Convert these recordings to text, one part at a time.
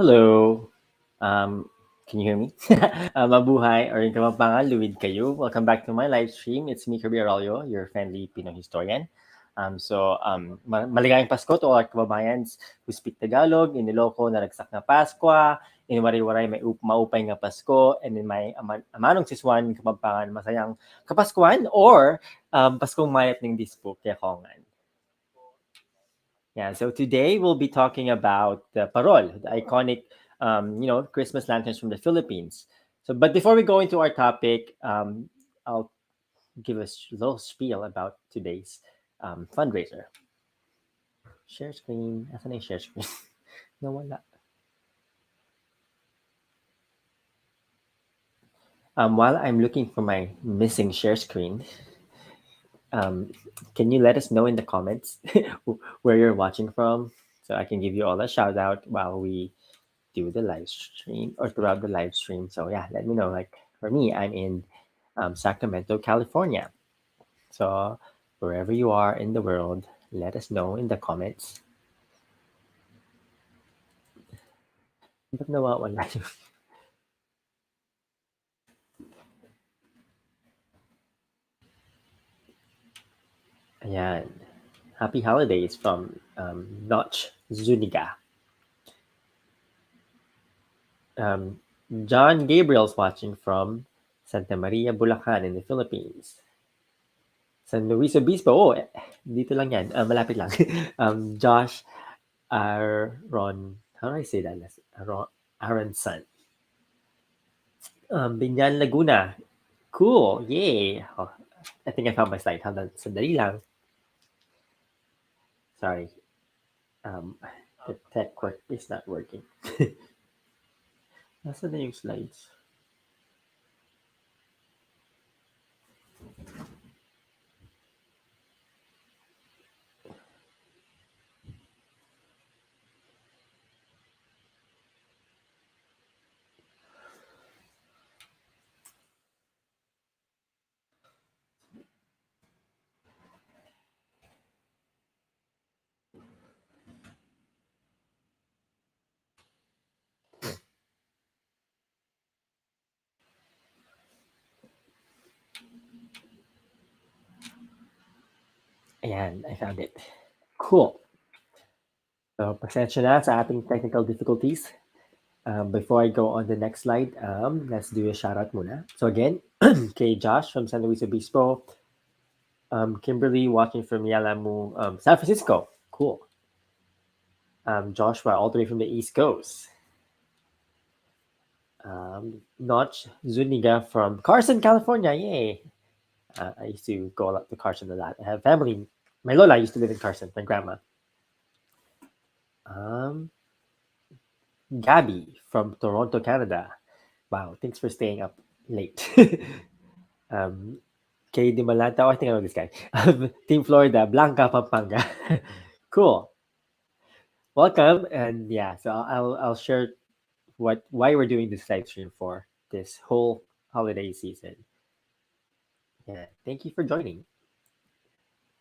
Hello. Um, can you hear me? Mabuhay or yung Kapampangan, Luwid kayo. Welcome back to my live stream. It's me, Kirby Arroyo, your friendly Pinoy historian. Maligayang Pasko to all our kababayans who speak Tagalog, in Iloco, naragsak na Paskwa, in Waray-Waray, may maupay nga Pasko, and in my Amanong Siswan, Kapampangan, masayang Kapaskuan, or Paskong Mayat ng Dispo, Kekongan. Yeah, so today we'll be talking about the Parol, the iconic, Christmas lanterns from the Philippines. But before we go into our topic, I'll give a little spiel about today's fundraiser. Share screen. Asan na yung share screen? Nawala. While I'm looking for my missing share screen, can you let us know in the comments where you're watching from so I can give you all a shout out while we do the live stream or throughout the live stream. So yeah, let me know. Like for me, I'm in Sacramento, California. So wherever you are in the world, let us know in the comments. Ba't nawawala yung... Ayan. Happy holidays from Notch Zuniga. John Gabriel's watching from Santa Maria, Bulacan in the Philippines. San Luis Obispo, dito lang yan, malapit lang. Josh Aaron, how do I say that? Aronson. Binyan, Laguna. Cool, yay. Oh, I think I found my slide. Sandali lang. Sorry. The tech work is not working. Nasaan na yung slides? Ayan, I found it. Cool. So, pasensya na sa ating technical difficulties. Before I go on the next slide, let's do a shout out muna. So again, kay Josh from San Luis Obispo, Kimberly watching from Yalamu, San Francisco. Cool. Joshua all the way from the East Coast. Notch Zuniga from Carson, California. Yay. I used to go up to Carson a lot. I have family. My Lola used to live in Carson, my grandma. Gabby from Toronto, Canada. Wow, thanks for staying up late. Kay Di Malanta, I think I know this guy. Team Florida, Blanca, Pampanga. Cool. Welcome, and yeah, so I'll share why we're doing this live stream for this whole holiday season. Yeah, thank you for joining.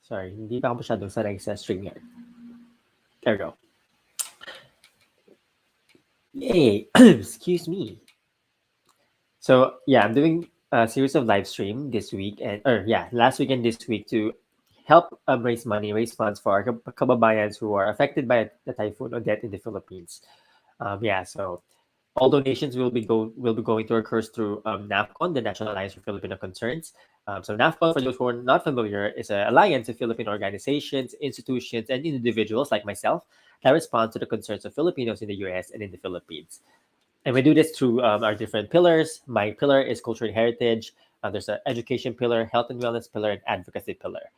Sorry, hindi pa ako masyadong sanay sa StreamYard. There we go. Yay! Excuse me. So yeah, I'm doing a series of live stream this week last week and this week to help raise funds for our kababayans who are affected by the typhoon Odette in the Philippines. So all donations will be going to occur through NAFCON, the National Alliance for Filipino Concerns. So NAFCON, for those who are not familiar, is an alliance of Filipino organizations, institutions, and individuals like myself that respond to the concerns of Filipinos in the U.S. and in the Philippines. And we do this through our different pillars. My pillar is culture and heritage. There's an education pillar, health and wellness pillar, and advocacy pillar.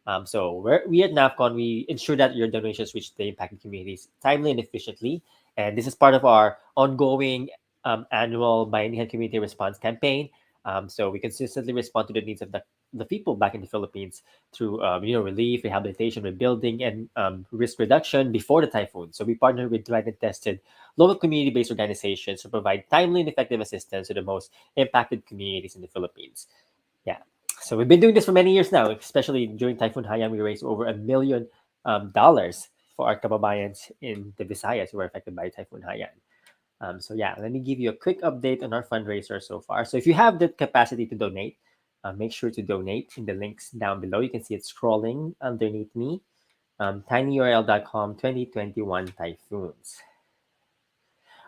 We at NAFCON, we ensure that your donations reach the impacted communities timely and efficiently. And this is part of our ongoing annual biennial community response campaign. So we consistently respond to the needs of the people back in the Philippines through relief, rehabilitation, rebuilding, and risk reduction before the typhoon. So we partner with tried and tested local community-based organizations to provide timely and effective assistance to the most impacted communities in the Philippines. Yeah. So we've been doing this for many years now, especially during Typhoon Haiyan. We raised over $1 million for our kababayans in the Visayas who were affected by Typhoon Haiyan. So yeah, let me give you a quick update on our fundraiser so far. So if you have the capacity to donate, make sure to donate in the links down below. You can see it scrolling underneath me. tinyurl.com 2021 typhoons.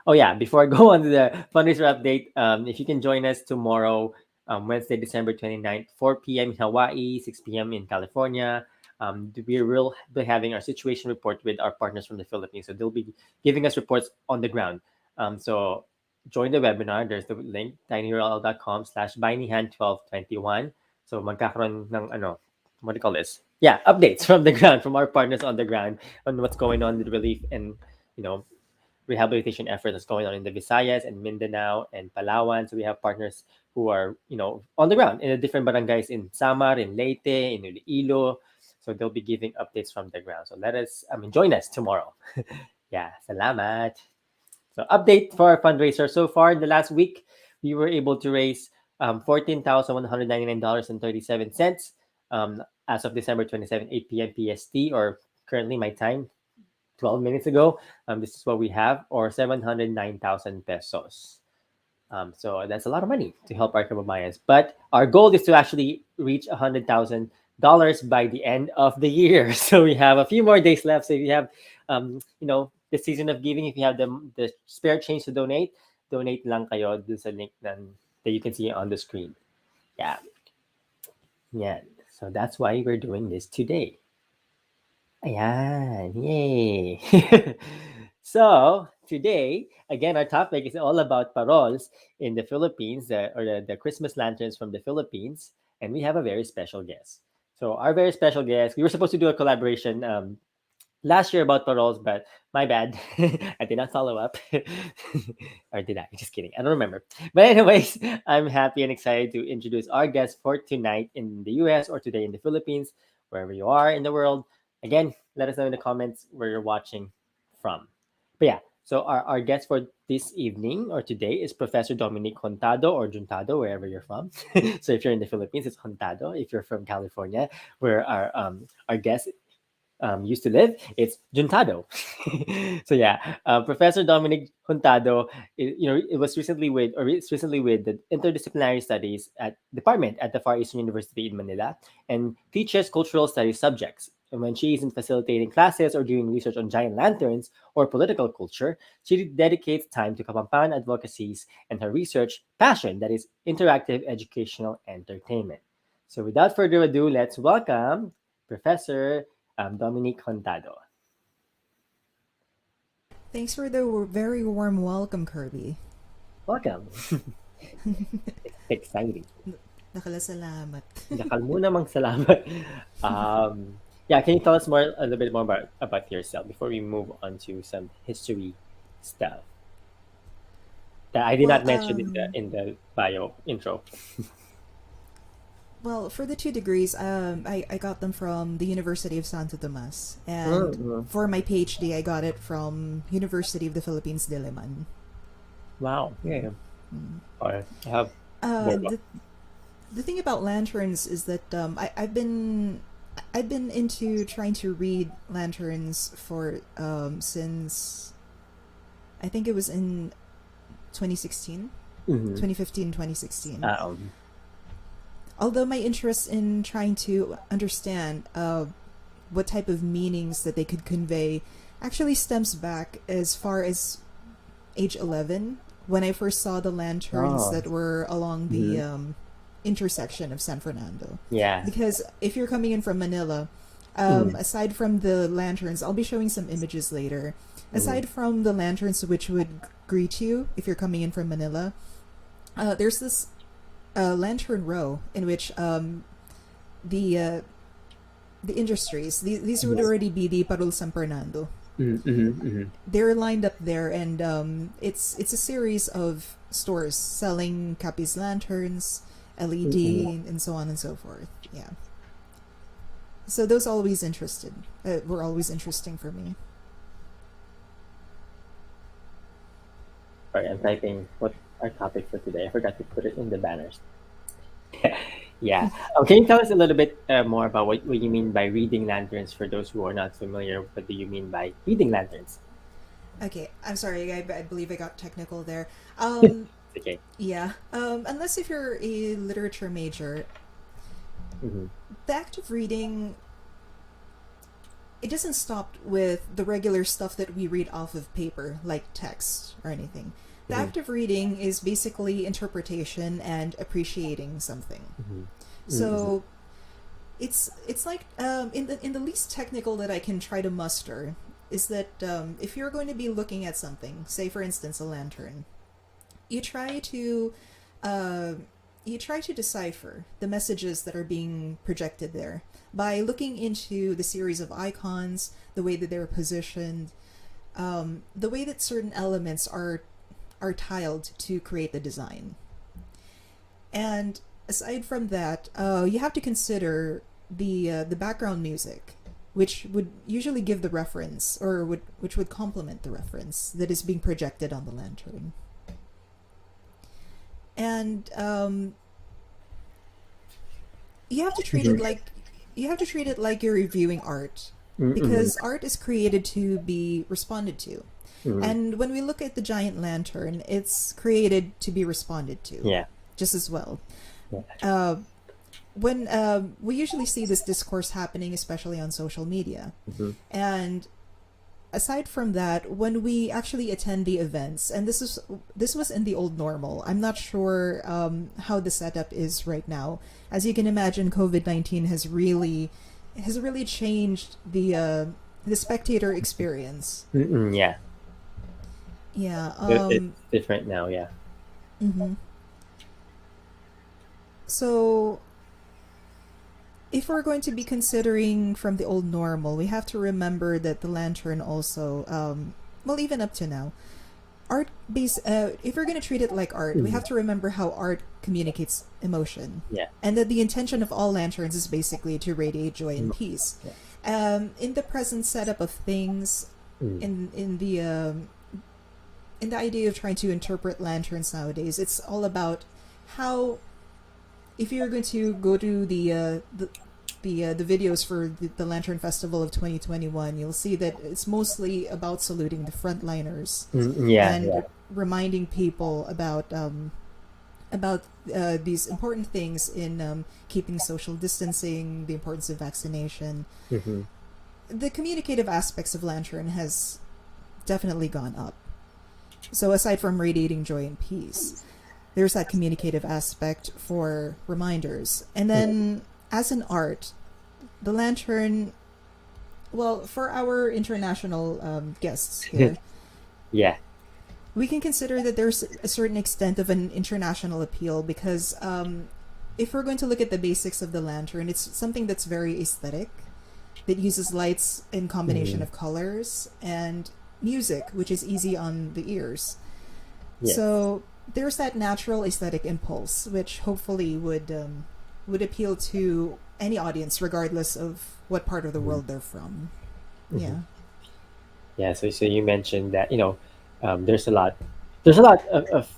Oh yeah, before I go on to the fundraiser update, if you can join us tomorrow, Wednesday, December 29th, 4 p.m. in Hawaii, 6 p.m. in California. We will be having our situation report with our partners from the Philippines. So they'll be giving us reports on the ground. So join the webinar. There's the link, tinyurl.com/bineyhand1221. So magkakaroon ng ano, what do you call this? Yeah, updates from the ground, from our partners on the ground on what's going on with relief and, you know, rehabilitation effort that's going on in the Visayas and Mindanao and Palawan. So we have partners who are, on the ground in the different barangays in Samar, in Leyte, in Iloilo. So they'll be giving updates from the ground. So join us tomorrow. Yeah, salamat. So update for our fundraiser. So far in the last week, we were able to raise $14,199.37 as of December 27, 8 p.m. PST, or currently my time, 12 minutes ago. This is what we have, or 709,000 pesos. So that's a lot of money to help our kababayans. But our goal is to actually reach $100,000 by the end of the year. So we have a few more days left. So if you have, the season of giving, if you have the spare change to donate lang kayo dun sa link that you can see on the screen. Yeah. Yeah. So that's why we're doing this today. Ayan, yay! So, today, again, our topic is all about paroles in the Philippines, or the Christmas lanterns from the Philippines, and we have a very special guest. So, our very special guest, we were supposed to do a collaboration last year about paroles, but my bad, I did not follow up. Or did I? Just kidding, I don't remember. But anyways, I'm happy and excited to introduce our guest for tonight in the US, or today in the Philippines, wherever you are in the world. Again, let us know in the comments where you're watching from. But yeah, so our guest for this evening or today is Professor Dominic Juntado, or Juntado, wherever you're from. So if you're in the Philippines, it's Juntado. If you're from California, where our guest used to live, it's Juntado. So yeah, Professor Dominic Juntado, it's recently with the Interdisciplinary Studies at Department at the Far Eastern University in Manila, and teaches cultural studies subjects. And when she isn't facilitating classes or doing research on giant lanterns or political culture, she dedicates time to Kapampangan advocacies and her research passion, that is interactive educational entertainment. So without further ado, let's welcome Professor Dominic Juntado. Thanks for the very warm welcome, Kirby. Welcome. Exciting. Nakalasalamat. Nakalmuna mang salamat. Yeah, can you tell us a little bit more about yourself before we move on to some history stuff that I did Well, not mention in the bio intro? well, for the 2 degrees, I got them from the University of Santo Tomas, and Mm-hmm. for my PhD, I got it from University of the Philippines, Diliman. Wow. Yeah. Mm. I have Uh, boba. the the thing about lanterns is that I've been into trying to read lanterns for since I think it was in 2016, Mm-hmm. 2015, 2016. Um, Although my interest in trying to understand what type of meanings that they could convey actually stems back as far as age 11, when I first saw the lanterns oh. that were along the Mm-hmm. intersection of San Fernando. Yeah. Because if you're coming in from Manila, Mm-hmm. aside from the lanterns, I'll be showing some images later. Mm-hmm. Aside from the lanterns which would greet you if you're coming in from Manila, there's this lantern row in which the uh, the industries, these would Yes. already be the Parul San Fernando. Mm-hmm. Mm-hmm. They're lined up there, and it's a series of stores selling Capiz lanterns, Mm-hmm. LED, and so on and so forth. Yeah. So those always interested were always interesting for me. Sorry, I'm typing what our topic for today. I forgot to put it in the banners. Yeah. Can you tell us a little bit more about what you mean by reading lanterns for those who are not familiar? What do you mean by reading lanterns? Okay, I'm sorry. I believe I got technical there. Okay. Yeah. Unless if you're a literature major, Hmm. the act of reading, it doesn't stop with the regular stuff that we read off of paper, like text or anything. The Hmm. act of reading is basically interpretation and appreciating something. Hmm. Hmm. So it's like in the least technical that I can try to muster is that if you're going to be looking at something, say for instance a lantern, you try to uh, you try to decipher the messages that are being projected there by looking into the series of icons, the way that they're positioned, the way that certain elements are tiled to create the design. And aside from that, you have to consider the background music, which would usually give the reference, or which would complement the reference that is being projected on the lantern. And you have to treat it Hmm. like you have to treat it like you're reviewing art, Hmm. because art is created to be responded to. Hmm. And when we look at the giant lantern, it's created to be responded to Yeah. just as well. Yeah. Uh, when we usually see this discourse happening, especially on social media, Hmm. and aside from that, when we actually attend the events, and this was in the old normal. I'm not sure how the setup is right now. As you can imagine, COVID-19 has really changed the spectator experience. Mm-mm, yeah. Yeah. It's different now. Yeah. Mhm. So if we're going to be considering from the old normal, we have to remember that the lantern also, well, even up to now, art base. If we're going to treat it like art, we Mhm. have to remember how art communicates emotion, Yeah. and that the intention of all lanterns is basically to radiate joy and Mm. peace. Yeah. In the present setup of things, Mm. in the idea of trying to interpret lanterns nowadays, it's all about how, if you're going to go to the videos for the Lantern Festival of 2021, you'll see that it's mostly about saluting the frontliners Mm, yeah. Yeah. and reminding people about these important things in keeping social distancing, the importance of vaccination. Hmm. The communicative aspects of Lantern has definitely gone up. So aside from radiating joy and peace, there's that communicative aspect for reminders. And then as an art, the lantern, well, for our international guests here, Yeah. we can consider that there's a certain extent of an international appeal because if we're going to look at the basics of the lantern, it's something that's very aesthetic, that uses lights in combination Mm. of colors and music, which is easy on the ears. Yes. So there's that natural aesthetic impulse, which hopefully would appeal to any audience, regardless of what part of the Mm. world they're from. Hmm. Yeah. Yeah. So you mentioned that there's a lot there's a lot of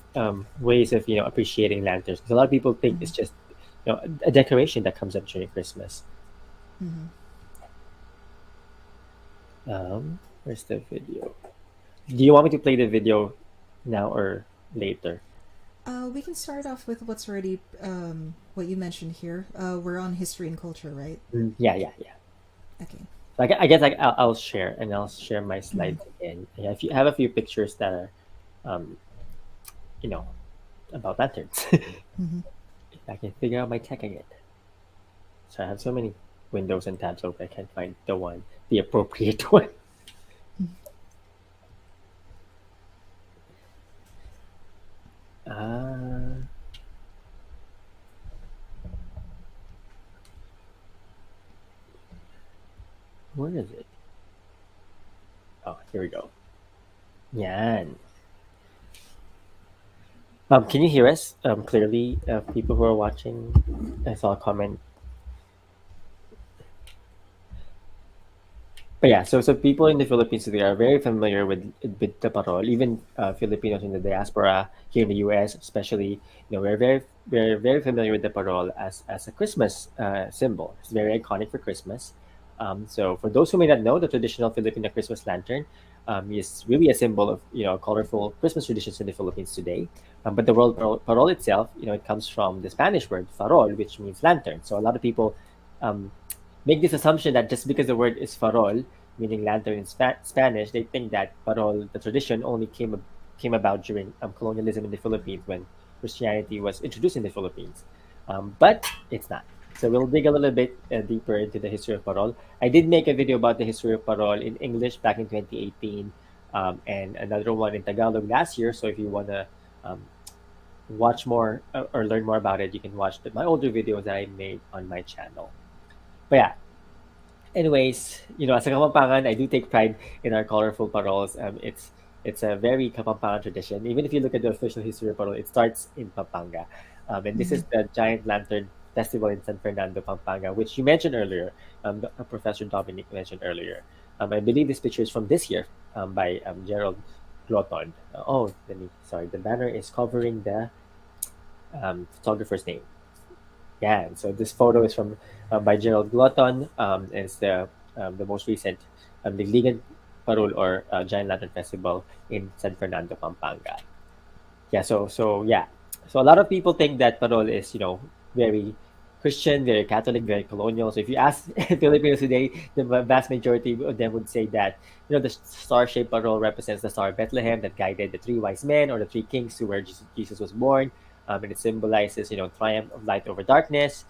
ways of appreciating lanterns because a lot of people think it's Mm-hmm. just a decoration that comes up during Christmas. Mm-hmm. Where's the video? Do you want me to play the video now or later? We can start off with what's already what you mentioned here. We're on history and culture, right? Mm, yeah. Yeah. Yeah. Okay. So I guess I'll share and I'll share my Mm-hmm. slides again. Yeah, if you have a few pictures that are, um, you know, about lanterns, Mm-hmm. if I can figure out my tech again. So I have so many windows and tabs open, I can't find the appropriate one. Uh, where is it? Oh, here we go. Yan. Can you hear us clearly? People who are watching, I saw a comment. But yeah, so people in the Philippines they are very familiar with the parol. Even Filipinos in the diaspora here in the U.S., especially, we're very familiar with the parol as a Christmas symbol. It's very iconic for Christmas. So for those who may not know the traditional Filipino Christmas lantern, is really a symbol of colorful Christmas traditions in the Philippines today. But the word parol itself, it comes from the Spanish word farol, which means lantern. So a lot of people um, make this assumption that just because the word is farol, meaning lantern in Spanish, they think that parol, the tradition, only came about during colonialism in the Philippines when Christianity was introduced in the Philippines. But it's not. So we'll dig a little bit deeper into the history of parol. I did make a video about the history of parol in English back in 2018, and another one in Tagalog last year. So if you want to um, watch more or learn more about it, you can watch my older videos that I made on my channel. But yeah, anyways, as a Kapampangan, I do take pride in our colorful paroles. It's a very Kapampangan tradition. Even if you look at the official history of parol, it starts in Pampanga, and this is the Giant Lantern Festival in San Fernando, Pampanga, which you mentioned earlier. Professor Dominic mentioned earlier. I believe this picture is from this year, by Gerald Gloton. Sorry, the banner is covering the photographer's name. Yeah, and so this photo is from by Gerald Glotton. It's the most recent Ligligan Parul or Giant Lantern Festival in San Fernando, Pampanga. Yeah, so a lot of people think that Parol is very Christian, very Catholic, very colonial. So if you ask Filipinos today, the vast majority of them would say that the star-shaped Parol represents the Star of Bethlehem that guided the three wise men or the three kings to where Jesus was born, and it symbolizes triumph of light over darkness.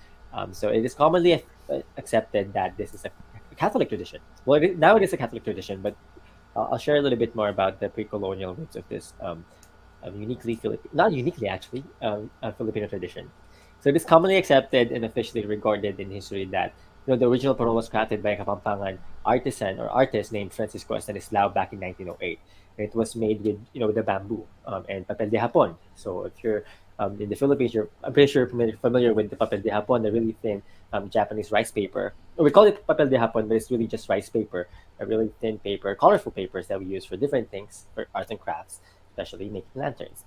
So it is commonly accepted that this is a Catholic tradition. Well, now it is a Catholic tradition, but I'll share a little bit more about the pre-colonial roots of this uniquely Filipino, not uniquely actually, a Filipino tradition. So it is commonly accepted and officially recorded in history that the original parol was crafted by a Kapampangan artisan or artist named Francisco Estanislao back in 1908. And it was made with the bamboo and papel de hapon. So if you're in the Philippines, I'm pretty sure you're familiar with the papel de hapon, the really thin Japanese rice paper. We call it papel de hapon, but it's really just rice paper, a really thin paper, colorful papers that we use for different things, for arts and crafts, especially making lanterns.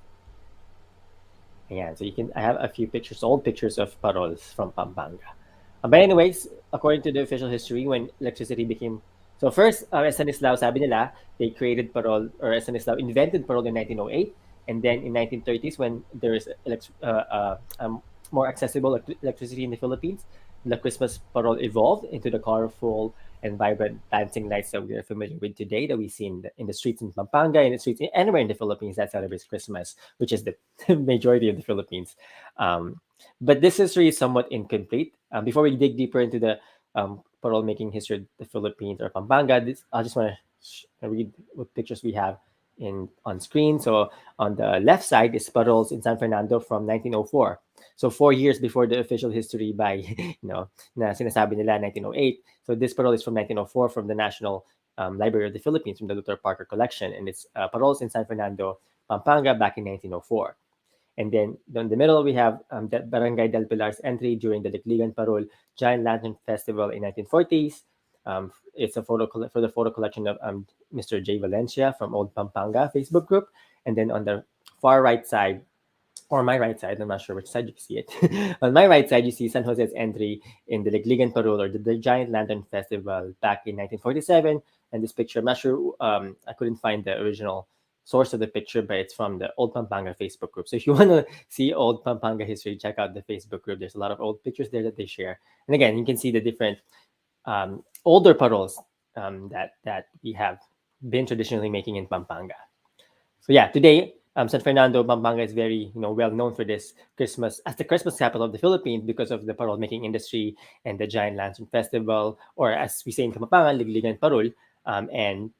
Yeah, so I have a few pictures, old pictures of parols from Pampanga. But anyways, according to the official history, when electricity became so first, Estanislao, sabi nila, they created parol, or Estanislao invented parol in 1908, and then in 1930s, when there is more accessible electricity in the Philippines, the Christmas parol evolved into the colorful and vibrant dancing lights that we are familiar with today, that we see in the streets in Pampanga, in the streets anywhere in the Philippines that celebrates Christmas, which is the majority of the Philippines. But this history is somewhat incomplete. Before we dig deeper into the parol making history of the Philippines or Pampanga, I just want to read what pictures we have on screen. So on the left side is parols in San Fernando from 1904. So 4 years before the official history by, na sinasabi nila 1908. So this parol is from 1904 from the National Library of the Philippines, from the Luther Parker collection. And it's parols in San Fernando, Pampanga back in 1904. And then in the middle, we have Barangay del Pilar's entry during the Ligligan Parol Giant Lantern Festival in 1940s. It's a photo for the photo collection of Mr. J. Valencia from Old Pampanga Facebook group. And then on the far right side, or my right side, I'm not sure which side you see it. On my right side, you see San Jose's entry in the Ligligan Parol, or the Giant Lantern Festival back in 1947. And this picture, I'm not sure, I couldn't find the original source of the picture, but it's from the Old Pampanga Facebook group. So if you want to see Old Pampanga history, check out the Facebook group. There's a lot of old pictures there that they share. And again, you can see the different older parols that we have been traditionally making in Pampanga. So yeah, today San Fernando, Pampanga is very well known for this Christmas as the Christmas capital of the Philippines because of the parol making industry and the Giant Lantern Festival, or as we say in Kapampangan, Ligligan Parol. And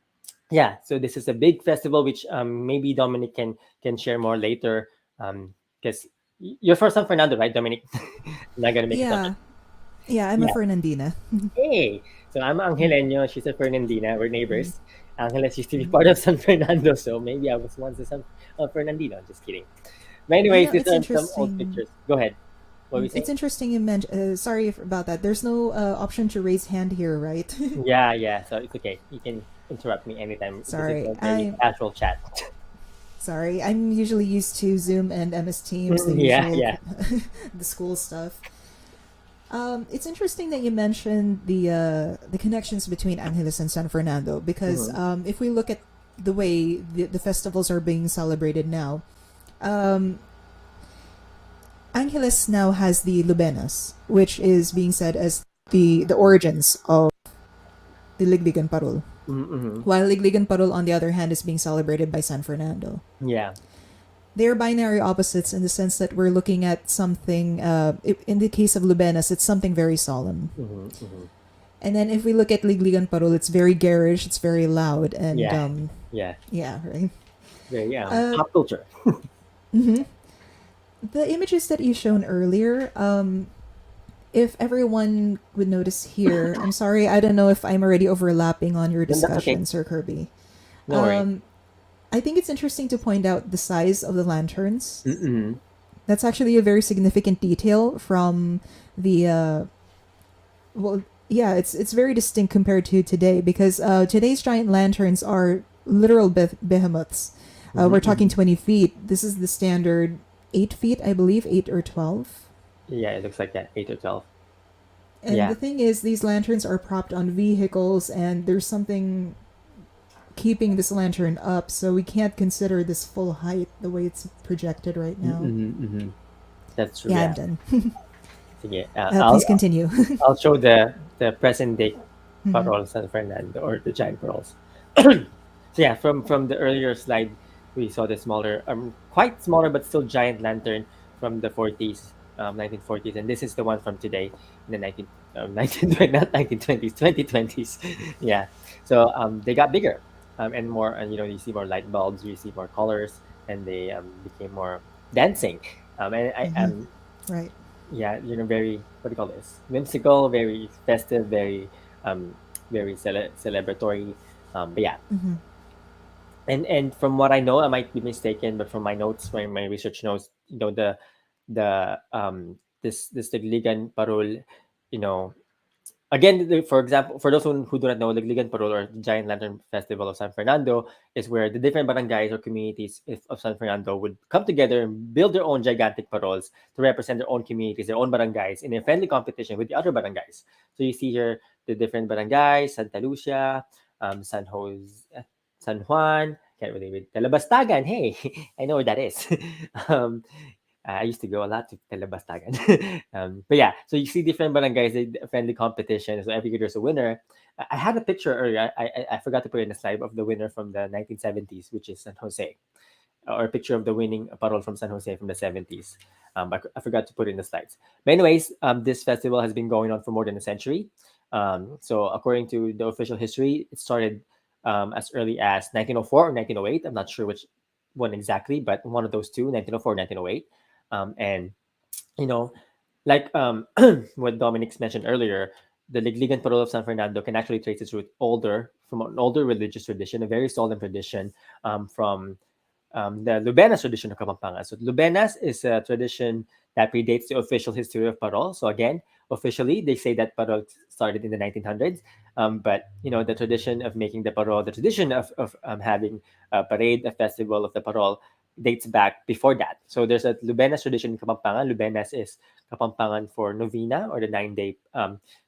yeah, so this is a big festival, which maybe Dominic can share more later, because you're from San Fernando, right, Dominic? I'm not gonna make Yeah, yeah, I'm a Fernandina. Hey, so I'm Angelenyo. She's a Fernandina. We're neighbors. Angeles used to be part of San Fernando, so maybe I was once a San Fernandino. Just kidding. But anyways, these It's are some old interesting. pictures. Go ahead. What were we saying? It's interesting you mentioned. Sorry about that. There's no option to raise hand here, right? Yeah. So it's okay. You can interrupt me anytime. This is Sorry, a very casual chat. sorry. I'm usually used to Zoom and MS Teams, the Yeah, usual, yeah. the school stuff. It's interesting that you mentioned the connections between Angeles and San Fernando because if we look at the way the festivals are being celebrated now. Um, Angeles now has the Lubenas, which is being said as the origins of the Ligligan Parol, Mm-hmm. while Ligligan Parol, on the other hand, is being celebrated by San Fernando. Yeah. They're binary opposites in the sense that we're looking at something. In the case of Lubenas, it's something very solemn, Mm-hmm. Mm-hmm. and then if we look at Ligligan Parol, it's very garish, it's very loud, and Yeah. Yeah. yeah, right. Very Uh, pop culture. mhm. The images that you shown earlier, if everyone would notice here, I'm sorry, I don't know if I'm already overlapping on your No, that's okay. discussion, Sir Kirby. No worries. I think it's interesting to point out the size of the lanterns. Mm-mm. That's actually a very significant detail from the well, yeah, it's very distinct compared to today because today's giant lanterns are literal behemoths. Mm-hmm. We're talking Mm-hmm. 20 feet. This is the standard 8 feet, I believe, 8 or 12. Yeah, it looks like that. 8 or 12. And Yeah. the thing is, these lanterns are propped on vehicles, and there's something keeping this lantern up, so we can't consider this full height the way it's projected right now. Mm-hmm. Mm-hmm. That's true. Yeah, I'm Yeah. done. Sige, Please continue. I'll show the present day Mhm. paroles San Fernando or the giant paroles. So yeah, from the earlier slide, we saw the smaller, quite smaller but still giant lantern from the 40s, 1940s, and this is the one from today in the 19 not 1920s, 2020s. Yeah, so they got bigger, and more, and you see more light bulbs, you see more colors, and they became more dancing. And I Mhm. Right. yeah, very, what do you call this? Whimsical, very festive, um very celebratory. But yeah, Mhm. and from what I know, I might be mistaken, but from my notes, my research notes, this Ligan Parul, you know, again, for example, for those who do not know, Ligligan Parol or Giant Lantern Festival of San Fernando is where the different barangays or communities of San Fernando would come together and build their own gigantic parols to represent their own communities, their own barangays in a friendly competition with the other barangays. So you see here the different barangays: Santa Lucia, San Jose, San Juan. Can't really read Talabastagan. Hey, I know where that is. um, I used to go a lot to Telebastagan. But yeah, so you see different barangays, friendly competition. So every year there's a winner. I had a picture earlier. I forgot to put in a slide of the winner from the 1970s, which is San Jose, or a picture of the winning parol from San Jose from the 70s. I forgot to put in the slides. But anyways, this festival has been going on for more than a century. So according to the official history, it started as early as 1904 or 1908. I'm not sure which one exactly, but one of those two, 1904, 1908. And you know, like what Dominic's mentioned earlier, the Ligligan Parol of San Fernando can actually trace its root from an older religious tradition, a very solemn tradition from the Lubenas tradition of Kapampangan. So Lubenas is a tradition that predates the official history of Parol. So again, officially, they say that Parol started in the 1900s. But the tradition of making the Parol, the tradition of having a parade, a festival of the Parol, dates back before that. So there's a Lubenas tradition in Kapampangan. Lubenas is Kapampangan for novena, or the 9-day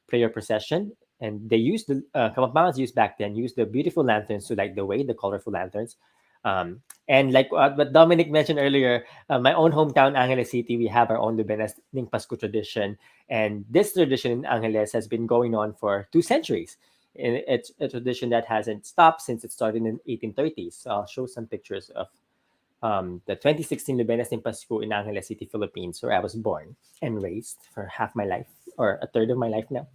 prayer procession. And they used Kapampangans used back then used the beautiful lanterns to light the way, the colorful lanterns. And like what Dominic mentioned earlier, my own hometown, Angeles City, we have our own Lubenas Ning Pasko tradition. And this tradition in Angeles has been going on for 2 centuries. And it's a tradition that hasn't stopped since it started in the 1830s. So I'll show some pictures of the 2016 Lubenas Ning Pasko in Angeles City, Philippines, where I was born and raised for half my life, or a third of my life now.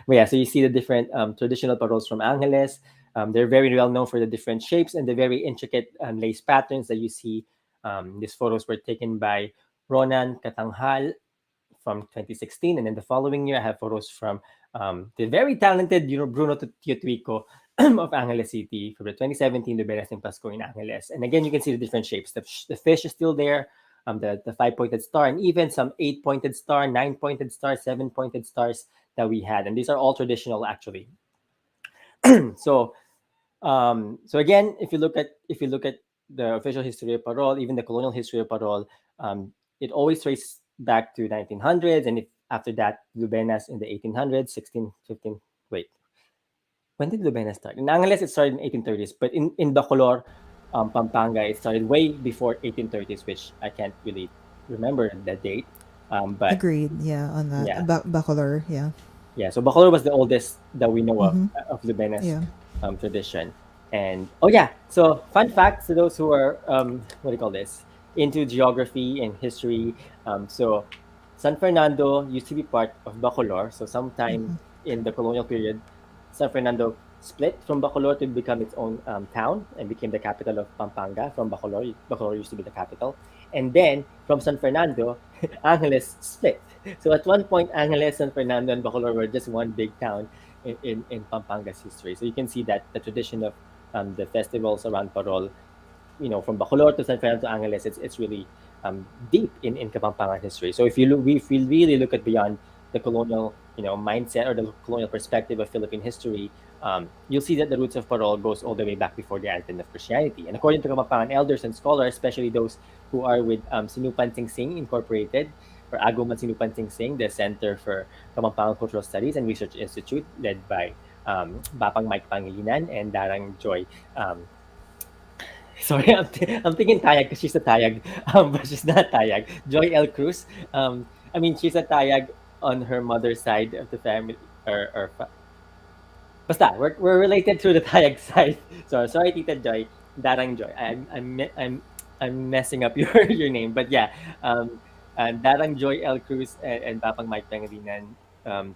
But yeah, so you see the different traditional paroles from Angeles. They're very well known for the different shapes and the very intricate lace patterns that you see. These photos were taken by Ronan Katanghal from 2016, and then the following year I have photos from the very talented Bruno Tiotuico of Angeles City from the 2017 Lubenas ng Pasko in Angeles. And again, you can see the different shapes. The fish is still there, the 5-pointed star, and even some 8-pointed star, 9-pointed star, 7-pointed stars that we had. And these are all traditional, actually. So so again, if you look at the official history of Parol, even the colonial history of Parol, it always traces back to 1900s, and after that, Lubenas in the 1800s, 16, 15. Wait, when did Lubena start? In Angeles, it started in 1830s, but in Bacolor, Pampanga, it started way before 1830s, which I can't really remember the date. But Agreed. Yeah, on that. yeah, Bacolor. Yeah. yeah. So Bacolor was the oldest that we know Mm-hmm. of Lubena's Yeah. tradition. And oh yeah, so fun facts to those who are what do you call this, into geography and history. So San Fernando used to be part of Bacolor. So sometime Mm-hmm. in the colonial period, San Fernando split from Bacolor to become its own town and became the capital of Pampanga from Bacolor. Bacolor used to be the capital. And then from San Fernando, Angeles split. So at one point, Angeles, San Fernando, and Bacolor were just one big town in Pampanga's history. So you can see that the tradition of the festivals around Parol, from Bacolor to San Fernando to Angeles, it's really deep in Kapampangan history. So if we really look at beyond the colonial, mindset or the colonial perspective of Philippine history, you'll see that the roots of Parol goes all the way back before the advent of Christianity. And according to Kapampangan elders and scholars, especially those who are with Sinupan Sing Sing Incorporated, or Aguman Sinupan Sing Sing, the Center for Kapampangan Cultural Studies and Research Institute, led by Bapang Mike Pangilinan and Darang Joy. Sorry, I'm thinking Tayag because she's a Tayag, but she's not Tayag. Joy L. Cruz. I mean, she's a Tayag on her mother's side of the family, basta, we're related through the Tayag side. So sorry, Tita Joy, Darang Joy. I'm messing up your name, but yeah, and Darang Joy L. Cruz and Papang Mike Pangilinan.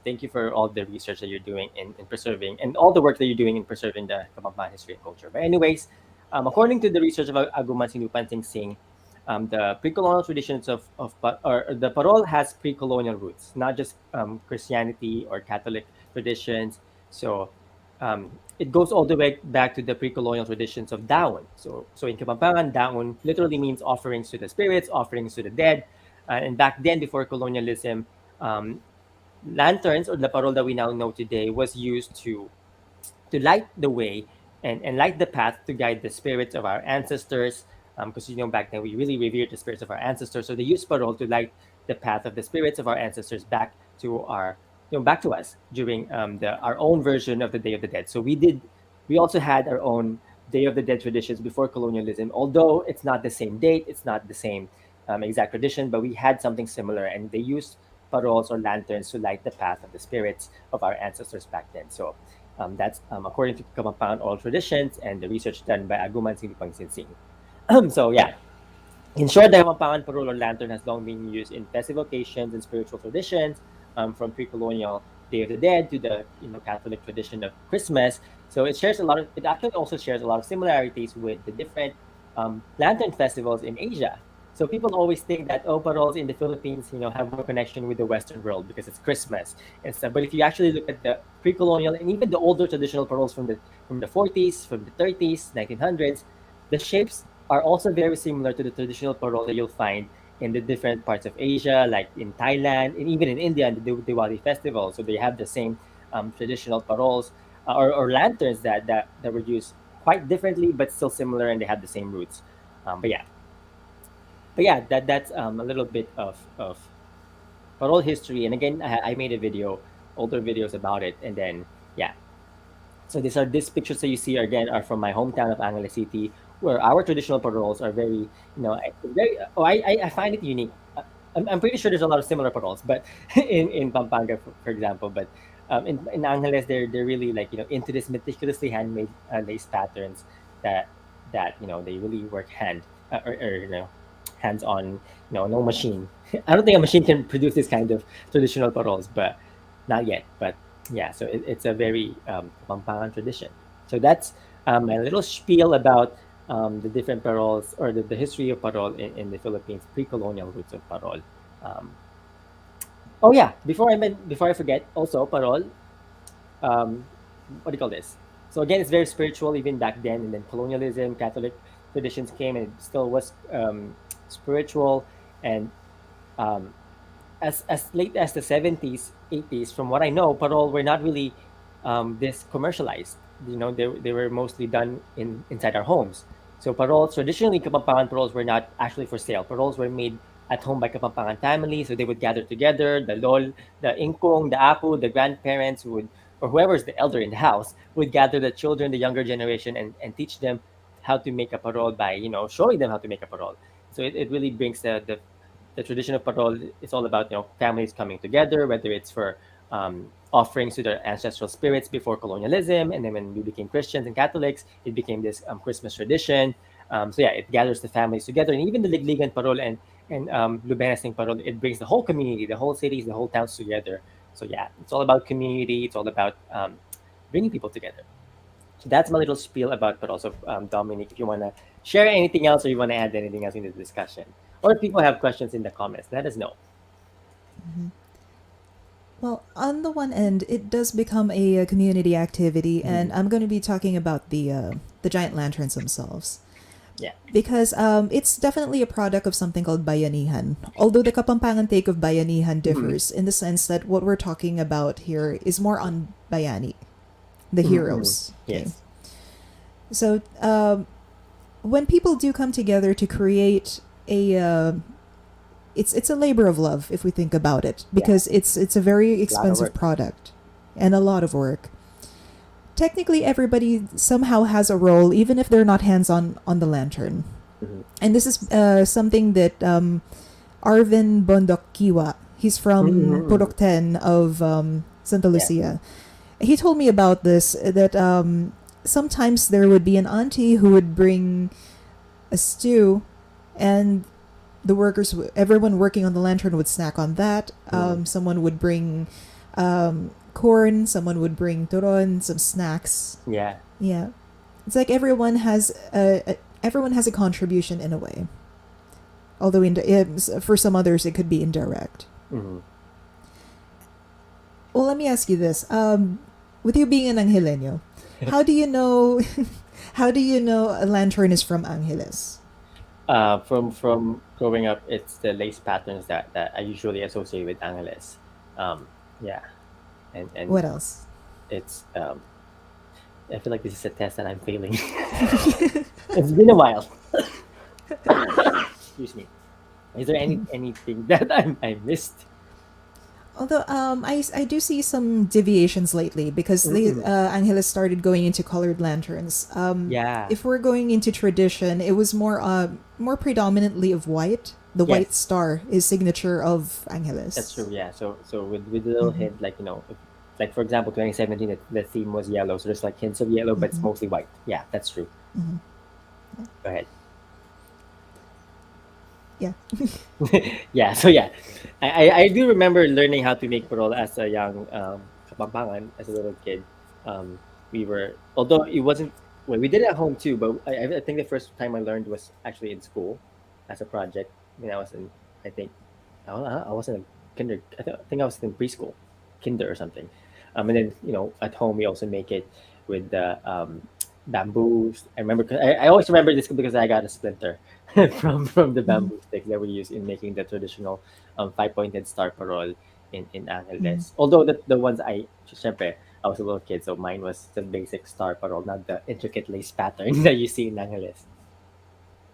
Thank you for all the research that you're doing in preserving and all the work that you're doing in preserving the Kapampangan history and culture. But anyways, according to the research of Aguman Sinupan Sing Sing, the pre-colonial traditions or the parol has pre-colonial roots, not just Christianity or Catholic traditions. So it goes all the way back to the pre-colonial traditions of Daon. So in Kapampangan, Daon literally means offerings to the spirits, offerings to the dead. And back then, before colonialism, um, lanterns or the parol that we now know today was used to light the way and light the path to guide the spirits of our ancestors. Because back then we really revered the spirits of our ancestors, so they used parol to light the path of the spirits of our ancestors back to back to us during our own version of the Day of the Dead. So we also had our own Day of the Dead traditions before colonialism, although it's not the same date, it's not the same exact tradition, but we had something similar, and they used parols or lanterns to light the path of the spirits of our ancestors back then. So that's according to Kapampangan oral traditions and the research done by Aguman Sinipang Sinsing. So yeah, in short, the Kapampangan parol or lantern has long been used in festive occasions and spiritual traditions, from pre-colonial Day of the Dead to the Catholic tradition of Christmas. So it shares a lot of. It actually also shares a lot of similarities with the different lantern festivals in Asia. So people always think that parols in the Philippines, have more connection with the Western world because it's Christmas and stuff. But if you actually look at the pre-colonial and even the older traditional parols from the 40s, from the 30s, 1900s, the shapes are also very similar to the traditional parol that you'll find in the different parts of Asia, like in Thailand and even in India in the Diwali festival. So they have the same traditional parols or lanterns that were used quite differently, but still similar, and they have the same roots. But yeah, that's a little bit of parole history. And again, I made a video, older videos about it, and then yeah. So these pictures that you see are from my hometown of Angeles City, where our traditional paroles are very, very. Oh, I find it unique. I'm pretty sure there's a lot of similar paroles, but in Pampanga, for example, but in Angeles, they're really like into this meticulously handmade lace patterns that they really work or hands on. No machine. I don't think a machine can produce this kind of traditional paroles, but not yet. But yeah, so it's a very Pampangan tradition. So that's my little spiel about the different paroles or the history of parol in the Philippines, pre-colonial roots of parol. Um, oh yeah, before I forget, also parol. Um, what do you call this? So again, it's very spiritual even back then, and then colonialism, Catholic traditions came, and it still was spiritual. And um, as late as the 70s, 80s, from what I know, parol were not really this commercialized. They were mostly done inside our homes. So parols, traditionally, Kapampangan parols were not actually for sale. Parols were made at home by Kapampangan families. So they would gather together, the lol, the inkong, the apo, the grandparents or whoever's the elder in the house would gather the children, the younger generation, and teach them how to make a parol by showing them how to make a parol. So it really brings the tradition of parol. It's all about families coming together, whether it's for offerings to their ancestral spirits before colonialism, and then when we became Christians and Catholics, it became this Christmas tradition. So yeah, it gathers the families together, and even the Ligligan parol and Lubenesing parol, it brings the whole community, the whole cities, the whole towns together. So yeah, it's all about community. It's all about bringing people together. So that's my little spiel about, but also Dominic, if you want to share anything else or you want to add anything else in the discussion, or if people have questions in the comments, let us know. Well, on the one end, it does become a community activity, and I'm going to be talking about the giant lanterns themselves. Yeah. Because it's definitely a product of something called bayanihan. Although the Kapampangan take of bayanihan differs in the sense that what we're talking about here is more on bayani, the heroes. Okay? Yes. So when people do come together to create it's a labor of love if we think about it, because it's a very expensive work. product and a lot of work. Technically, everybody somehow has a role, even if they're not hands-on on the lantern. And this is something that Arvin Bondok Kiwa, he's from Purok 10 of Santa Lucia. He told me about this, that sometimes there would be an auntie who would bring a stew, and the workers, everyone working on the lantern would snack on that. Someone would bring corn, someone would bring turon, some snacks. Yeah. Yeah, it's like everyone has a contribution in a way. Although for some others it could be indirect. Well, let me ask you this: with you being an Angeleno, how do you know? How do you know a lantern is from Angeles? From growing up, it's the lace patterns that I usually associate with Angeles. Yeah, and What else? it's I feel like this is a test that I'm failing. It's been a while. Excuse me. Is there anything that I missed? Although I do see some deviations lately, because the Angeles started going into colored lanterns. Yeah. If we're going into tradition, it was more predominantly of white. The white star is signature of Angeles. That's true. Yeah. So with the little hint, like like for example, 2017, the theme was yellow. So there's like hints of yellow, but it's mostly white. Yeah, that's true. Go ahead. Yeah. Yeah. So yeah, I do remember learning how to make parol as a young kapampangan, as a little kid. We were, although it wasn't, well, we did it at home too, but I think the first time I learned was actually in school as a project. When I was in, I think, I wasn't in kinder. I think I was in preschool, kinder or something. And then at home we also make it with the bamboos. I remember, I always remember this because I got a splinter from the bamboo sticks that we use in making the traditional five-pointed star parol in Angeles. Although the ones syempre, I was a little kid, so mine was the basic star parol, not the intricate lace pattern that you see in Angeles.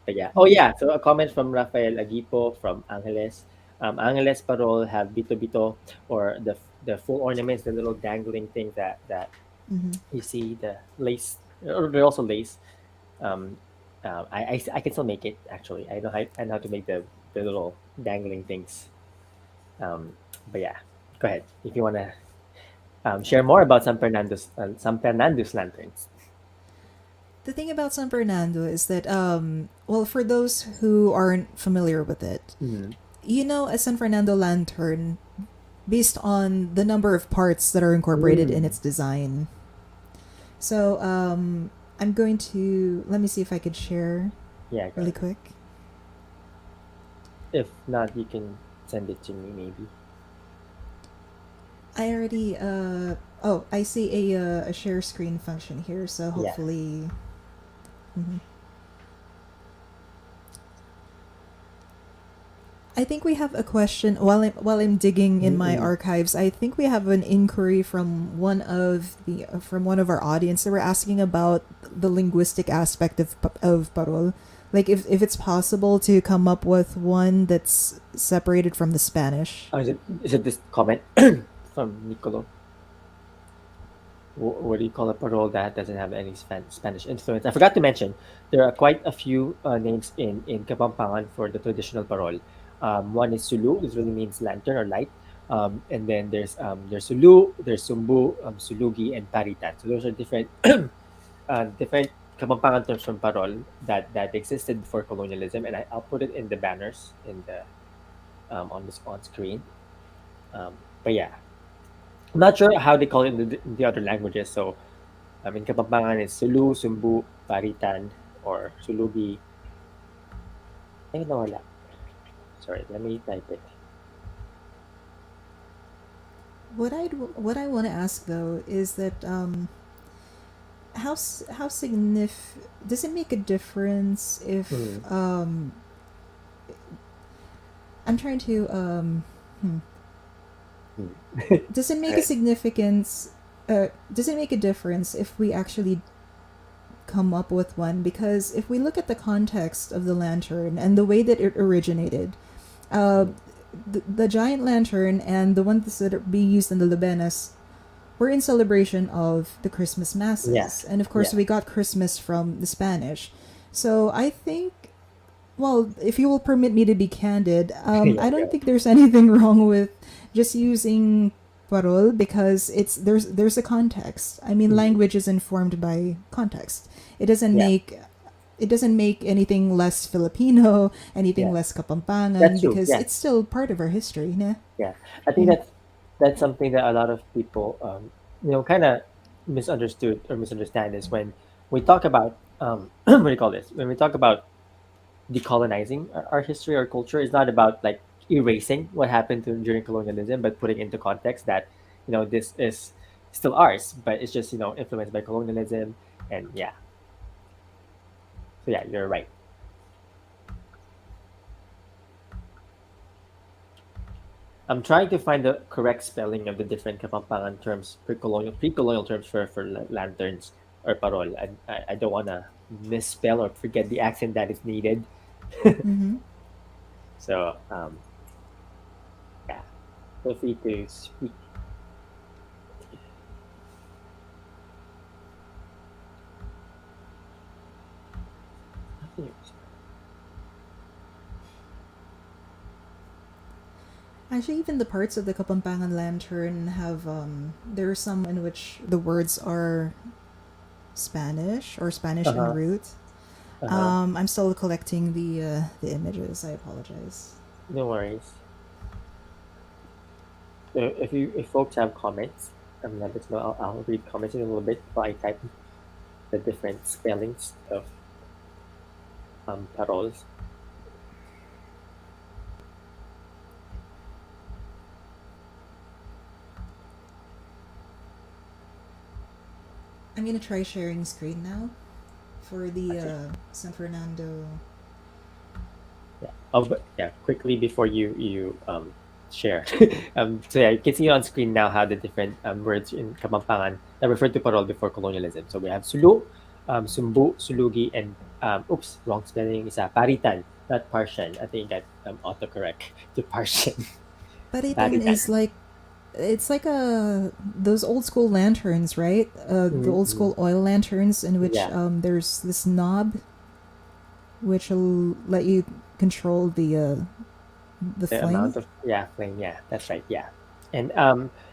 But yeah. Oh yeah. So a comment from Rafael Agipo from Angeles. Angeles parol have bito bito, or the full ornaments, the little dangling things that you see, the lace, or they're also lace. Um, I can still make it actually. I know how to make the little dangling things. Um, but yeah, go ahead if you wanna share more about San Fernando's lanterns. The thing about San Fernando is that, well, for those who aren't familiar with it, a San Fernando lantern based on the number of parts that are incorporated in its design. So, I'm going to, let me see if I could share Yeah, go really ahead. quick. If not, you can send it to me maybe. I already, I see a share screen function here, so Yeah. hopefully. I think we have a question while I'm digging in my archives. I think we have an inquiry from one of our audience. They were asking about the linguistic aspect of parol, like if it's possible to come up with one that's separated from the Spanish. Oh, is it this comment from Nicolo? what do you call a parole that doesn't have any Spanish influence? I forgot to mention there are quite a few names in Kapampangan for the traditional parole. One is Sulu, which really means lantern or light. And then there's Sulu, there's Sumbu, Sulugi, and Paritan. So those are different Kapampangan terms from parol that existed before colonialism, and I'll put it in the banners in the on screen. But yeah, I'm not sure how they call it in the other languages. So in Kapampangan is Sulu, Sumbu, Paritan, or Sulugi. Ay, nawala. Sorry, let me type it. What I want to ask though is that how significant does it make a difference if Mm. I'm trying to Mm. does it make a Right. significance does it make a difference if we actually come up with one? Because if we look at the context of the lantern and the way that it originated, uh, Mm. the giant lantern and the ones that are being used in the Lubenas were in celebration of the Christmas Yeah. masses, and of course Yeah. we got Christmas from the Spanish. So I think, well, if you will permit me to be candid, Yeah. I don't Go. think there's anything wrong with just using parol because there's a context. I mean, Mm. language is informed by context. It doesn't Yeah. make it doesn't make anything less Filipino, anything Yeah. less That's Kapampangan, true. because Yeah. it's still part of our history. Yeah. Yeah. I think that's something that a lot of people kind of misunderstood or misunderstand is when we talk about what do you call this? When we talk about decolonizing our history or culture, is not about like erasing what happened during colonialism, but putting into context that this is still ours, but it's just influenced by colonialism. And yeah, so yeah, you're right. I'm trying to find the correct spelling of the different Kapampangan terms, pre-colonial terms for lanterns or parol. I don't want to misspell or forget the accent that is needed. Mm-hmm. So yeah, feel free to speak. Actually, even the parts of the Kapampangan lantern have there are some in which the words are Spanish or Spanish en Uh-huh. route. Uh-huh. I'm still collecting the images. I apologize. No worries. So if folks have comments, let us know. I'll read comments in a little bit while I type the different spellings of paroles. I'm gonna try sharing screen now for the Okay. San Fernando. Yeah. Oh, but yeah, quickly before you share. So yeah, you can see on screen now how the different words in Kapampangan that refer to parol before colonialism. So we have sulu, sumbu, sulugi, and oops, wrong spelling is paritan, not Parsian. I think I autocorrect to Parsian. Paritan Paritan. is like it's like those old school lanterns, right? The old Mm-hmm. school oil lanterns in which Yeah, there's this knob which will let you control the the flame. amount of flame. Yeah, that's right. Yeah, and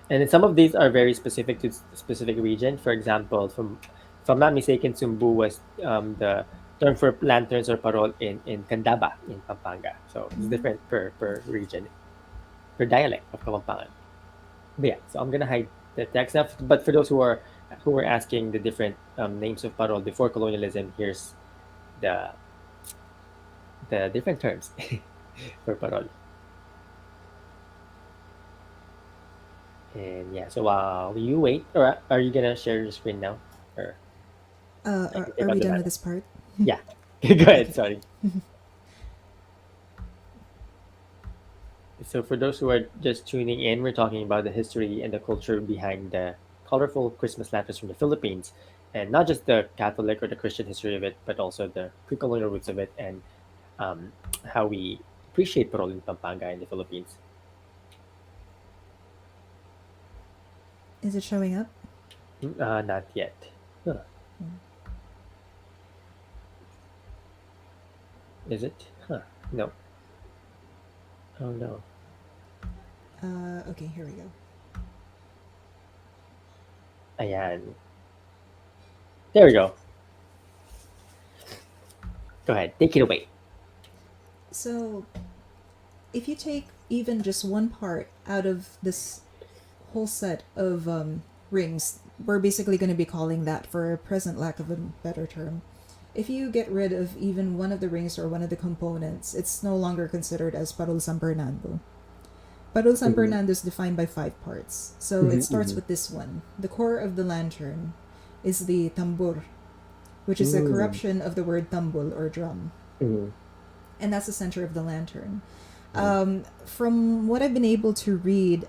then some of these are very specific to specific region. For example, from if I'm not mistaken, sumbu was the term for lanterns or parol in Candaba in Pampanga. So it's Mm. different per region, per dialect of Kapampangan. But yeah, so I'm gonna hide the text now. But for those who were asking the different names of parol before colonialism, here's the the different terms for parol. And yeah, so while you wait, or are you gonna share your screen now? Or I can take Are on we the done with matter. this part? Yeah. Go ahead, Okay. sorry. So for those who are just tuning in, we're talking about the history and the culture behind the colorful Christmas lanterns from the Philippines. And not just the Catholic or the Christian history of it, but also the pre-colonial roots of it and um, how we appreciate parol in Pampanga in the Philippines. Is it showing up? Not yet. Huh. Is it? Huh. No. Oh no. Okay, here we go. Ayan. There we go. Go ahead. Take it away. So, if you take even just one part out of this whole set of rings, we're basically going to be calling that, for a present lack of a better term. If you get rid of even one of the rings or one of the components, it's no longer considered as Parol San Fernando. Parol San Mhm. Fernando is defined by 5 parts. So it Mhm, starts mhm. with this one. The core of the lantern is the tambur, which is a Mm, corruption of the word tambul or drum. mhm, And that's the center of the lantern. mhm. From what I've been able to read,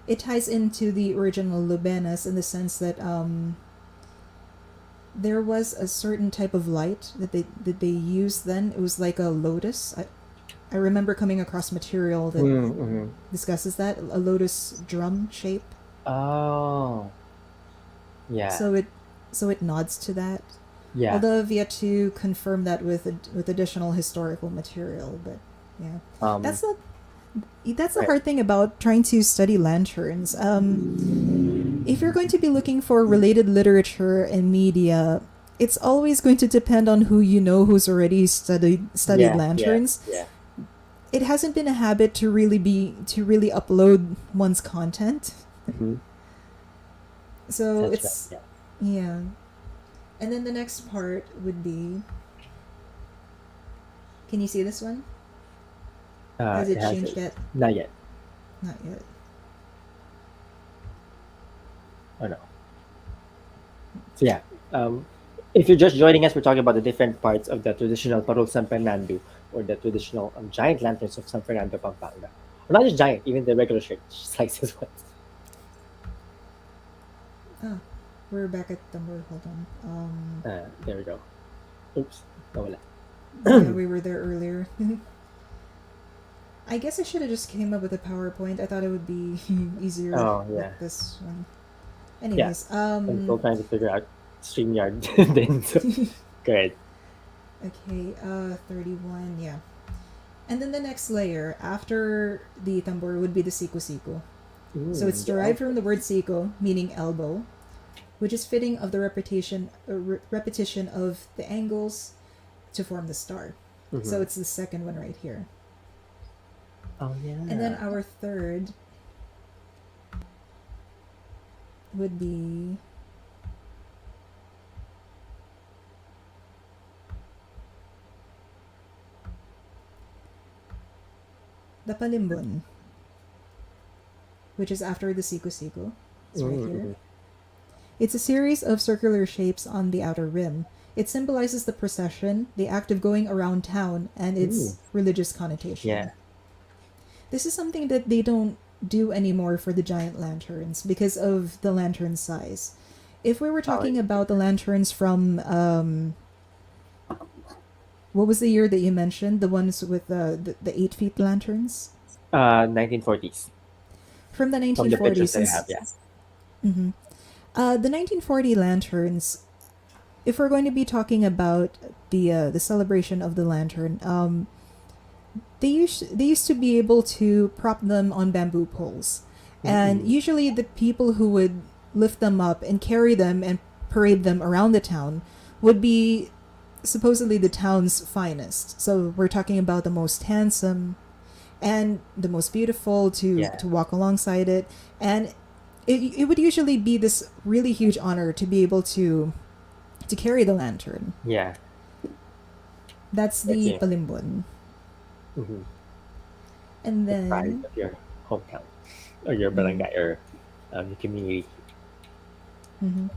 it ties into the original Lubenas in the sense that there was a certain type of light that they used then. It was like a lotus. I remember coming across material that Mm, mhm. discusses that, a lotus drum shape. Oh, yeah, So it nods to that. yeah. Although I've yet to confirm that with additional historical material, but yeah, Um, that's the that's the right. hard thing about trying to study lanterns. If you're going to be looking for related literature and media, it's always going to depend on who you know who's already studied Yeah, yeah, lanterns. yeah. It hasn't been a habit to really upload one's content. Mhm. So That's right. it's Yeah. yeah. And then the next part would be, can you see this one? Has It it has changed it. yet? Not yet. Not yet. Oh no. So yeah. Um, if you're just joining us, we're talking about the different parts of the traditional Parol San Fernando, or the traditional giant lanterns of San Fernando, Pampanga. Or not just giant, even the regular shape sizes ones. Oh, we're back at number. Hold on. There we go. Oops. Nawala. Yeah, we were there earlier. I guess I should have just came up with a PowerPoint. I thought it would be easier Oh with yeah. this one. Yeah. Anyways, I'm still trying to figure out StreamYard then. So good. okay, 31, yeah. And then the next layer after the tambor would be the siku-siku. So it's The derived from elbow. the word siko, meaning elbow, which is fitting of the repetition of the angles to form the star. So Mm-hmm. it's the second one right here. Oh And then yeah. our third would be the palimbon, which is after the siku-siku. It's right here. Mm-hmm. It's a series of circular shapes on the outer rim. It symbolizes the procession, the act of going around town, and its religious connotation. Yeah. This is something that they don't do anymore for the giant lanterns because of the lantern size. If we were Oh, talking about the lanterns from what was the year that you mentioned? The ones with the 8 feet lanterns? 1940s. From the From the pictures 1940s, that I have, since yeah. the 1940 lanterns, if we're going to be talking about the celebration of the lantern, they used to be able to prop them on bamboo poles, and Mm-hmm. usually the people who would lift them up and carry them and parade them around the town would be supposedly the town's finest. So we're talking about the most handsome and the most beautiful to Yeah. to walk alongside it, and it would usually be this really huge honor to be able to carry the lantern. Yeah. That's the Okay. palimbon. Mm-hmm. And The pride then of your hometown, or your mhm, barangay, or your community. mhm.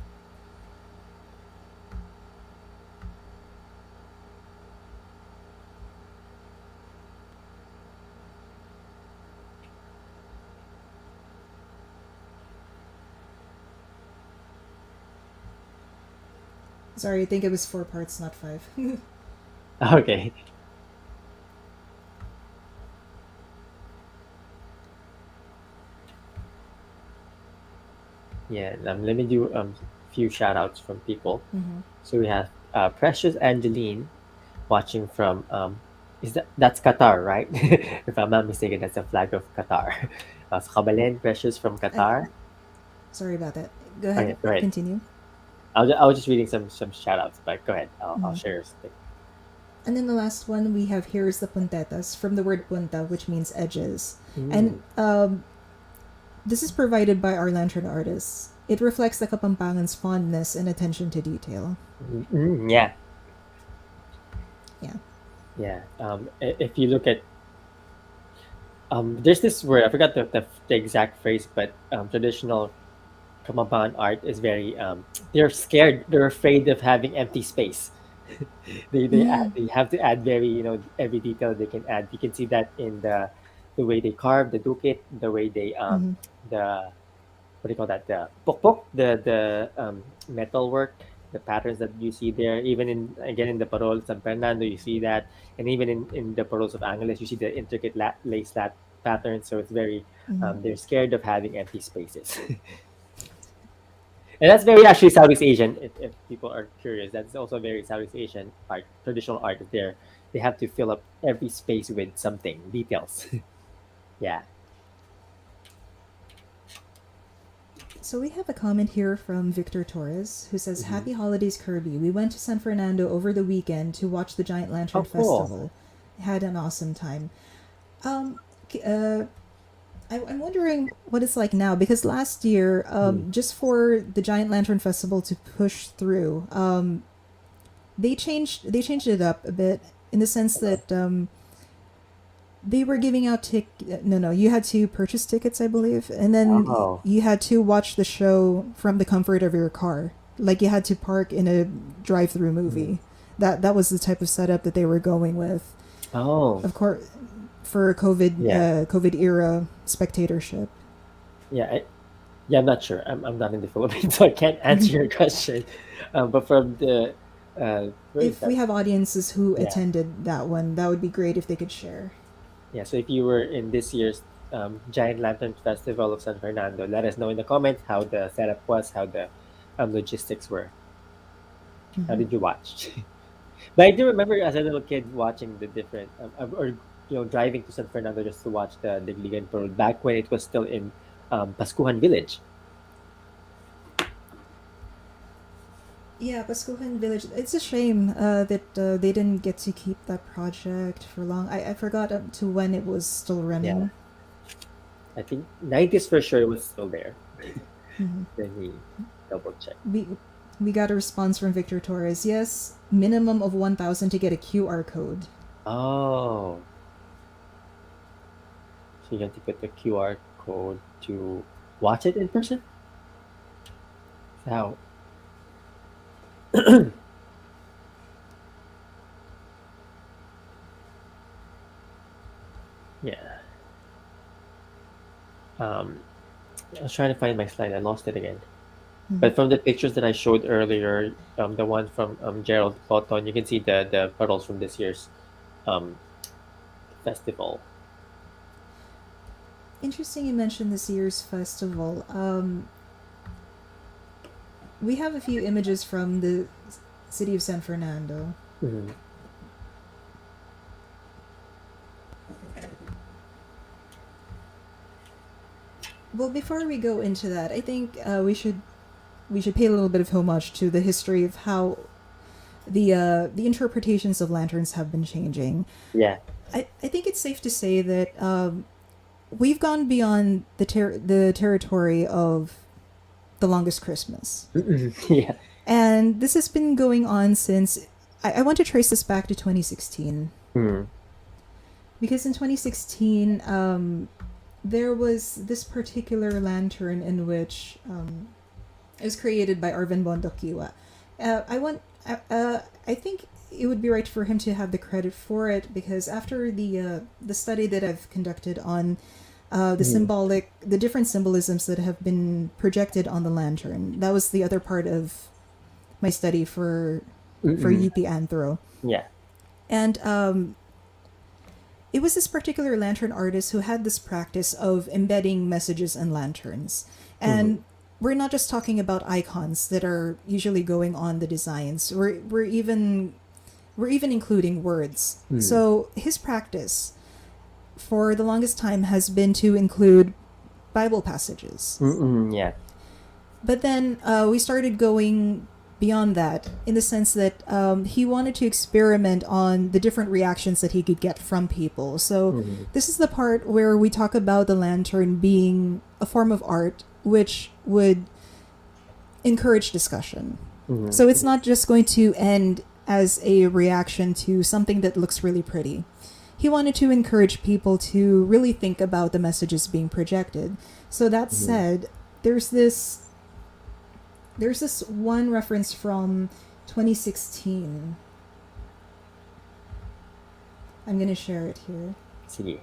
Sorry, I think it was 4 parts, not five. Okay. Yeah, let me do few shout outs from people. Mm-hmm. So we have Precious Angeline watching from is that's Qatar, right? If I'm not mistaken, that's the flag of Qatar. So Kabalen Precious from I, Qatar. sorry about that. Go ahead. Okay, go ahead. Continue. I was just reading some shout outs, but go ahead. I'll Mm-hmm. share something. And then the last one we have here is the puntetas from the word punta, which means edges. Mm, And this is provided by our lantern artists. It reflects the Kapampangan's fondness and attention to detail. yeah, Yeah. yeah. If you look at there's this word I forgot the exact phrase, but traditional Kamaban art is very they're scared, they're afraid of having empty space. Mm. They have to add very every detail they can add. You can see that in the way they carve the dukit, the way they Mm-hmm. the what do you call that, the pokpok, the metal work, the patterns that you see there. Even in again in the paroles San Fernando, you see that, and even in the paroles of Angeles, you see the intricate lace lat patterns. So it's very Mm-hmm. they're scared of having empty spaces. And that's very actually Southeast Asian. If people are curious, that's also very Southeast Asian art, traditional art. There, they have to fill up every space with something, details. Yeah. So we have a comment here from Victor Torres who says, Mhm. "Happy holidays, Kirby. We went to San Fernando over the weekend to watch the Giant Oh, Lantern cool. Festival. Had an awesome time." Um, I'm wondering what it's like now because last year, Mm. just for the Giant Lantern Festival to push through, they changed it up a bit in the sense that they were giving out no, you had to purchase tickets, I believe, and then Oh. you had to watch the show from the comfort of your car. Like you had to park in a drive-through Mhm. movie. That was the type of setup that they were going with. Oh. Of course, for Yeah. COVID era spectatorship. Yeah. Yeah. I'm not sure. I'm not in the Philippines, so I can't answer your question. But from the where is If we that? have audiences who Yeah. attended that one, that would be great if they could share. Yeah. So if you were in this year's Giant Lantern Festival of San Fernando, let us know in the comments how the setup was, how the logistics were. How Hmm. did you watch? But I do remember as a little kid watching the different, or driving to San Fernando just to watch the Digligan Parade back when it was still in Pascuhan Village. Yeah, Pascuhan Village. It's a shame that they didn't get to keep that project for long. I forgot up to when it was still Yeah, running. I think 90s for sure was still there. Hmm. Let me double check. We we got a response from Victor Torres. Yes, minimum of 1,000 to get a QR code. Oh, so you have to put the QR code to watch it in person? How? Yeah. Um, I was trying to find my slide. I lost it again. Hmm. But from the pictures that I showed earlier, the one from Gerald Cotton, you can see the puddles from this year's um, festival. Interesting you mentioned this year's festival. We have a few images from the city of San Fernando. Mhm. Well, before we go into that, I think we should pay a little bit of homage to the history of how the interpretations of lanterns have been changing. Yeah. I think it's safe to say that we've gone beyond the territory of the longest Christmas, Yeah. and this has been going on since I want to trace this back to 2016 Mm. because in 2016 there was this particular lantern in which it was created by Arvin Bondokiwa. I think it would be right for him to have the credit for it because after the study that I've conducted on Mm. the different symbolisms that have been projected on the lantern, that was the other part of my study for Mm-mm. UP Anthro, Yeah. and it was this particular lantern artist who had this practice of embedding messages in lanterns, Mm. and we're not just talking about icons that are usually going on the designs. We're even including words. Mm. So his practice for the longest time has been to include Bible passages. Mm-mm, yeah. But then we started going beyond that in the sense that he wanted to experiment on the different reactions that he could get from people. So Mm-hmm. this is the part where we talk about the lantern being a form of art which would encourage discussion. Mm-hmm. So it's not just going to end as a reaction to something that looks really pretty. He wanted to encourage people to really think about the messages being projected. So that Mm-hmm. said, there's this one reference from 2016. I'm going to share it here. Sige.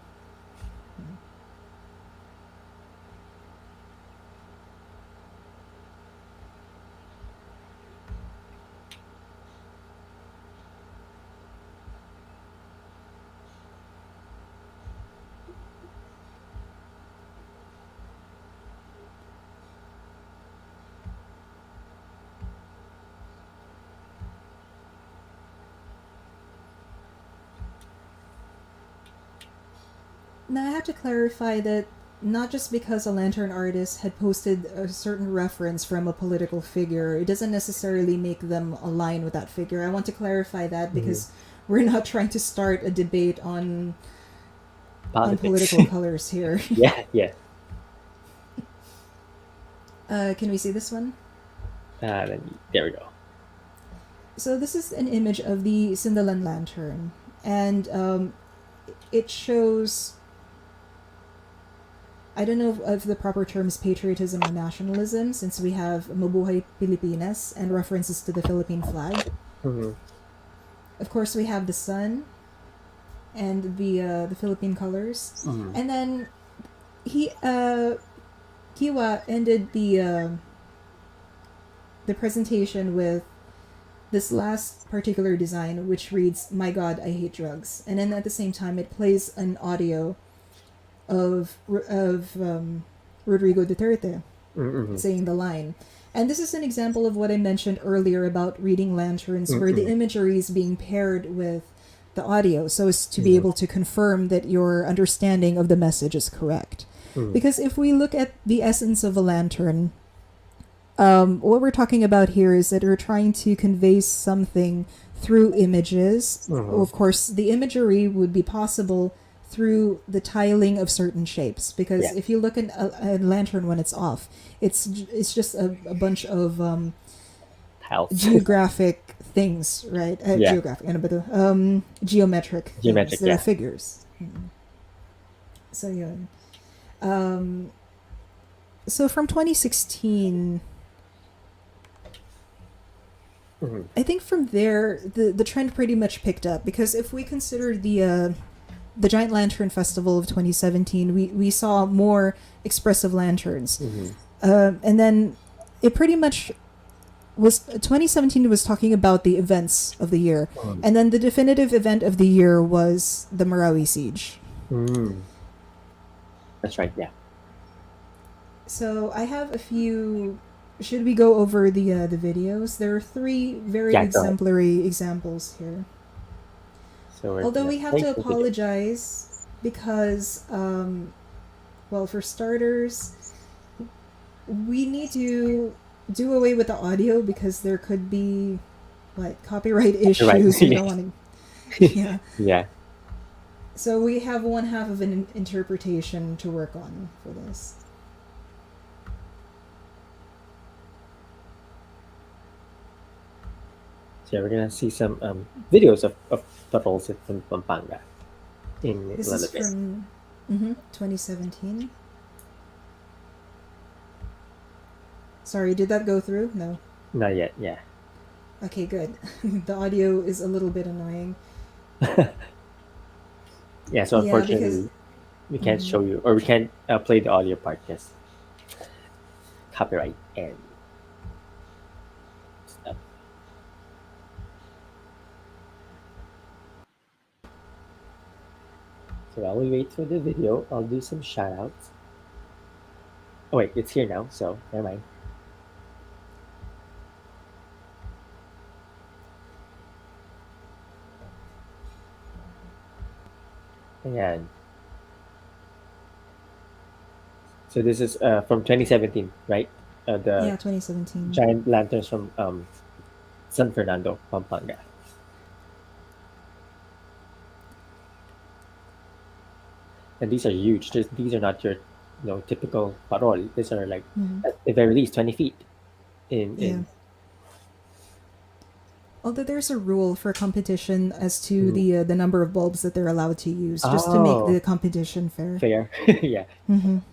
Now I have to clarify that not just because a lantern artist had posted a certain reference from a political figure, it doesn't necessarily make them align with that figure. I want to clarify that because we're not trying to start a debate on Politics. political colors here. Yeah, yeah. Can we see this one? There we go. So this is an image of the Sindalan lantern, and it shows. I don't know if the proper term is patriotism or nationalism, since we have Mabuhay Pilipinas and references to the Philippine flag. Mm-hmm. Of course, we have the sun and the Philippine colors, Mm-hmm. and then Kiwa ended the presentation with this last particular design, which reads, "My God, I hate drugs," and then at the same time, it plays an audio of Rodrigo Duterte Mm-hmm. saying the line. And this is an example of what I mentioned earlier about reading lanterns, where the imagery is being paired with the audio so as to be able to confirm that your understanding of the message is correct. Because if we look at the essence of a lantern, what we're talking about here is that we're trying to convey something through images. Of course, the imagery would be possible through the tiling of certain shapes, because Yeah. if you look at a lantern when it's off, it's just a bunch of Tiles. geographic things, right? Yeah. Geographic, ano ba to? Geometric Geometric, things. They're yeah. figures. So yun. So from 2016, I think from there the trend pretty much picked up, because if we consider the Giant Lantern Festival of 2017, we saw more expressive lanterns, and then it pretty much was 2017 was talking about the events of the year, and then the definitive event of the year was the Marawi siege. Mm. That's right, yeah. So I have a few. Should we go over the videos? There are three very Yeah, go ahead. exemplary examples here. So we're Although gonna we have play to the video. apologize because, well, for starters, we need to do away with the audio because there could be like copyright issues. We don't want to. Yeah. Yeah. So we have one half of an interpretation to work on for this. So we're gonna see some videos of patrols in Pampanga in This is Lalabe. from 2017. Sorry, did that go through? No. Not yet, yeah. Okay, good. The audio is a little bit annoying. Yeah, so Yeah, unfortunately we can't show you, or we can't play the audio part, yes. Copyright and stuff. So while we wait for the video, I'll do some shout outs. Oh wait, it's here now, so never mind. Ayan. So this is from 2017, right? The Yeah, 2017. giant lanterns from San Fernando, Pampanga. And these are huge. These are not your, typical parol. These are like Hmm. at the very least 20 feet in Yeah. in. Although there's a rule for competition as to Mhm. the number of bulbs that they're allowed to use, just to make Oh, the competition fair. fair. Yeah. Hmm.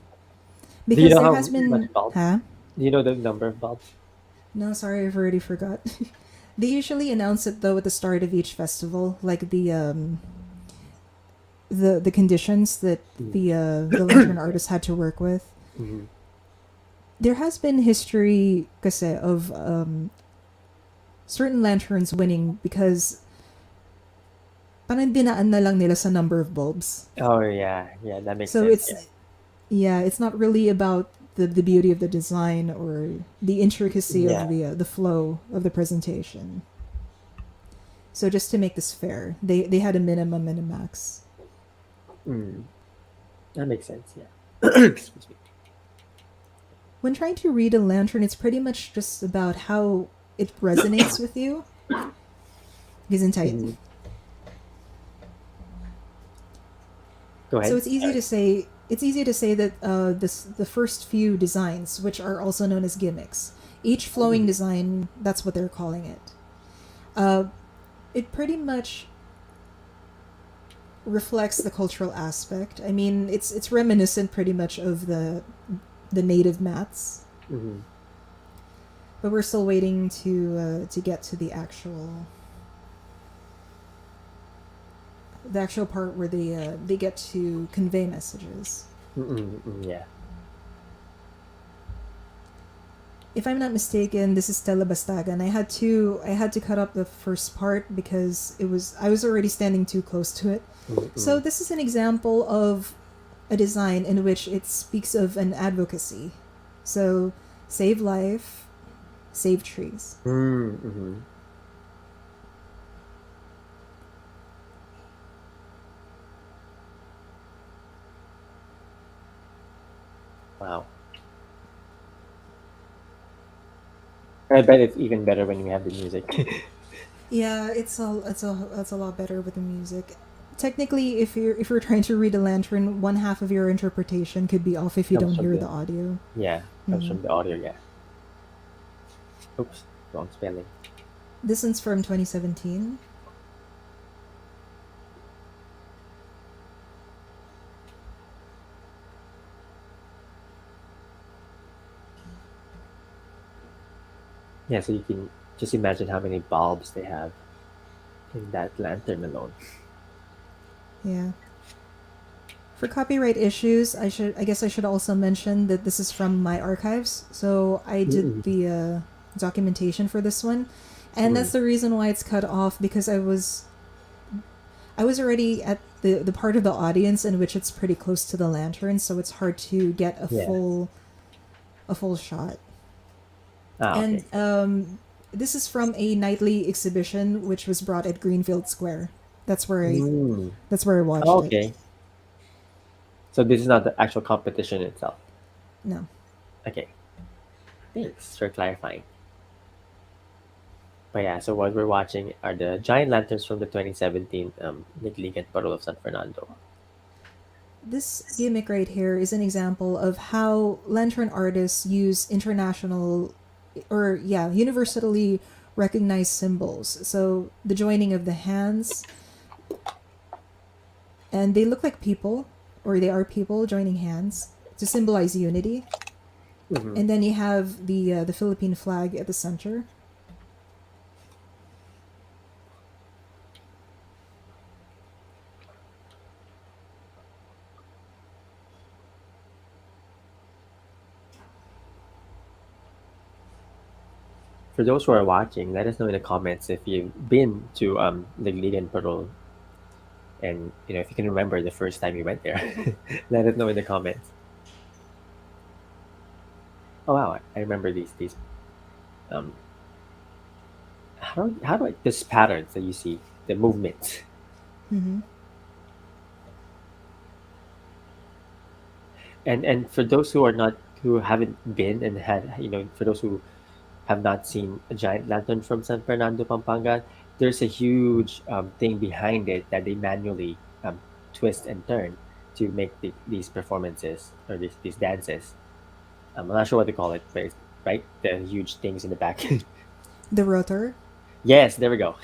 Do you Because know there how has much been, bulbs? huh? Do you know the number of bulbs? No, sorry, I've already forgot. They usually announce it though at the start of each festival, like the conditions that Mm. the lantern artist had to work with. Mhm. There has been history kasi of certain lanterns winning because parang dinaan na lang nila sa number of bulbs. Oh yeah, yeah, that makes So sense. Yeah. it's not really about the beauty of the design or the intricacy Yeah. of the flow of the presentation. So just to make this fair, they had a minimum and a max. Mm, that makes sense. Yeah. Excuse me. When trying to read a lantern, it's pretty much just about how it resonates with you. Gesundheit. Mhm. Go So ahead. Sorry. it's easy to say that the first few designs, which are also known as gimmicks, each flowing Mhm. design, that's what they're calling it. Uh, it pretty much reflects the cultural aspect. I mean, it's reminiscent pretty much of the native mats, Mhm. but we're still waiting to get to the actual part where they get to convey messages. Mm-mm, mm, yeah. If I'm not mistaken, this is Stella Bastagan. I had to cut up the first part because I was already standing too close to it. So Mm-mm. this is an example of a design in which it speaks of an advocacy. So save life, save trees. Mm-hmm. Wow. I bet it's even better when we have the music. Yeah, it's a lot better with the music. Technically, if you're trying to read a lantern, one half of your interpretation could be off if you Comes don't from hear the the audio. yeah, comes Hmm. from the audio. Yeah. Oops, wrong spelling. This one's from 2017. Yeah, so you can just imagine how many bulbs they have in that lantern alone. Yeah. For copyright issues, I guess I should also mention that this is from my archives. So I did Mm-mm. the documentation for this one, and Mm. that's the reason why it's cut off because I was already at the part of the audience in which it's pretty close to the lantern, so it's hard to get Yeah. a full shot. Ah, And okay. this is from a nightly exhibition which was brought at Greenfield Square. That's where I Mm. that's where I watched Oh, it. okay. So this is not the actual competition itself. No. Okay. Thanks for clarifying. But yeah, so what we're watching are the giant lanterns from the 2017 Ligligan Parol of San Fernando. This gimmick right here is an example of how lantern artists use universally recognized symbols. So the joining of the hands, and they look like people, or they are people joining hands to symbolize unity. Hmm. And then you have the Philippine flag at the center. For those who are watching, let us know in the comments if you've been to Ligligan Parol, and if you can remember the first time you went there. Let us know in the comments. Oh wow, I remember these um how do I, this patterns that you see, the movements. Mm-hmm. And for those who are not who haven't been and had for those who have not seen a giant lantern from San Fernando, Pampanga, there's a huge thing behind it that they manually twist and turn to make these performances or these dances. I'm not sure what to call it, but it's, right, the huge things in the back. The rotor. Yes, there we go.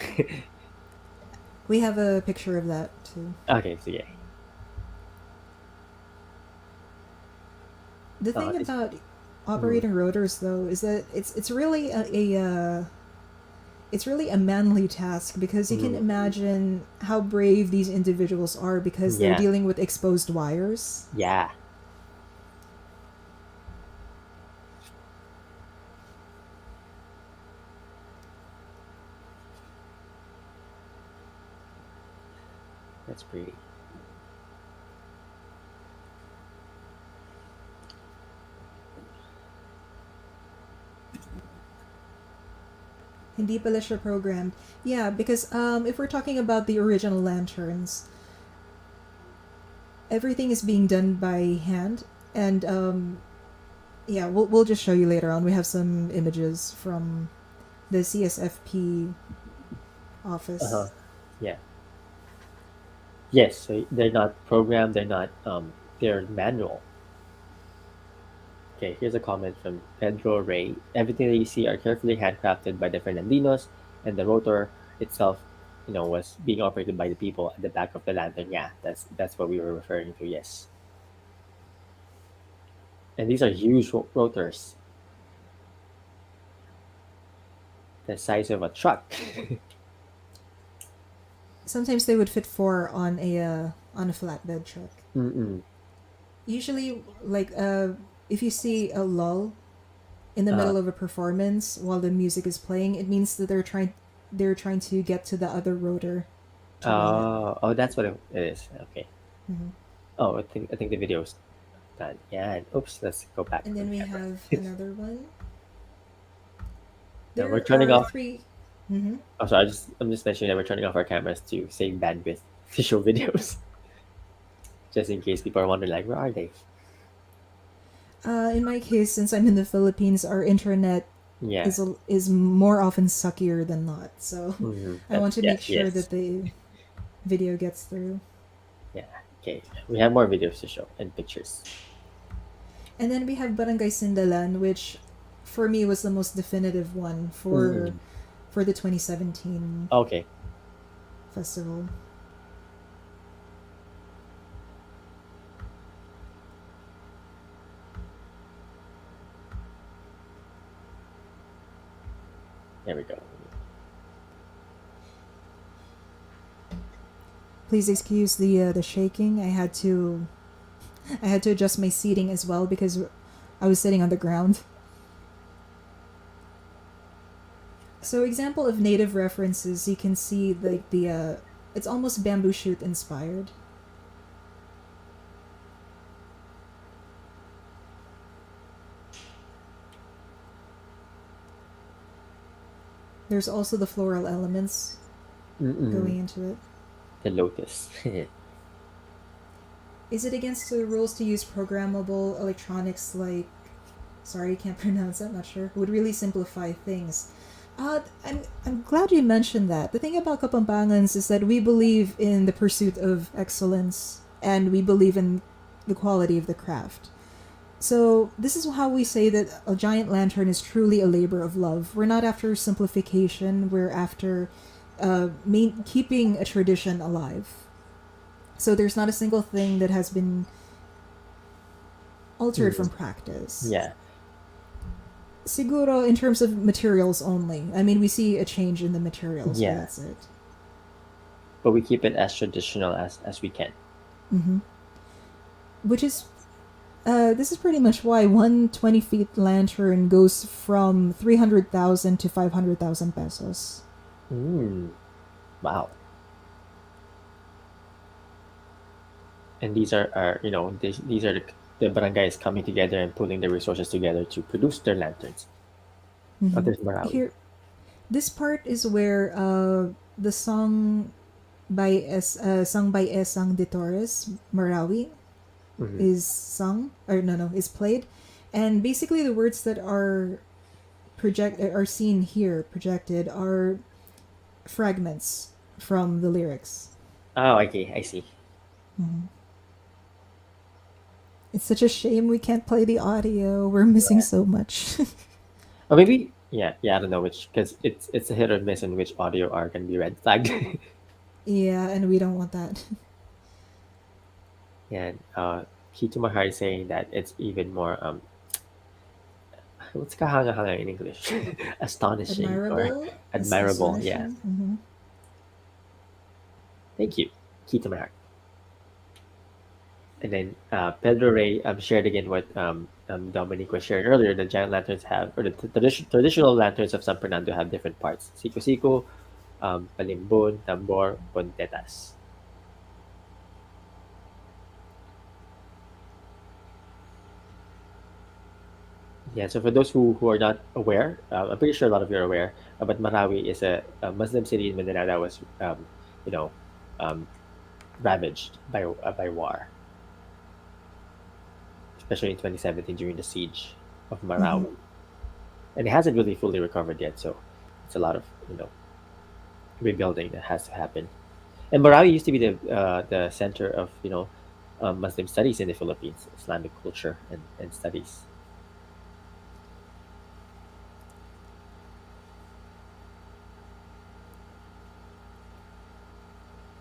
We have a picture of that too. Okay, so yeah. The Oh, thing it's, about mm, operating rotors, though, is that it's really it's really a manly task because you can mm, imagine how brave these individuals are because they're yeah, dealing with exposed wires. yeah, that's pretty. Hindi pala siya programmed. Yeah, because if we're talking about the original lanterns, everything is being done by hand, and yeah, we'll just show you later on. We have some images from the CSFP Uh-huh. office. Yeah. Yes, so they're not programmed, they're not they're manual. Okay, here's a comment from Pedro Ray. Everything that you see are carefully handcrafted by the Fernandinos, and the rotor itself, was being operated by the people at the back of the lantern. Yeah, that's what we were referring to. Yes, and these are huge rotors, the size of a truck. Sometimes they would fit four on a flatbed truck. Mm-mm. Usually, like if you see a lull in the Uh, middle of a performance while the music is playing, it means that they're trying to get to the other rotor to run it. oh, that's what it is. Okay. Hmm. Oh, I think the video's done. Yeah. And, oops. Let's go back And on then we camera. have another one. Now we're There turning are off. three. Mm-hmm. Oh, sorry. I'm just mentioning that we're turning off our cameras to save bandwidth to show videos, just in case people are wondering, like, where are they? In my case, since I'm in the Philippines, our internet Yeah. is more often suckier than not. So I want to Yeah. make sure Yes. that the video gets through. Yeah. Okay. We have more videos to show and pictures. And then we have Barangay Sindalan, which for me was the most definitive one Mm. for the 2017 Okay. festival. There we go. Please excuse the shaking. I had to adjust my seating as well because I was sitting on the ground. So example of native references, you can see like the it's almost bamboo shoot inspired. There's also the floral elements Mm-mm. going into it. The lotus. Is it against the rules to use programmable electronics like sorry, I can't pronounce that, I'm not sure. Would really simplify things. I'm glad you mentioned that. The thing about Kapampangans is that we believe in the pursuit of excellence and we believe in the quality of the craft. So this is how we say that a giant lantern is truly a labor of love. We're not after simplification. We're after keeping a tradition alive. So there's not a single thing that has been altered from Mm. practice. Yeah. Siguro in terms of materials only. I mean, we see a change in the materials, but Yeah. that's it. But we keep it as traditional as we can. Hmm. Which is, this is pretty much why one 20 feet lantern goes from 300,000 to 500,000 pesos. Mm. Wow. And these are the barangays coming together and pulling the resources together to produce their lanterns. Oh, Hmm. there's Marawi. Here, this part is where the song by Esang de Torres, Marawi. is sung, or no, is played, and basically the words that are seen here projected are fragments from the lyrics. Oh, okay, I see. It's such a shame we can't play the audio. We're missing so much. Or maybe, yeah, I don't know which, because it's a hit or miss in which audio are going to be red flagged. Yeah, and we don't want that. And Key to My Heart is saying that it's even more what's kahanga in English? Astonishing or Admirable, admirable. Yeah. astonishing. Hmm. Thank you. Key to My Heart. And then Pedro Ray shared again what Dominic was sharing earlier. The giant lanterns have, or the traditional lanterns of San Fernando have different parts: siku-siku, palimbon, tambor, pontetas. Yeah, so for those who are not aware, I'm pretty sure a lot of you are aware, but Marawi is a Muslim city in Mindanao that was, you know, um, ravaged by war, especially in 2017 during the siege of Hmm. Marawi, and it hasn't really fully recovered yet. So it's a lot of rebuilding that has to happen. And Marawi used to be the center of Muslim studies in the Philippines, Islamic culture and studies.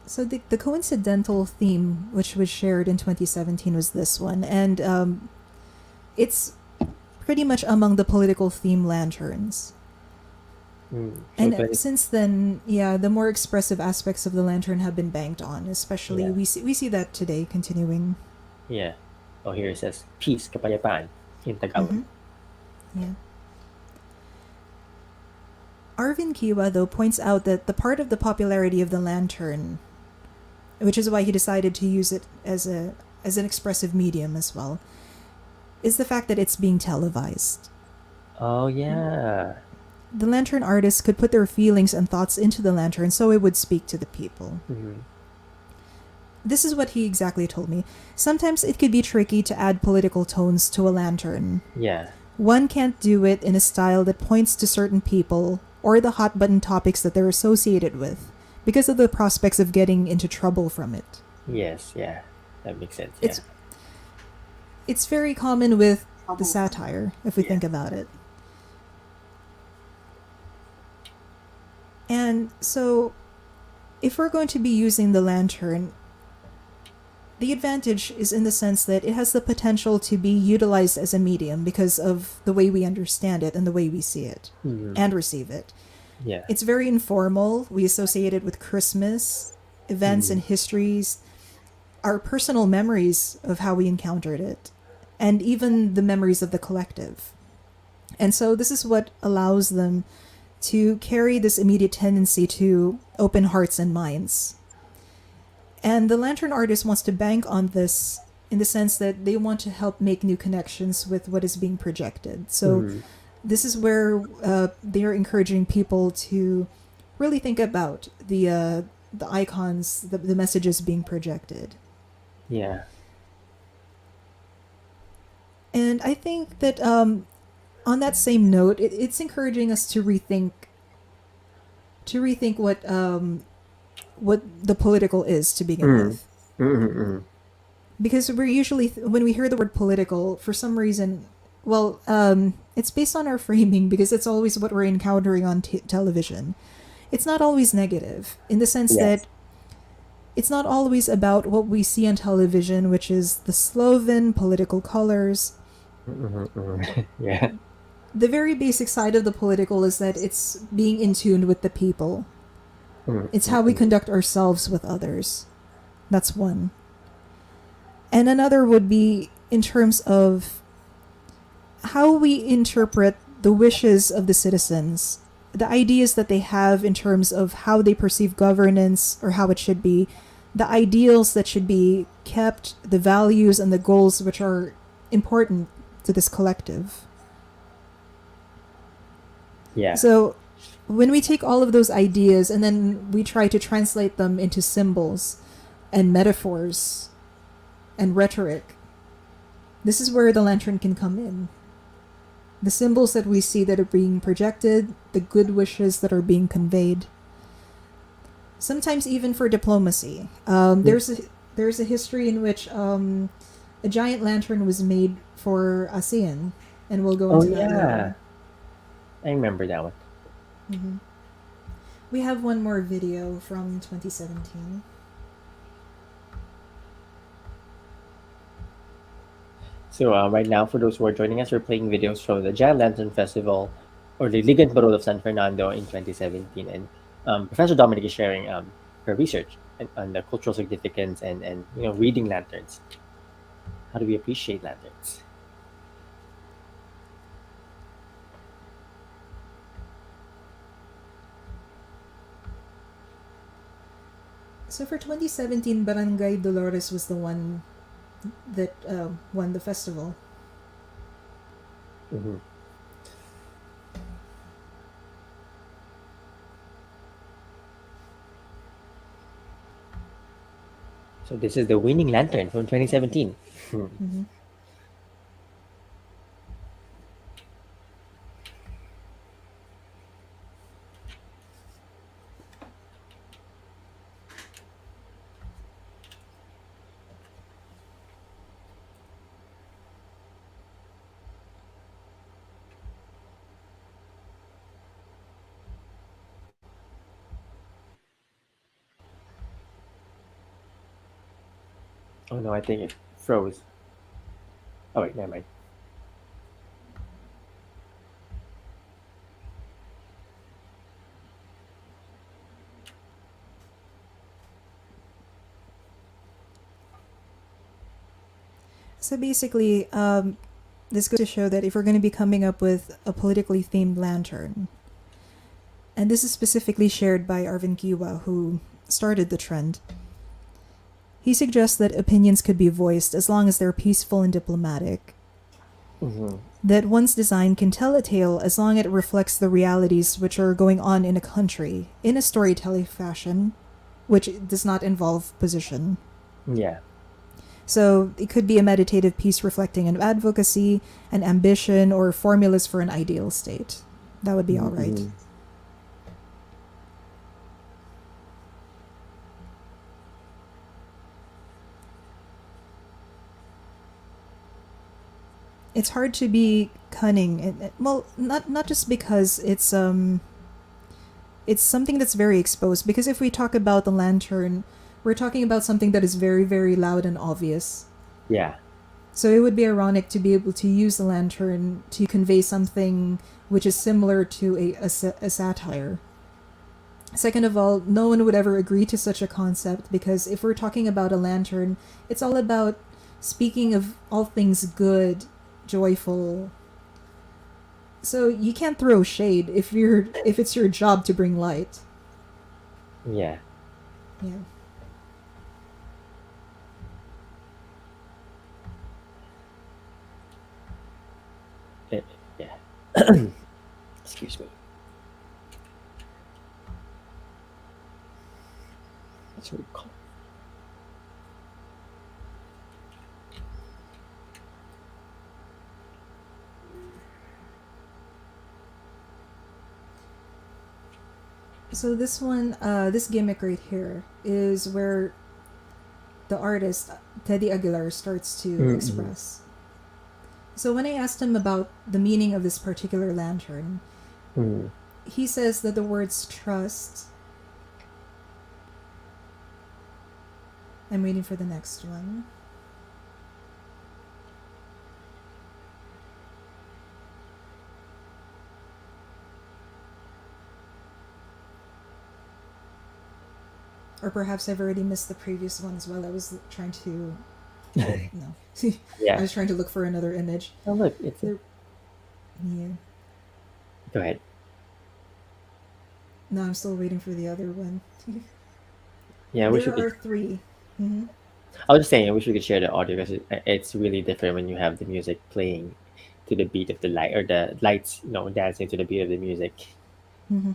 So the coincidental theme, which was shared in 2017, was this one, and it's pretty much among the political theme lanterns. So And 20, since then, yeah, the more expressive aspects of the lantern have been banked on. Especially yeah. we see that today continuing. Yeah. Oh, here it says peace, kapayapaan in Tagalog. Mm-hmm. Yeah. Arvin Kiwa, though, points out that the part of the popularity of the lantern, which is why he decided to use it as an expressive medium as well, is the fact that it's being televised. Oh, yeah. The lantern artists could put their feelings and thoughts into the lantern so it would speak to the people. Mhm. This is what he exactly told me. Sometimes it could be tricky to add political tones to a lantern. Yeah. One can't do it in a style that points to certain people or the hot button topics that they're associated with because of the prospects of getting into trouble from it. Yes, yeah. That makes sense. Yeah. It's very common with the satire, if we Yeah. think about it. And so, if we're going to be using the lantern, the advantage is in the sense that it has the potential to be utilized as a medium because of the way we understand it and the way we see it Mhm. and receive it. Yeah. It's very informal. We associate it with Christmas, events and Mhm. histories, our personal memories of how we encountered it, and even the memories of the collective. And so, this is what allows them to carry this immediate tendency to open hearts and minds. And the lantern artist wants to bank on this in the sense that they want to help make new connections with what is being projected. So Mhm. this is where they're encouraging people to really think about the icons, the messages being projected. Yeah. And I think that on that same note, it's encouraging us to rethink what the political is to begin Mhm. with. Mhm. Mhm. Because we're usually when we hear the word political, for some reason, well, it's based on our framing because it's always what we're encountering on television. It's not always negative in the sense Yes. that it's not always about what we see on television, which is the slogan, political colors. Mhm. Mhm. Yeah. The very basic side of the political is that it's being in tune with the people. Mhm. It's how we Mhm. conduct ourselves with others. That's one. And another would be in terms of how we interpret the wishes of the citizens, the ideas that they have in terms of how they perceive governance or how it should be, the ideals that should be kept, the values and the goals which are important to this collective. Yeah. So when we take all of those ideas and then we try to translate them into symbols and metaphors and rhetoric, This is where the lantern can come in. The symbols that we see that are being projected, the good wishes that are being conveyed. Sometimes even for diplomacy. There's a history in which a giant lantern was made for ASEAN, and we'll go Oh into that yeah, later. I remember that one. We have one more video from 2017. So right now, for those who are joining us, we're playing videos from the Giant Lantern Festival, or the Ligan Barol of San Fernando in 2017, and Professor Dominic is sharing her research on the cultural significance and reading lanterns. How do we appreciate lanterns? So for 2017, Barangay Dolores was the one that won the festival. Hmm. So this is the winning lantern from 2017. Mm-hmm. Oh no, I think it froze. Oh wait, never mind. So basically, this goes to show that if we're going to be coming up with a politically themed lantern, and this is specifically shared by Arvin Kiwa, who started the trend, he suggests that opinions could be voiced as long as they're peaceful and diplomatic. Hmm. That one's design can tell a tale as long as it reflects the realities which are going on in a country in a storytelling fashion, which does not involve position. Yeah. So it could be a meditative piece reflecting an advocacy, an ambition, or formulas for an ideal state. That would be all right. Mhm. It's hard to be cunning, well, not just because it's something that's very exposed. Because if we talk about the lantern, we're talking about something that is very, very loud and obvious. Yeah. So it would be ironic to be able to use the lantern to convey something which is similar to a satire. Second of all, no one would ever agree to such a concept because if we're talking about a lantern, it's all about speaking of all things good, joyful. So you can't throw shade if it's your job to bring light. Yeah. Yeah. Eh, yeah. Excuse me. That's what we call. So this gimmick right here is where the artist Teddy Aguilar starts to Mm-hmm. express. So when I asked him about the meaning of this particular lantern, Mm. he says that the words trust. I'm waiting for the next one. Or perhaps I've already missed the previous ones while I was trying to. No. I Yeah. was trying to look for another image. Oh look, it's. There- Yeah. Go ahead. No, I'm still waiting for the other one. Yeah, I wish we There are could. 3. Mm-hmm. I was just saying, I wish we could share the audio because it's really different when you have the music playing to the beat of the light or the lights, dancing to the beat of the music. Mm-hmm.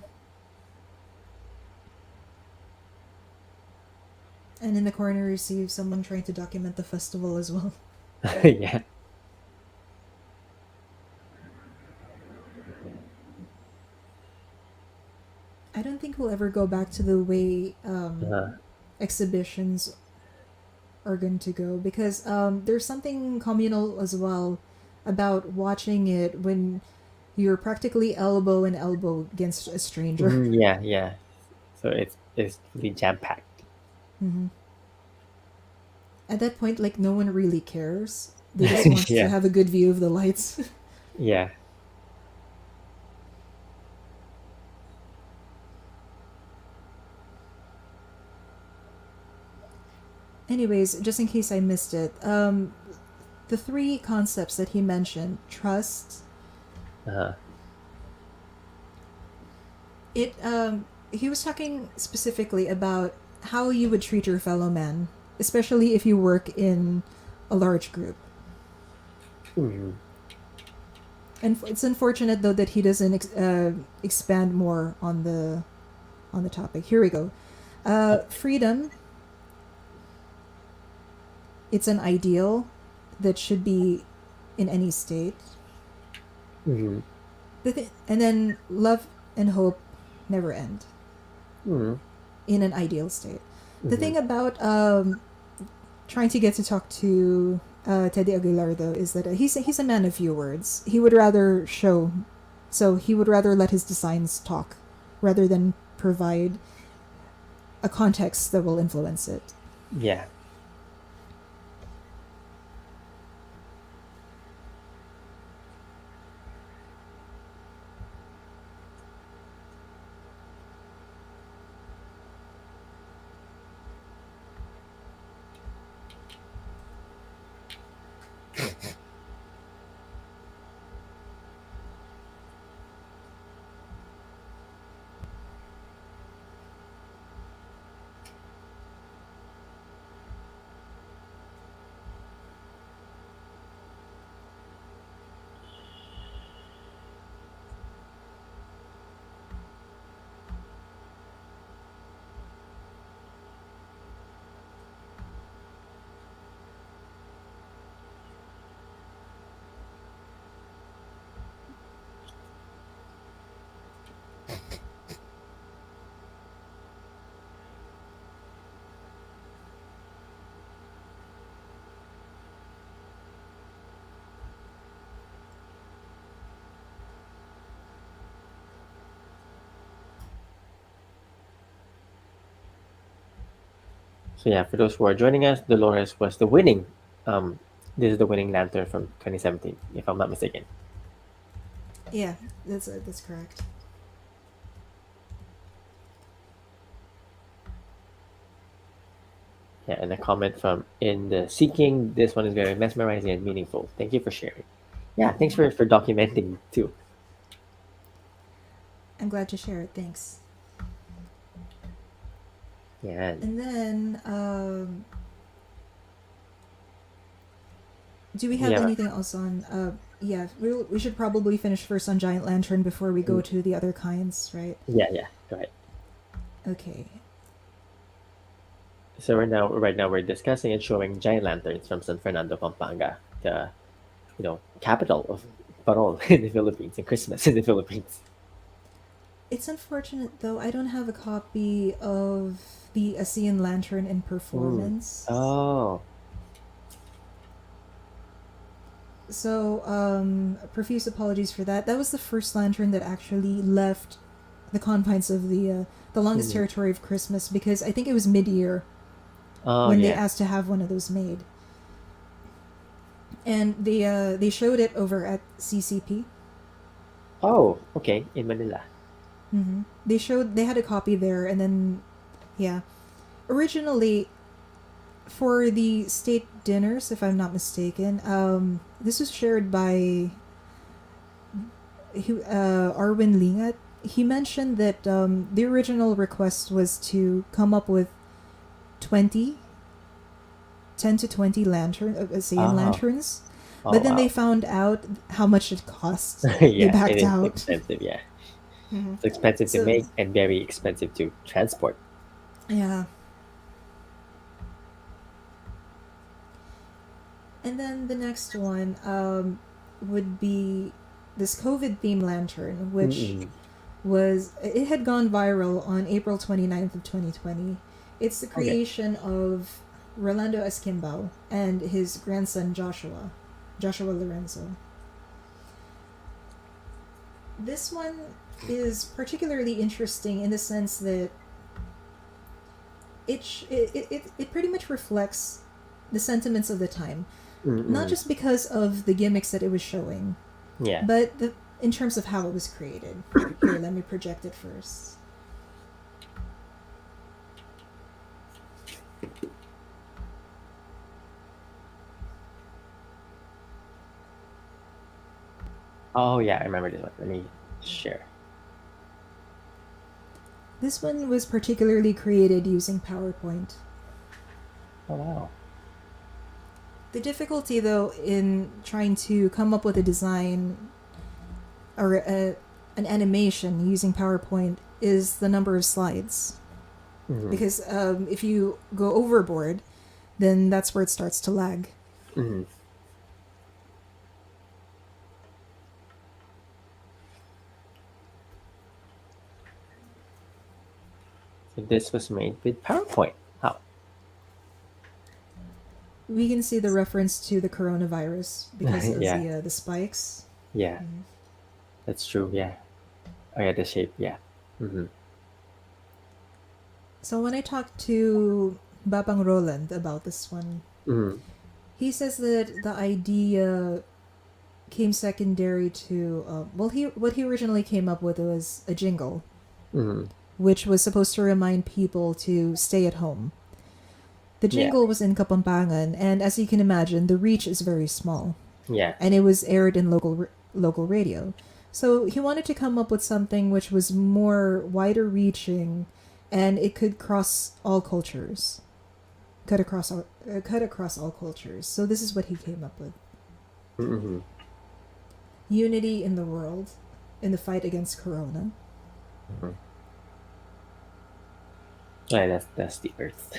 And in the corner, you see someone trying to document the festival as well. Yeah. don't think we'll ever go back to the way Uh, exhibitions are going to go, because there's something communal as well about watching it when you're practically elbow and elbow against a stranger. yeah, yeah. So it's really jam packed. Hmm. At that point, like, no one really cares. They just want to Yeah, have a good view of the lights. yeah. Anyways, just in case I missed it, the three concepts that he mentioned: trust, Uh, it he was talking specifically about how you would treat your fellow man, especially if you work in a large group. mhm. And it's unfortunate though that he doesn't expand more on the topic. Here we go. Freedom. It's an ideal that should be in any state. Mhm. And then love and hope never end Mhm. in an ideal state. The Mhm. thing about trying to get to talk to Teddy Aguilar though is that he's a man of few words. He would rather show, so he would rather let his designs talk rather than provide a context that will influence it. Yeah. So yeah, for those who are joining us, Dolores was the winning. Um, this is the winning lantern from 2017, if I'm not mistaken. Yeah, that's correct. Yeah, and a comment from in the seeking. This one is very mesmerizing and meaningful. Thank you for sharing. Yeah, thanks for documenting too. I'm glad to share it. Thanks. Yeah, and And then, do we have yeah, anything else on? Yeah, we should probably finish first on Giant Lantern before we go mm, to the other kinds, right? yeah, yeah. Go ahead. Okay. So right now we're discussing and showing giant lanterns from San Fernando, Pampanga, the capital of Parol in the Philippines and Christmas in the Philippines. It's unfortunate though. I don't have a copy of the ASEAN Lantern in Mm. performance. Oh, So, profuse apologies for that. That was the first lantern that actually left the confines of the longest mhm. territory of Christmas, because I think it was mid-year Oh when they yeah. asked to have one of those made, and they showed it over at CCP. Oh, okay. In Manila. They had a copy there, and then yeah, originally for the state dinners, if I'm not mistaken, this was shared by Arwin Lingat. He mentioned that the original request was to come up with 20, 10 to 20 ASEAN Oh, lanterns. oh But then they wow. found out how much it cost. They Yeah, it backed is out. expensive. Yeah, Mm-hmm. it's expensive to So, make and very expensive to transport. yeah. And then the next one would be this COVID theme lantern, which Mm-mm. was it had gone viral on April 29th of 2020. It's the Okay. creation of Rolando Esquimbao and his grandson Joshua Lorenzo. This one is particularly interesting in the sense that it pretty much reflects the sentiments of the time, not Mm-mm. just because of the gimmicks that it was showing, Yeah. but in terms of how it was created. Here, let me project it first. Oh yeah, I remember this one. Let me share. This one was particularly created using PowerPoint. Oh wow. The difficulty, though, in trying to come up with a design or an animation using PowerPoint is the number of slides. Mm-hmm. Because if you go overboard, then that's where it starts to lag. Mm-hmm. So this was made with PowerPoint. How? We can see the reference to the coronavirus because of Yeah. the spikes. Yeah. That's true. Yeah. Oh yeah, the shape. Yeah. Mm-hmm. So when I talked to Babang Roland about this one, Mm-hmm. he says that the idea came secondary to well, he what he originally came up with was a jingle, Mm-hmm. which was supposed to remind people to stay at home. The Yeah. jingle was in Kapampangan, and as you can imagine, the reach is very small, Yeah. and it was aired in local radio. So he wanted to come up with something which was more wider reaching, and it could cross all cultures, cut across all cultures. So this is what he came up with: Mm-hmm. unity in the world, in the fight against Corona. Mm-hmm. Yeah, that's the Earth.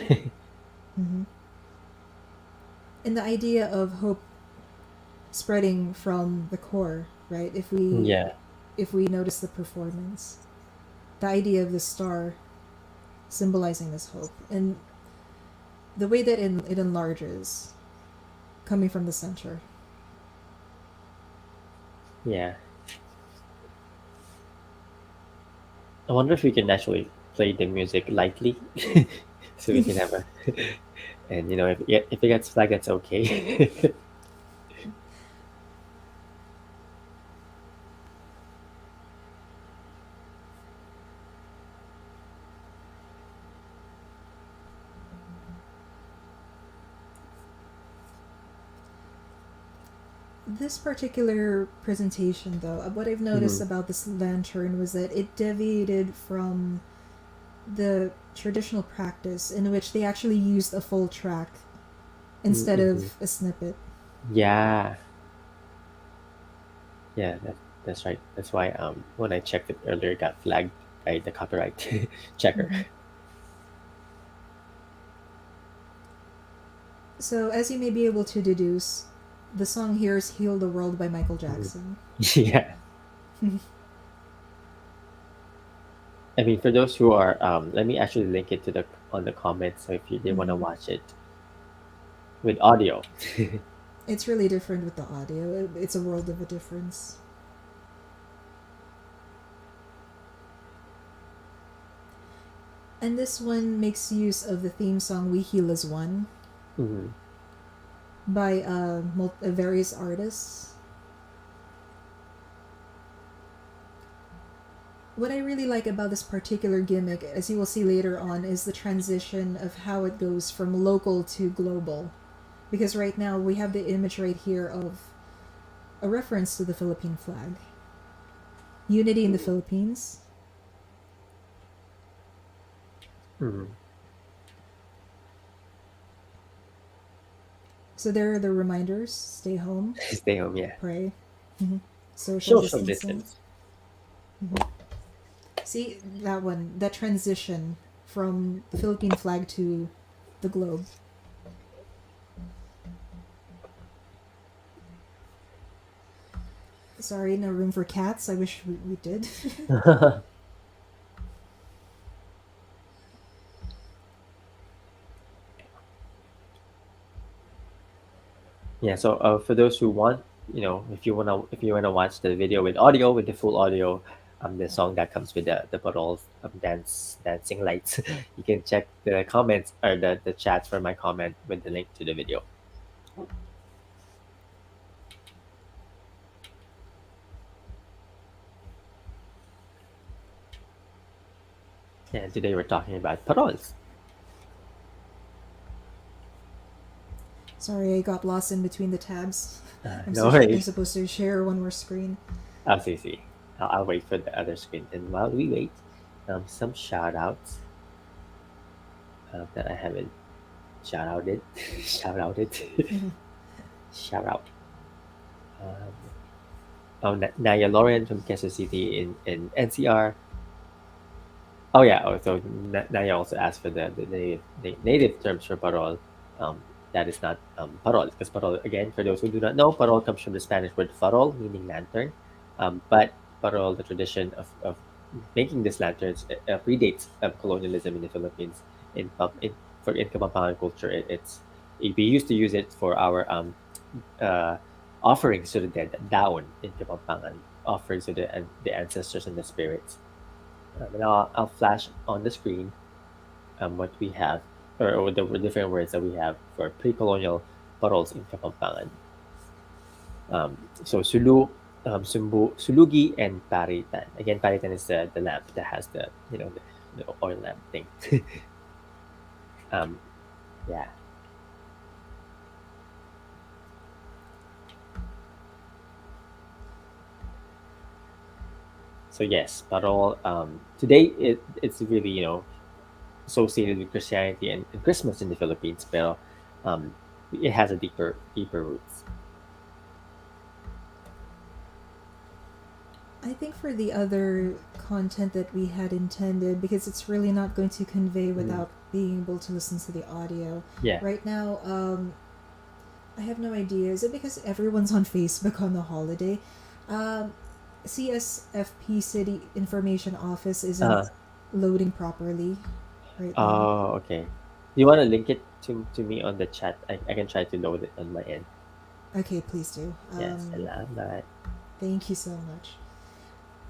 Mm-hmm. And the idea of hope spreading from the core, right? Yeah. If we notice the performance, the idea of the star symbolizing this hope, and the way that it enlarges, coming from the center. Yeah. I wonder if we can actually play the music lightly, so we can have a. And if it gets flagged, that's okay. This particular presentation, though, what I've noticed Mm-hmm. about this lantern was that it deviated from the traditional practice in which they actually used a full track instead Mm-hmm. of a snippet. Yeah. Yeah. That's right. That's why when I checked it earlier, it got flagged by the copyright checker. Mm-hmm. So, as you may be able to deduce, the song here is Heal the World by Michael Mhm. Jackson. Yeah. I mean, for those who are, let me actually link it to the on the comments. So if they want to Mhm. watch it with audio. It's really different with the audio. It's a world of a difference. And this one makes use of the theme song We Heal as One Mhm. by various artists. What I really like about this particular gimmick, as you will see later on, is the transition of how it goes from local to global. Because right now we have the image right here of a reference to the Philippine flag. Unity in the Philippines. Mhm. So there are the reminders: stay home, Stay home. Yeah. pray, hmm social Social distancing. distance. See that one, that transition from the Philippine flag to the globe. Sorry, no room for cats. I wish we did. Yeah, so for those who want, if you wanna watch the video with audio, with the full audio, the song that comes with the bottles dancing lights, you can check the comments or the chats for my comment with the link to the video. And today we're talking about paroles. Sorry, I got lost in between the tabs. I'm No so sure they're worries. supposed to share one more screen. I'll see. I'll wait for the other screen. And while we wait, some shout outs that I haven't shout outed. shout outed. shout out. Um, Naya Lauren from Kansas City in NCR. Oh yeah. Oh, so Naya also asked for the native terms for parol. Um, that is not parol, because parol, again, for those who do not know, parol comes from the Spanish word farol, meaning lantern. But parol, the tradition of making these lanterns, predates colonialism in the Philippines. In Kapampangan culture, we used to use it for our uh, offerings to the dead, down in Kapampangan, offerings to the ancestors and the spirits. And I'll flash on the screen what we have, or the different words that we have for pre-colonial paroles in Kapampangan. So sulu, sulugi, and paritan. Again, paritan is the lamp that has the oil lamp thing. um, yeah. So yes, parol. Today it's really associated with Christianity and Christmas in the Philippines, but it has a deeper roots. I think for the other content that we had intended, because it's really not going to convey Mm, without being able to listen to the audio. yeah. Right now, I have no idea. Is it because everyone's on Facebook on the holiday? Um, CSFP City Information Office isn't Uh, loading properly right now. oh, okay. Do you want to link it to me on the chat? I can try to load it on my end. Okay, please do. Yes, salamat. Thank you so much.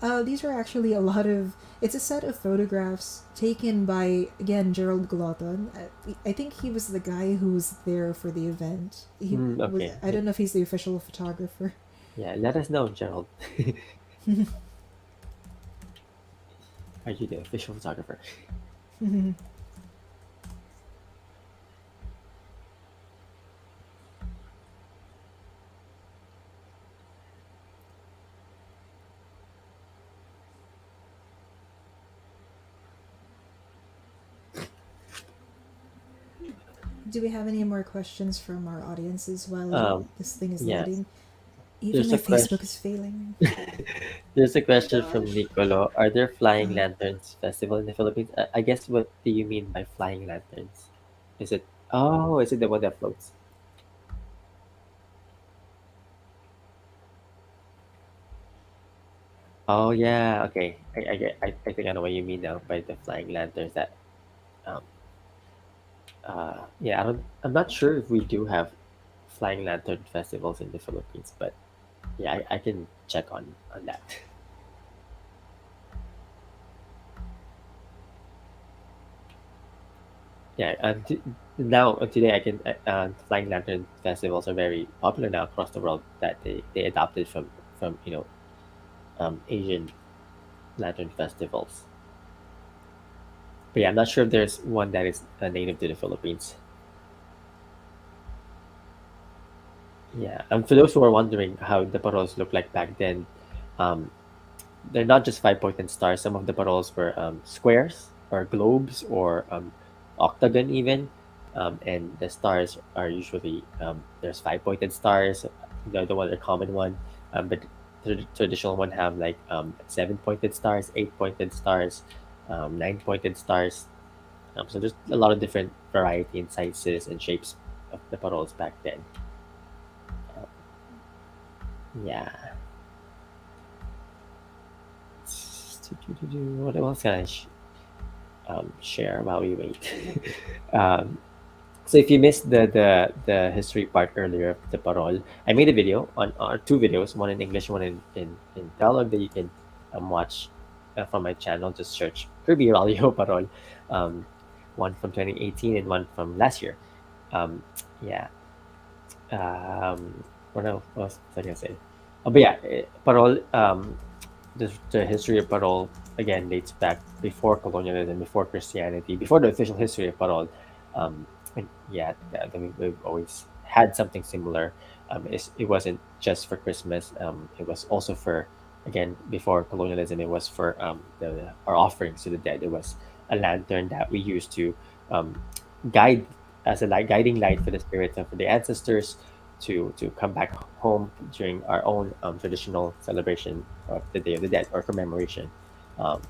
These are actually a lot of. It's a set of photographs taken by, again, Gerald Glotton. I think he was the guy who was there for the event. He was. Okay. I don't know if he's the official photographer. Yeah, let us know, Gerald. Are you the official photographer? Do we have any more questions from our audiences while Um, this thing is yes. loading? Even There's my a question. Facebook is failing. There's a Oh my question from gosh. Nicolo. Are there flying Uh, lanterns festival in the Philippines? I guess, what do you mean by flying lanterns? Is it? Oh, is it the one that floats? Oh yeah. Okay. I think I know what you mean now by the flying lanterns. That um yeah. I'm not sure if we do have flying lantern festivals in the Philippines, but yeah, I can check on that. Yeah, and now today I can flying lantern festivals are very popular now across the world. That they adopted from Asian lantern festivals. But yeah, I'm not sure if there's one that is native to the Philippines. Yeah, and for those who are wondering how the paroles looked like back then, um, they're not just five-pointed stars. Some of the paroles were squares or globes or octagon even, and the stars are usually there's five-pointed stars, the one the common one, but the traditional one have like seven-pointed stars, eight-pointed stars, nine-pointed stars. So there's a lot of different variety and sizes and shapes of the paroles back then. Um, yeah. What else can I share while we wait? um, So if you missed the history part earlier of the parol, I made a video on two videos, one in English, one in Tagalog that you can watch from my channel. Just search Kirby Ralio Parol, um, one from 2018 and one from last year. Um, yeah. What else was I gonna say? But yeah, parol. The history of parol again dates back before colonialism, before Christianity, before the official history of parol. Um, and yeah, we've always had something similar. It wasn't just for Christmas. It was also for, again, before colonialism. It was for our offerings to the dead. It was a lantern that we used to um, guide as a guiding light for the spirits and for the ancestors to come back home during our own traditional celebration of the Day of the Dead or commemoration.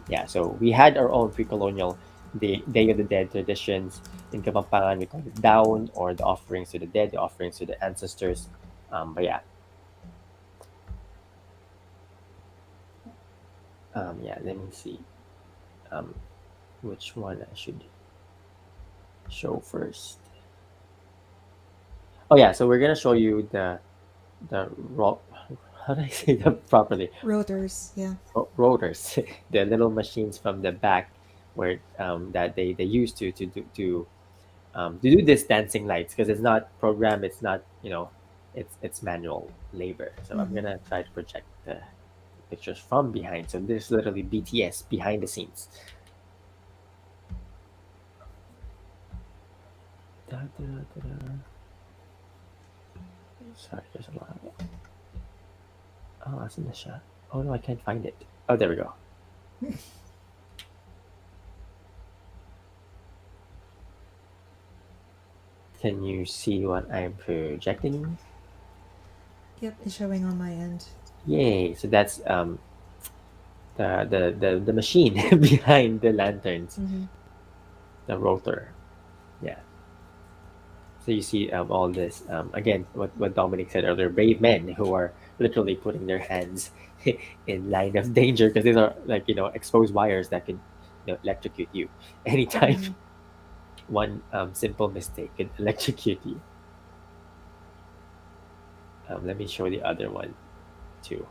Yeah, so we had our own pre-colonial Day of the Dead traditions in Kapampangan. We call it Daon, or the offerings to the dead, the offerings to the ancestors. But yeah, yeah. Let me see um, which one I should show first. Oh yeah, so we're gonna show you the ro- how do I say that properly? Rotors, yeah. Rotors, the little machines from the back where that they use to do this dancing lights, because it's not programmed, it's not, it's manual labor. So I'm Hmm. gonna try to project the pictures from behind. So there's literally BTS behind the scenes. Da, da, da, da. Sorry, there's a lot of it. Oh, that's in the shot. Oh no, I can't find it. Oh, there we go. Can you see what I'm projecting? Yep, it's showing on my end. Yay! So that's the machine behind the lanterns, Hmm. the rotor. Yeah. So you see all this again. What Dominic said earlier: brave men who are literally putting their hands in line of danger, because these are, like, exposed wires that could, electrocute you anytime. Hmm. One simple mistake could electrocute you. Let me show the other one too.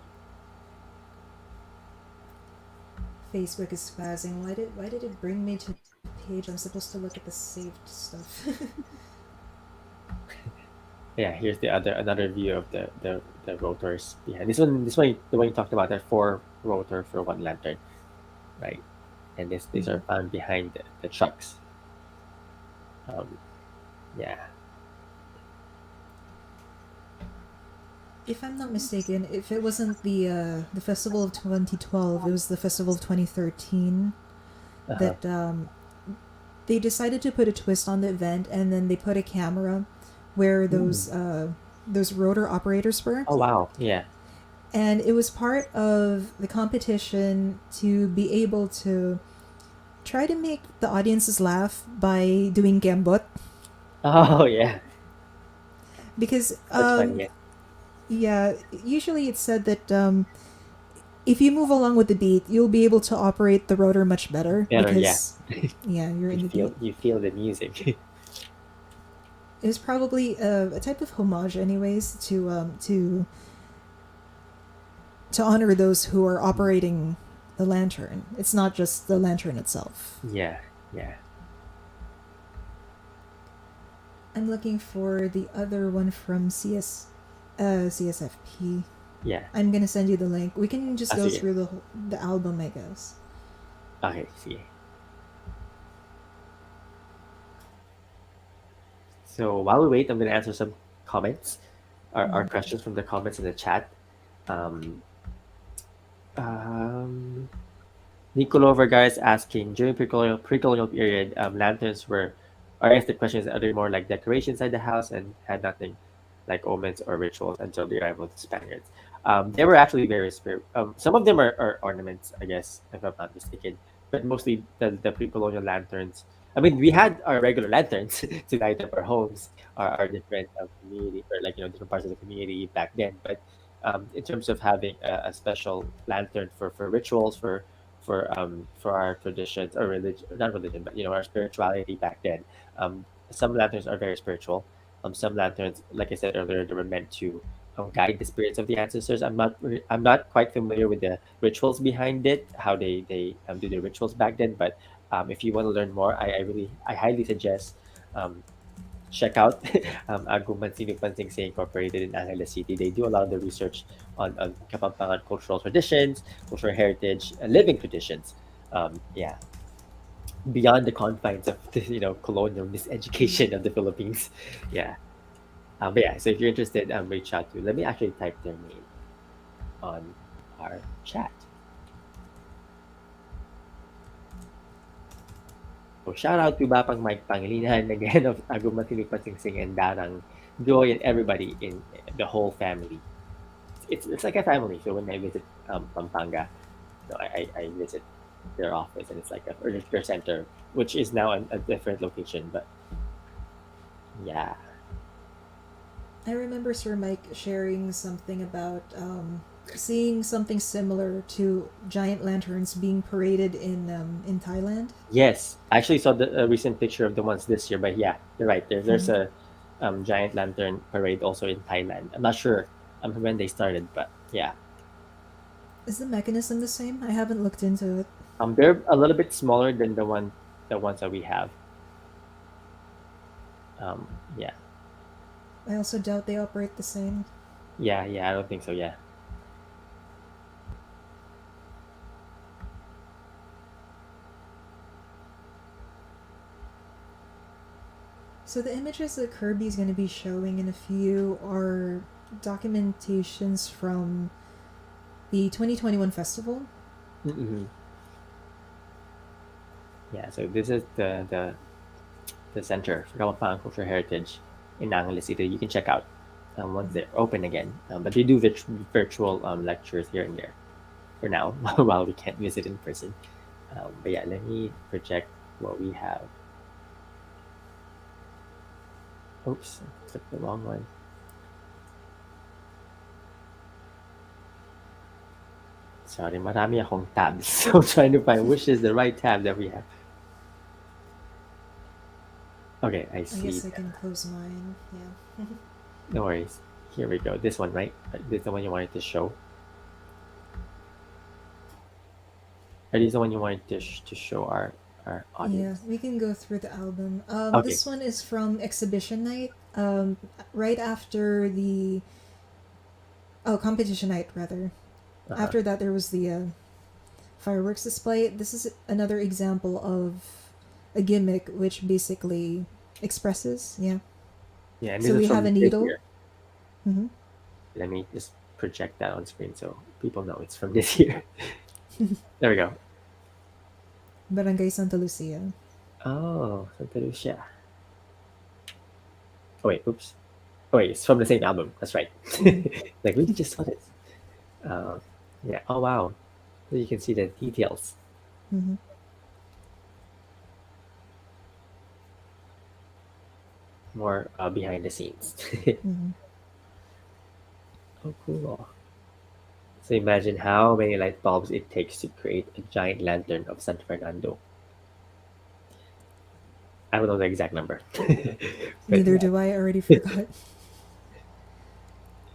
Facebook is spazzing. Why did it bring me to a page I'm supposed to look at the saved stuff? Yeah, here's the other another view of the rotors behind this one. The one you talked about, that four rotor for one lantern, right? And these are Mhm. found behind the trucks. Um, yeah. If I'm not mistaken, if it wasn't the festival of 2012, it was the festival of 2013 Uh-huh. that they decided to put a twist on the event, and then they put a camera where Mm. those rotor operators were, Oh wow. Yeah. and it was part of the competition to be able to try to make the audiences laugh by doing gambot, Oh yeah. because That's funny. Yeah. yeah, usually it's said that if you move along with the beat, you'll be able to operate the rotor much better Better. Yeah. because yeah, you're You in the feel beat. you feel the music. It was probably a type of homage, anyways, to honor those who are operating the lantern. It's not just the lantern itself. Yeah. Yeah. I'm looking for the other one from CSFP. Yeah. I'm gonna send you the link. We can just I go see it. through the album, I guess. Okay. See. So while we wait, I'm gonna answer some comments, our Hmm. questions from the comments in the chat. Um, um, Niccolo Vergara is asking, during pre-colonial period, lanterns were, or I guess the question is, are they more like decorations inside the house and had nothing like omens or rituals until the arrival of the Spaniards? They were actually very spirit. Some of them are ornaments, I guess, if I'm not mistaken, but mostly the pre-colonial lanterns. I mean, we had our regular lanterns to light up our homes, our different community, or, like, different parts of the community back then. But in terms of having a special lantern for rituals, for our traditions or religion, not religion, but our spirituality back then. some lanterns are very spiritual. Some lanterns, like I said earlier, they were meant to guide the spirits of the ancestors. I'm not quite familiar with the rituals behind it, how they do the rituals back then. But if you want to learn more, I highly suggest um, check out Aguman Sinupansing Say Incorporated in Angeles City. They do a lot of the research on Kapampangan cultural traditions, cultural heritage, and living traditions. Yeah, beyond the confines of the colonial miseducation of the Philippines. Yeah. But yeah, so if you're interested, reach out to. Let me actually type their name on our chat. So shout out to Bapang Mike Pangilinan again of Aguma Sinupansing and Darang Joy and everybody in the whole family. It's like a family. So when I visit Pampanga, so I visit their office and it's like a furniture center, which is now a different location. But yeah, I remember Sir Mike sharing something about seeing something similar to giant lanterns being paraded in Thailand. yes, I actually saw the recent picture of the ones this year. But yeah, you're right. There's Mhm. a giant lantern parade also in Thailand. I'm not sure when they started, but yeah, Is the mechanism the same? I haven't looked into it. they're a little bit smaller than the ones that we have. Yeah, I also doubt they operate the same. yeah. I don't think so. Yeah. So the images that Kirby's going to be showing in a few are documentations from the 2021 festival. Mm-hmm. Yeah. So this is the Center for Kapampangan Cultural Heritage in Angeles City. You can check out once they're open again. But they do virtual lectures here and there for now while we can't visit in person. But yeah, let me project what we have. Oops, I clicked the wrong one. Sorry, marami akong tabs. So I'm trying to find which is the right tab that we have. Okay, I I see. guess I can close mine. Yeah. No worries. Here we go. This one, right? This is the one you wanted to show. Or this is the one you wanted to show our Yeah, audience. we can go through the album. Okay. This one is from Exhibition Night. Right after the competition night rather. Uh-huh. After that, there was the fireworks display. This is another example of a gimmick which basically expresses. Yeah. Yeah, and this So is we have from a this needle. year. Mm-hmm. Let me just project that on screen so people know it's from this year. There we go. Barangay Santa Lucia. Oh, Santa Lucia. Oh wait, oops. Oh wait, it's from the same album. That's right. Mm-hmm. Like we just saw this. Uh, yeah. Oh wow. So you can see the details Mm-hmm. more behind the scenes. Mm-hmm. Oh cool. So imagine how many light bulbs it takes to create a giant lantern of San Fernando. I don't know the exact number, but Neither yeah, do I. Already forgot.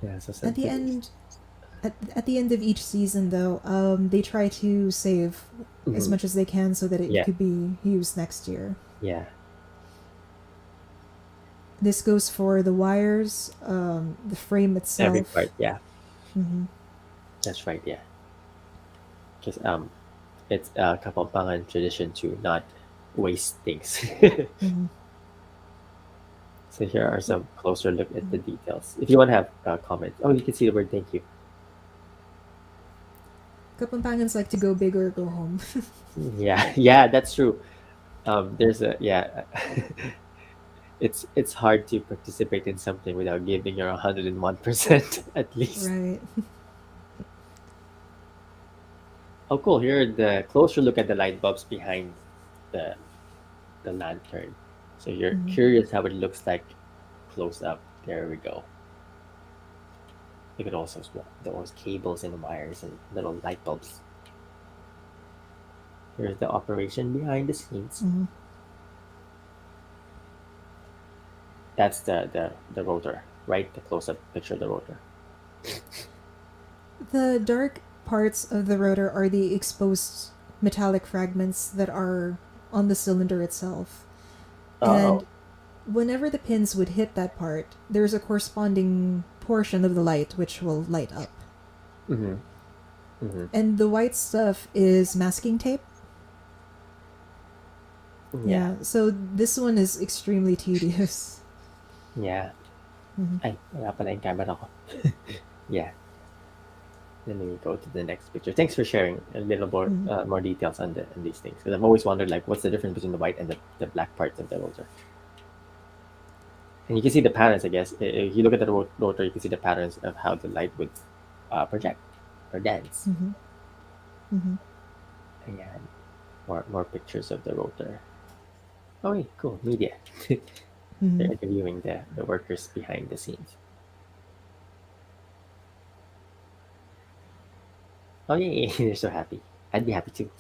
yeah. So At the Santa Lucia. end, at the end of each season, though, they try to save as Mhm. much as they can so that it Yeah, could be used next year. yeah. This goes for the wires, the frame Every itself. part. Yeah, Mm-hmm. that's right. Yeah, because it's a Kapampangan tradition to not waste things. Mm-hmm. So here are some closer look at the details. If you want to have comments, oh, you can see the word "thank you." Kapampangans like to go big or go home. Yeah, yeah, that's true. There's a yeah. It's hard to participate in something without giving your 101% at least. Right. Oh, cool! Here are the closer look at the light bulbs behind the the lantern. So you're Mm-hmm. curious how it looks like close up. There we go. Look at all those cables and wires and little light bulbs. Here's the operation behind the scenes. Mm-hmm. That's the rotor, right? The close up picture of the rotor. The dark parts of the rotor are the exposed metallic fragments that are on the cylinder itself. Oh. And whenever the pins would hit that part, there's a corresponding portion of the light which will light up. Mm-hmm. Mm-hmm. And the white stuff is masking tape. Yeah. Yeah, so this one is extremely tedious. Yeah. Mhm. Ay, wala pala yung camera ko. Yeah. Let me go to the next picture. Thanks for sharing a little more details on these things. Because I've always wondered, like, what's the difference between the white and the black parts of the rotor? And you can see the patterns, I guess. If you look at the rotor, you can see the patterns of how the light would project or dance. Mhm. Mhm. And yeah, more pictures of the rotor. Oh, wait, cool. Media. They're Mhm. interviewing the workers behind the scenes. Oh, yeah, they're so happy. I'd be happy too.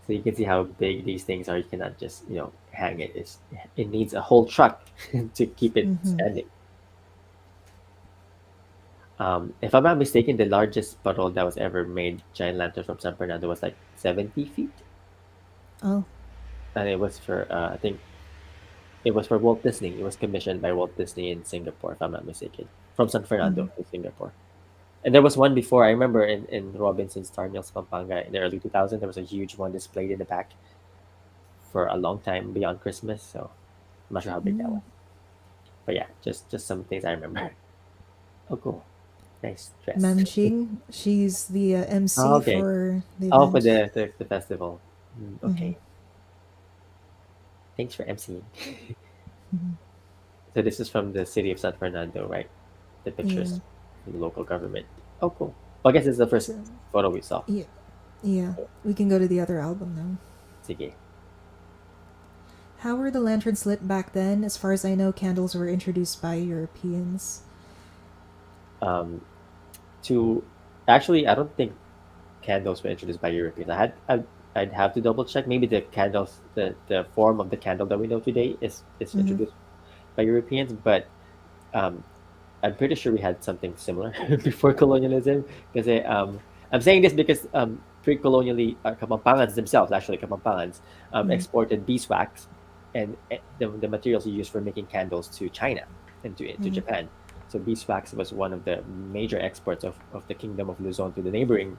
So you can see how big these things are. You cannot just, hang it. It needs a whole truck to keep it Mhm. standing. If I'm not mistaken, the largest bottle that was ever made, giant lantern from San Fernando, was like 70 feet. Oh. And it was for, I think, it was for Walt Disney. It was commissioned by Walt Disney in Singapore, if I'm not mistaken, from San Fernando Mhm. to Singapore. And there was one before. I remember in Robinson's Star Mills, Pampanga, in the early 2000s, there was a huge one displayed in the back for a long time beyond Christmas. So I'm not sure how big that Mm. was. But yeah, just some things I remember. Oh, cool. Nice dress. Ma'am Ching, she's the Oh, MC okay. for the Oh, for event. the festival. Mhm. Okay. Thanks for emceeing. Mhm. So this is from the city of San Fernando, right? The Yeah. pictures from the local government. Oh, cool. Well, I guess it's the first So, photo we saw. yeah. Yeah. We can go to the other album now. Sige. How were the lanterns lit back then? As far as I know, candles were introduced by Europeans. Um, to actually, I don't think candles were introduced by Europeans. I'd have to double check. Maybe the candles, the form of the candle that we know today is Mm-hmm. introduced by Europeans, but um, I'm pretty sure we had something similar before colonialism. Because I'm saying this because pre-colonially, Kapampangans themselves, actually Kapampangans, Mm-hmm. exported beeswax and the materials you use for making candles to China and to Mm-hmm. Japan. So beeswax was one of the major exports of the kingdom of Luzon to the neighboring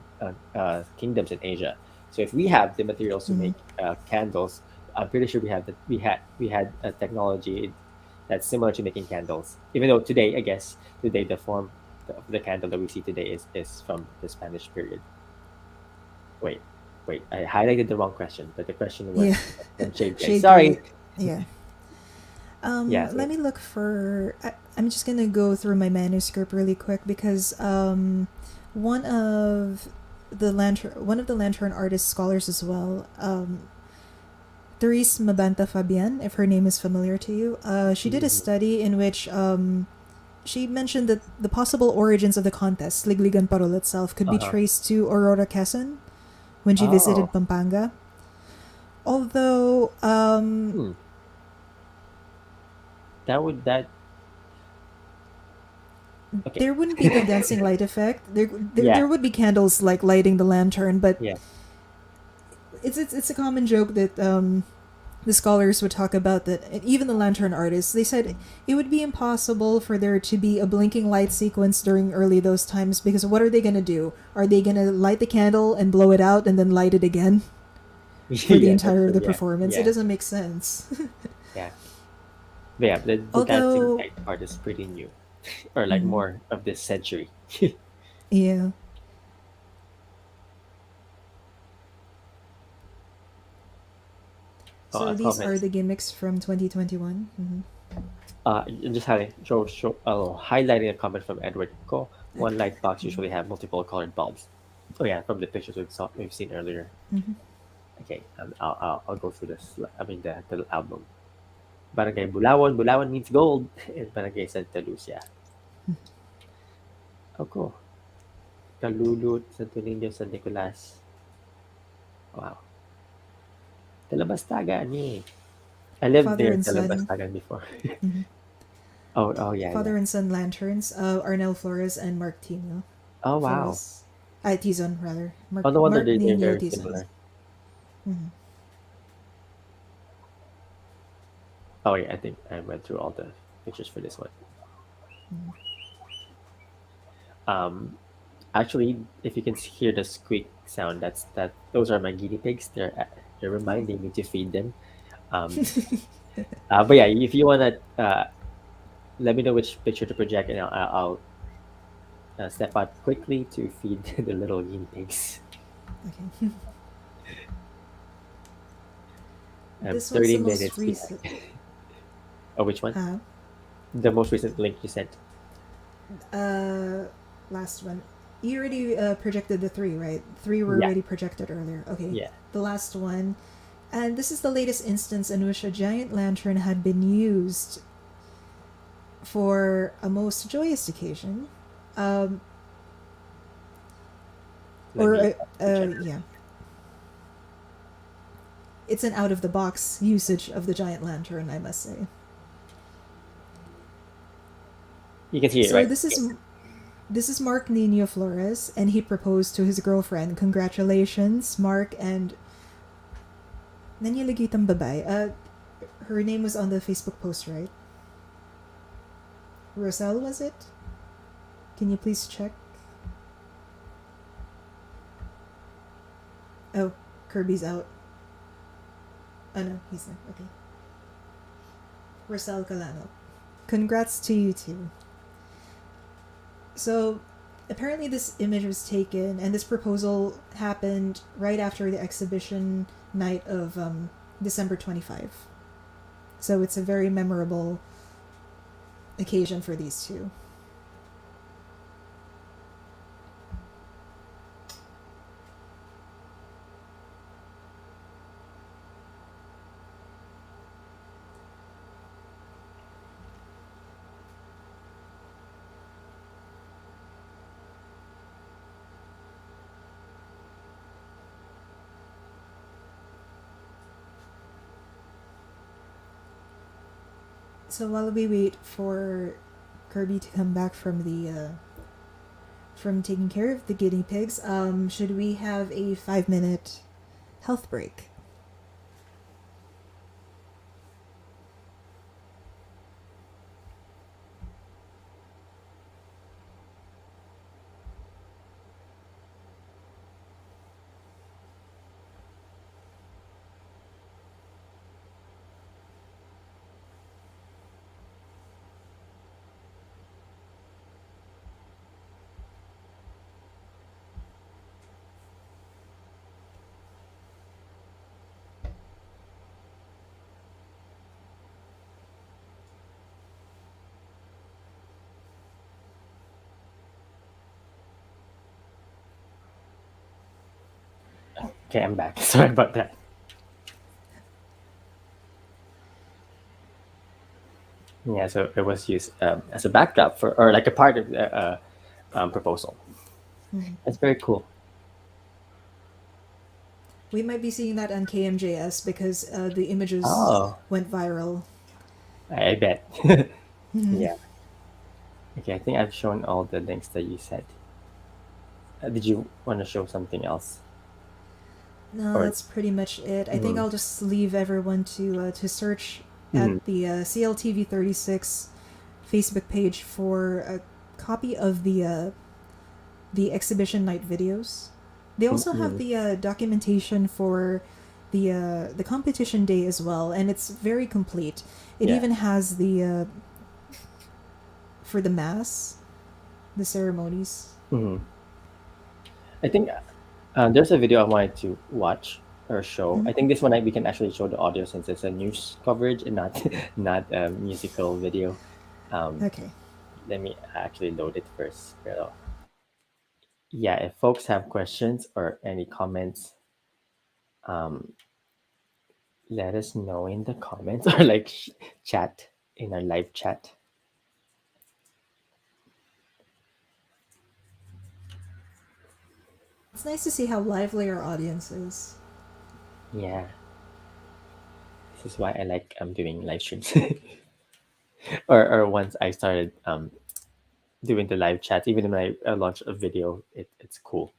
kingdoms in Asia. So if we have the materials to Mm-hmm. make candles, I'm pretty sure we had a technology that's similar to making candles. Even though today, I guess today the form of the candle that we see today is from the Spanish period. Wait, wait, I highlighted the wrong question, but the question Yeah. was from Shade Guy. Shade Gray. Sorry. Yeah. Yeah. Let me look for. I'm just gonna go through my manuscript really quick because one of one of the lantern artist scholars as well, Therese Mabanta Fabian, if her name is familiar to you, she did a Mhm. study in which she mentioned that the possible origins of the contest, Ligligan Parol itself, could be Uh-huh. traced to Aurora Quezon when she Oh. visited Pampanga. Although, Hmm. That okay. there wouldn't be the dancing light effect. There Yeah. would be candles like lighting the lantern, but Yeah. it's a common joke that the scholars would talk about that, and even the lantern artists, they said it would be impossible for there to be a blinking light sequence during early those times because what are they going to do? Are they going to light the candle and blow it out and then light it again for the Yeah. That's entire of true. the Yeah. performance? It Yeah. doesn't make sense. Yeah. But yeah. The dancing Although, light part is pretty new, or like mhm, more of this century. yeah. So these are Comments. the gimmicks from 2021. Just highlighting a comment from Edward Co. One light box usually have multiple colored bulbs. Oh yeah, from the pictures we've seen earlier. Mm-hmm. Okay, I'll go through this. I mean the album. Barangay Bulawan. Bulawan means gold. And Barangay Santa Lucia. Oh cool. Kalulut, Santo Niño, San Nicolas. Wow. Talabastaga ni. I lived Father near and son. Talabastagan before. Mhm. Oh, yeah, yeah. Father and son lanterns. Arnel Flores and Mark Tino Oh, wow. Flores. Tizon rather. Oh, no wonder Mark they're Nino very Tizon. similar. Mhm. Oh, yeah, I think I went through all the pictures for this one. Mhm. Um, Actually, if you can hear the squeak sound, those are my guinea pigs. They're reminding me to feed them. Um, but yeah, if you wanna let me know which picture to project, and I'll step out quickly to feed the little guinea pigs. Okay. This one's the 30 most minutes. Yeah. recent. Oh, which one? Uh, The most recent link you sent. uh, last one. You already projected the three, right? Three were Yeah, already projected earlier. Okay. yeah. The last one. And this is the latest instance in which a giant lantern had been used for a most joyous occasion. Um, Let me check. yeah. It's an out of the box usage of the giant lantern, I must say. You can see it, So right? this is Mark Nino Flores, and he proposed to his girlfriend. Congratulations, Mark, and nanyalagitang babae. Her name was on the Facebook post, right? Roselle, was it? Can you please check? Oh, Kirby's out. Oh no, he's not. Okay. Roselle Calano. Congrats to you too. So, apparently, this image was taken, and this proposal happened right after the exhibition night of December 25. So, it's a very memorable occasion for these two. So, while we wait for Kirby to come back from taking care of the guinea pigs, should we have a 5 minute health break? Okay, I'm back. Sorry about that. Yeah, so it was used as a backup for, or like a part of the proposal. Mhm. That's very cool. We might be seeing that on KMJS because the images Oh, went viral. I bet. Mhm. Yeah. Okay, I think I've shown all the links that you said. Did you want to show something else? No, Or that's pretty much it. I think mm, I'll just leave everyone to search at mm, the CLTV 36 Facebook page for a copy of the exhibition night videos. They mm, also have mm, the documentation for the competition day as well, and it's very complete. It yeah. even has the for the mass, the ceremonies. Mm. I think there's a video I wanted to watch or show. Mhm. I think this one we can actually show the audio since it's a news coverage and not not a musical video. Um, Okay. Let me actually load it first. Yeah, if folks have questions or any comments, um, let us know in the comments or like chat in our live chat. It's nice to see how lively our audience is. Yeah. This is why I like doing live streams. Or once I started doing the live chat, even when I launch a video, it's cool.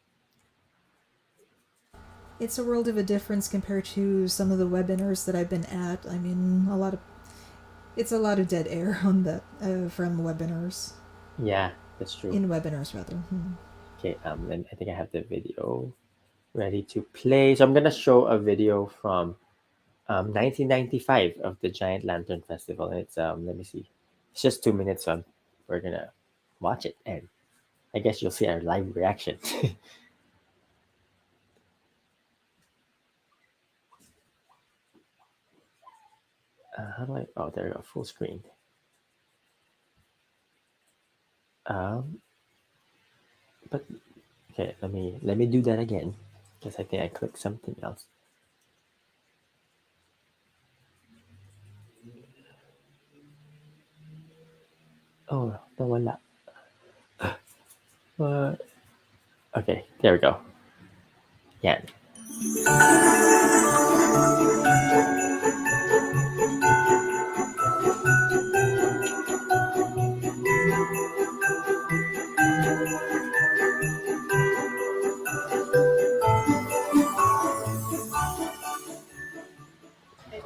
It's a world of a difference compared to some of the webinars that I've been at. I mean, it's a lot of dead air on that from webinars. Yeah, that's true. In webinars, rather. Okay, then I think I have the video ready to play. So I'm gonna show a video from 1995 of the Giant Lantern Festival. And it's let me see, it's just 2 minutes, so we're gonna watch it, and I guess you'll see our live reaction. How do I? Oh, there we go, full screen. Um, but okay, let me do that again because I think I clicked something else. Oh, nawala. Okay, there we go. Yeah.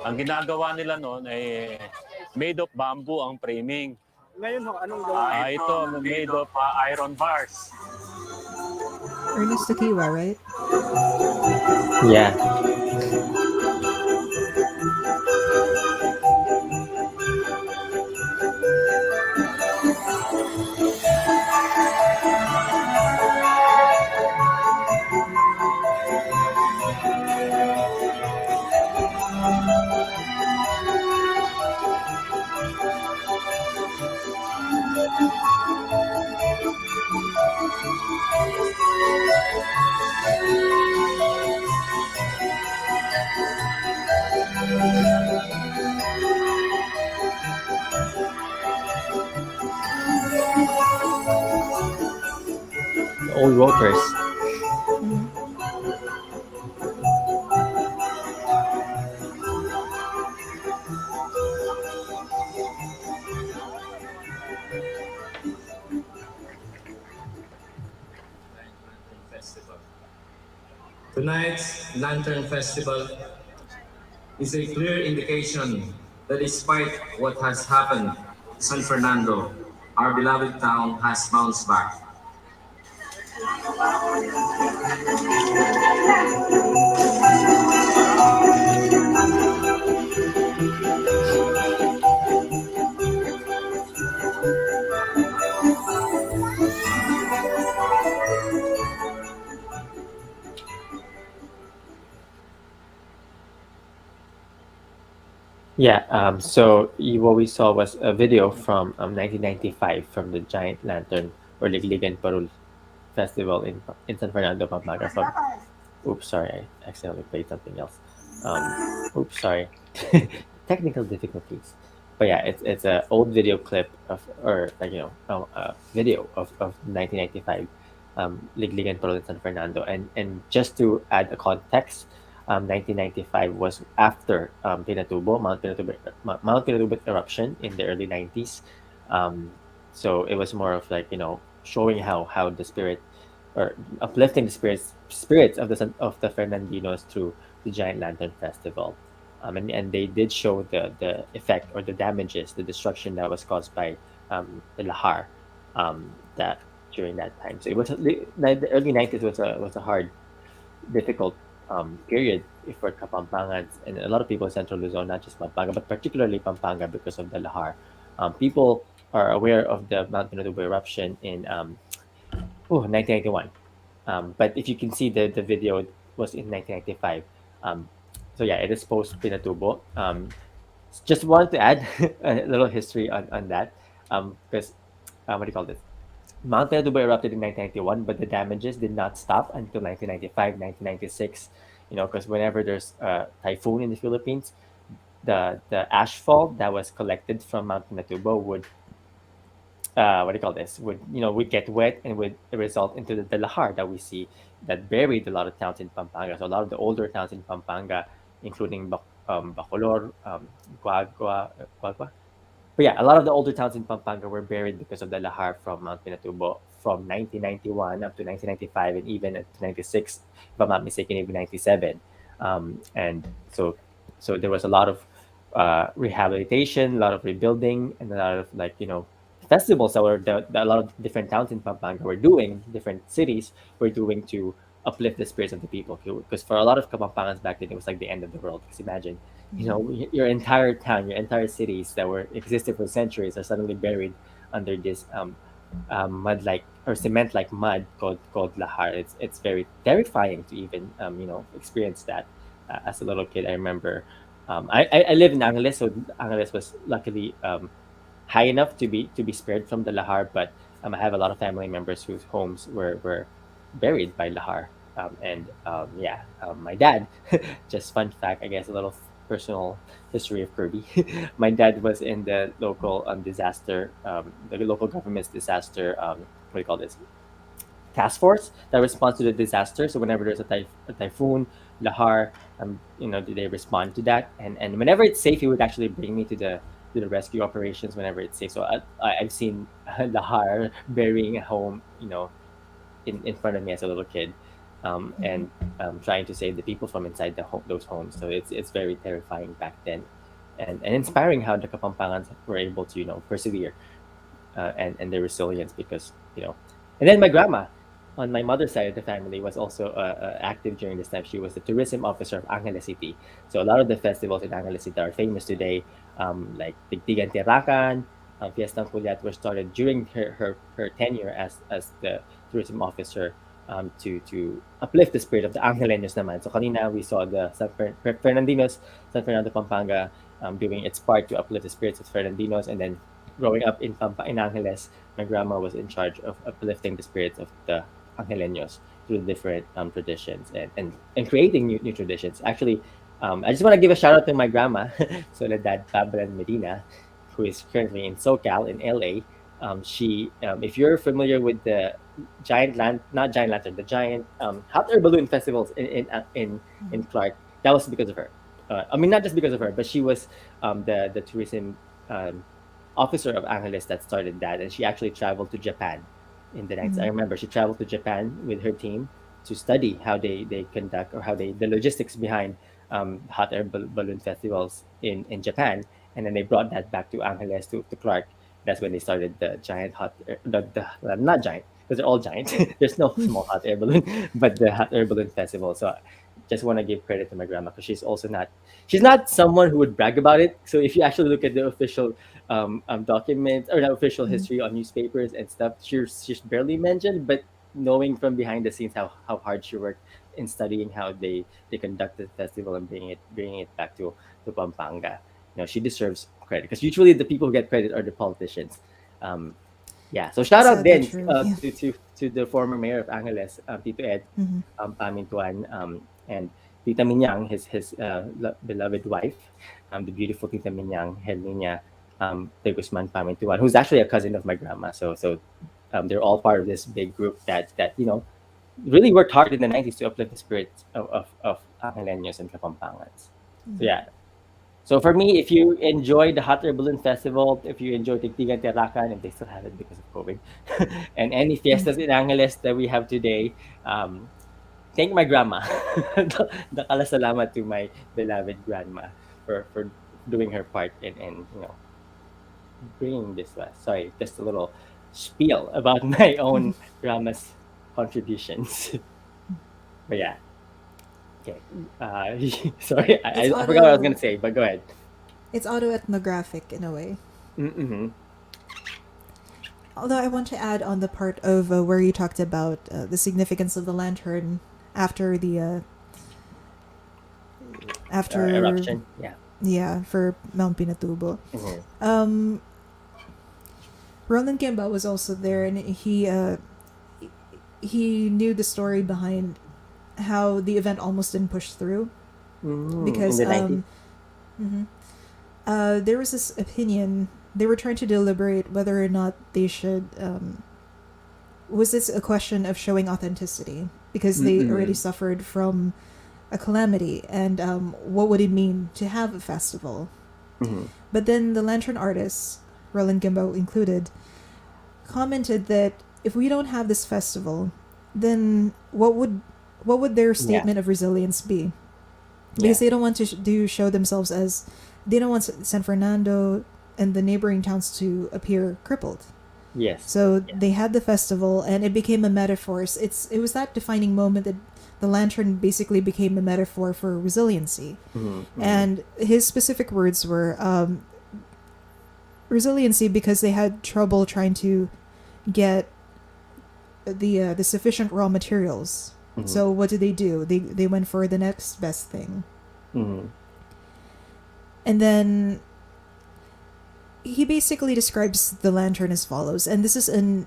Ang ginagawa nila noon ay made of bamboo ang framing. Ngayon ho, anong gawa? Ito made of iron bars. Ernest Takiwa, right? Yeah. The old ropers. Tonight's Lantern Festival is a clear indication that despite what has happened to San Fernando, our beloved town has bounced back. Yeah, so what we saw was a video from 1995 from the Giant Lantern or Ligligan Parul Festival in San Fernando, Pampanga. Oops, sorry, I accidentally played something else. Oops, sorry, technical difficulties. But yeah, it's an old video clip of, or like a video of 1995, Ligligan Parul in San Fernando, and just to add a context. 1995 was after Mount Pinatubo eruption in the early 90s. So it was more of like showing how the spirit or uplifting the spirits of the Fernandinos through the Giant Lantern Festival. And they did show the effect or the damages, the destruction that was caused by the lahar that during that time. So it was the early 90s was a hard, difficult period for Kapampangans and a lot of people in Central Luzon, not just Pampanga, but particularly Pampanga because of the lahar. People are aware of the Mount Pinatubo eruption in 1991. But if you can see the video was in 1995. So yeah, it is post Pinatubo. Just wanted to add a little history on that because what do you call this? Mount Pinatubo erupted in 1991, but the damages did not stop until 1995, 1996. Because whenever there's a typhoon in the Philippines, the ashfall that was collected from Mount Pinatubo would what do you call this? Would get wet and would result into the lahar that we see that buried a lot of towns in Pampanga. So a lot of the older towns in Pampanga, including Bacolor, Guagua, Guagua. But yeah, a lot of the older towns in Pampanga were buried because of the lahar from Mount Pinatubo from 1991 up to 1995 and even up to 96, if I'm not mistaken, even 97. And so there was a lot of rehabilitation, a lot of rebuilding, and a lot of festivals that that a lot of different towns in Pampanga were doing, different cities were doing to uplift the spirits of the people. Because for a lot of Kapampangans back then, it was like the end of the world. Because imagine, your entire town, your entire cities that were existed for centuries are suddenly buried under this mud like or cement like mud called lahar. It's very terrifying to even experience that. As a little kid, I remember. I live in Angeles, so Angeles was luckily high enough to be spared from the lahar, but I have a lot of family members whose homes were buried by lahar. My dad, just fun fact, I guess a little personal history of Kirby. My dad was in the local disaster, the local government's disaster. What do you call this? Task force that responds to the disaster. So whenever there's a typhoon, lahar, they respond to that. And whenever it's safe, he would actually bring me to the rescue operations whenever it's safe. So I've seen lahar burying a home, in front of me as a little kid, and trying to save the people from inside those homes. So it's very terrifying back then, and inspiring how the Kapampangans were able to persevere, and their resilience because. And then my grandma, on my mother's side of the family, was also active during this time. She was the tourism officer of Angeles City. So a lot of the festivals in Angeles City are famous today, like Tigtigan Tirakan, Fiestang Kulyat were started during her tenure as the tourism officer, to uplift the spirit of the Angelenos naman. So kanina we saw the Fernandinos, San Fernando Pampanga, doing its part to uplift the spirits of Fernandinos, and then growing up in Angeles, my grandma was in charge of uplifting the spirits of the Angelenos through different traditions and creating new traditions. Actually, I just want to give a shout out to my grandma, Soledad Pabran Medina, who is currently in SoCal in LA. If you're familiar with the not giant lantern, the giant hot air balloon festivals in Clark, that was because of her. I mean, not just because of her, but she was the tourism officer of Angeles that started that, and she actually traveled to Japan in the 90s. I remember she traveled to Japan with her team to study how they conduct or the logistics behind hot air balloon festivals in Japan, and then they brought that back to Angeles to Clark. That's when they started the giant not giant because they're all giant. There's no small hot air balloon, but the hot air balloon festival. So just want to give credit to my grandma because she's not someone who would brag about it. So if you actually look at the official documents or the official history on newspapers and stuff, she's barely mentioned. But knowing from behind the scenes how hard she worked in studying how they conducted the festival and bringing it back to Pampanga, she deserves credit because usually the people who get credit are the politicians. So shout out Sadly then true. Yeah. to the former mayor of Angeles, Tito Ed Mhm. Pamintuan, and Tita Minyang, his beloved wife, the beautiful Tita Minyang, Helena de Guzman Pamintuan, who's actually a cousin of my grandma. So they're all part of this big group that really worked hard in the 90s to uplift the spirits of Angelenos and Kapampangans. So yeah. So for me, if you enjoy the Hot Air Balloon Festival, if you enjoy Tigtigan Tirakan, and they still have it because of COVID, and any fiestas in Angeles that we have today, thank my grandma. Dakala salamat to my beloved grandma for doing her part in bringing this to us. Sorry, just a little spiel about my own grandma's contributions. But yeah. Okay. Sorry, I It's forgot what I was auto. gonna say, but go ahead. It's autoethnographic in a way. Mm-hmm. Although I want to add on the part of where you talked about the significance of the lantern after the after Eruption. Yeah. yeah, for Mount Pinatubo. Mhm. Roland Kimba was also there, and he knew the story behind how the event almost didn't push through In because the 90s. mhm. There was this opinion. They were trying to deliberate whether or not they should. Was this a question of showing authenticity because they already Mm-mm. suffered from a calamity, and what would it mean to have a festival. But then the lantern artists, Roland Gimbao included, commented that if we don't have this festival, then what would their statement of resilience be? Because they don't want to show themselves as, they don't want San Fernando and the neighboring towns to appear crippled. Yes. So they had the festival, and it became a metaphor. It was that defining moment that the lantern basically became a metaphor for resiliency. And his specific words were resiliency because they had trouble trying to get the sufficient raw materials. So what did? They went for the next best thing. And then he basically describes the lantern as follows, and this is an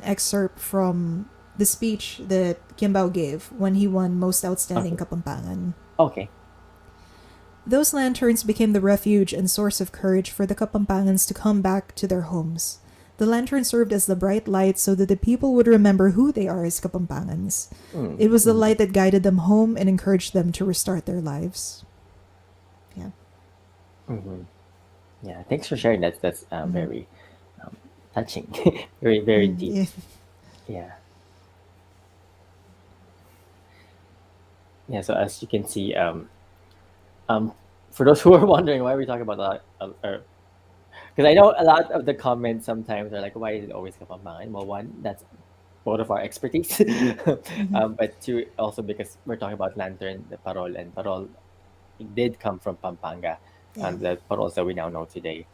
excerpt from the speech that Gimbao gave when he won Most Outstanding Kapampangan. Okay. Those lanterns became the refuge and source of courage for the Kapampangans to come back to their homes. The lantern served as the bright light so that the people would remember who they are as Kapampangans. It was the light that guided them home and encouraged them to restart their lives. Yeah. Yeah, thanks for sharing that. That's very touching. Very, very deep. Yeah. Yeah, so as you can see, for those who are wondering why we're talking about that, because I know a lot of the comments sometimes are like, why is it always Kapampangan? Well, one, that's both of our expertise, but two, also because we're talking about lantern, the parol, and parol did come from Pampanga, the parols that we now know today.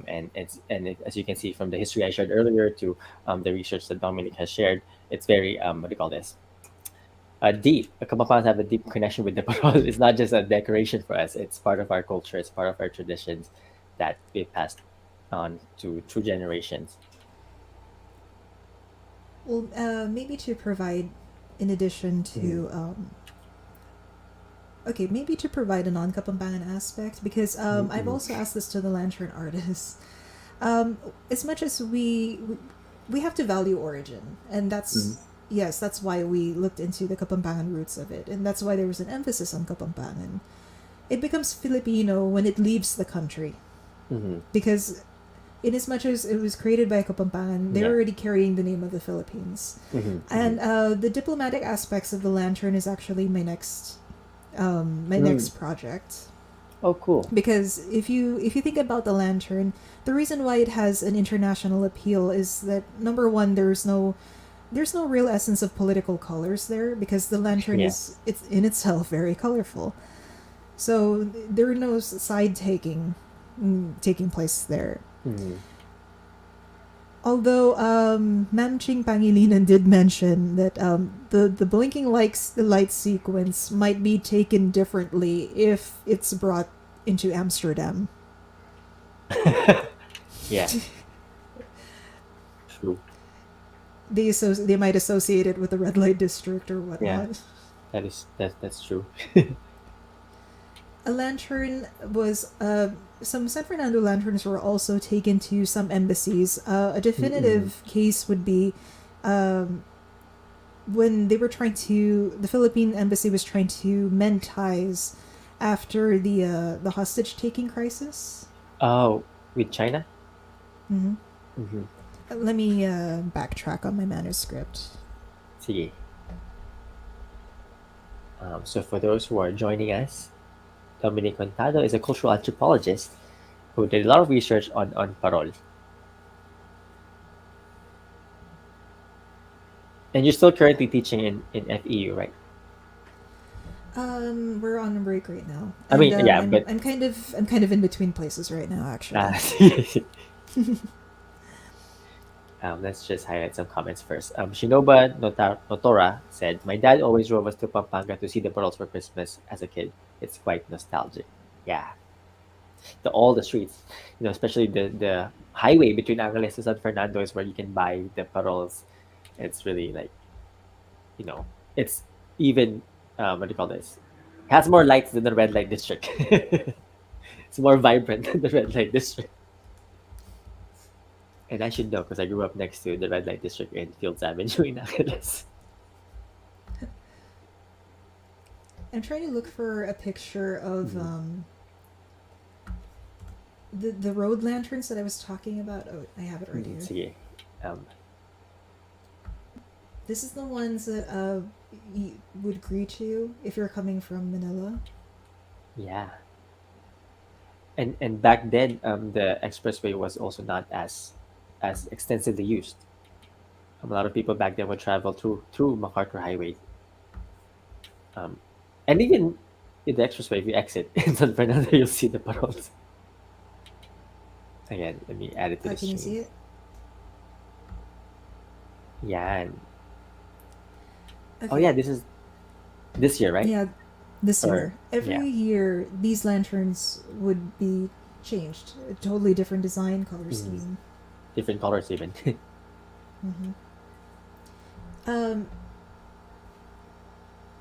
As you can see from the history I shared earlier to the research that Dominic has shared, it's very what do you call this? Deep. The Kapampangan have a deep connection with the parol. It's not just a decoration for us. It's part of our culture. It's part of our traditions that we've passed on to through generations. Well, maybe to provide, in addition to, maybe to provide a non-Kapampangan aspect, because I've also asked this to the lantern artists. As much as we have to value origin, and that's that's why we looked into the Kapampangan roots of it, and that's why there was an emphasis on Kapampangan. It becomes Filipino when it leaves the country, because in as much as it was created by Kapampangan, they're already carrying the name of the Philippines. And the diplomatic aspects of the lantern is actually my next project. Oh, cool. Because if you think about the lantern, the reason why it has an international appeal is that, number one, there's no real essence of political colors there, because the lantern it's in itself very colorful. So there are no side taking place there. Although Ma'am Ching Pangilinan did mention that the blinking light sequence might be taken differently if it's brought into Amsterdam. Yeah. True. They might associate it with the red light district or whatnot. Yeah, that's true. A lantern was some San Fernando lanterns were also taken to some embassies. A definitive case would be when they were the Philippine embassy was trying to mend ties after the hostage taking crisis. Oh, with China? Let me backtrack on my manuscript. Sige. So for those who are joining us, Dominic Contado is a cultural anthropologist who did a lot of research on parol. And you're still currently teaching in FEU, right? We're on a break right now. I mean, but I'm kind of in between places right now, actually. Let's just highlight some comments first. Shinoba Notora said, "My dad always drove us to Pampanga to see the parols for Christmas as a kid. It's quite nostalgic." Yeah. All the streets, especially the highway between Angeles to San Fernando is where you can buy the parols. It's really like, it's even, what do you call this? It has more lights than the red light district. It's more vibrant than the red light district. And I should know because I grew up next to the red light district in Fields Avenue in Angeles. I'm trying to look for a picture of the road lanterns that I was talking about. Oh, I have it right here. Sige. This is the ones that would greet you if you're coming from Manila. Yeah. And back then, the expressway was also not as extensively used. A lot of people back then would travel through MacArthur Highway. And even in the expressway, if you exit in San Fernando, you'll see the paroles. Again, let me add it to the Can you stream. see it? Yeah. And, Okay. oh yeah, this is this year, right? Yeah, this Or- year. Every yeah. year, these lanterns would be changed. A totally different design, color Mhm. scheme. Different colors even. Mm-hmm.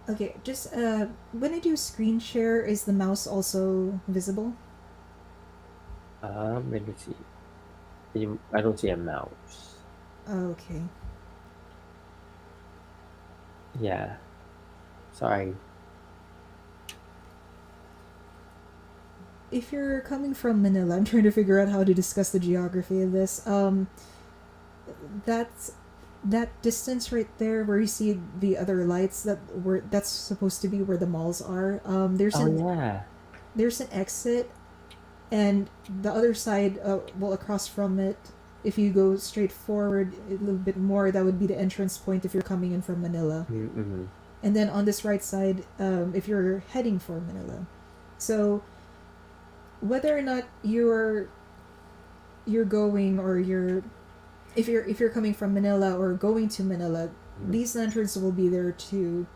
Okay, just when I do screen share, is the mouse also visible? Let me see. I don't see a mouse. Okay. Yeah. Sorry. If you're coming from Manila, I'm trying to figure out how to discuss the geography of this. That's that distance right there where you see the other lights that's supposed to be where the malls are. There's Oh an yeah. there's an exit, and the other side, across from it, if you go straight forward a little bit more, that would be the entrance point if you're coming in from Manila. Mm-hmm. And then on this right side, if you're heading for Manila. So whether or not you're going, or if you're coming from Manila or going to Manila, these lanterns will be there to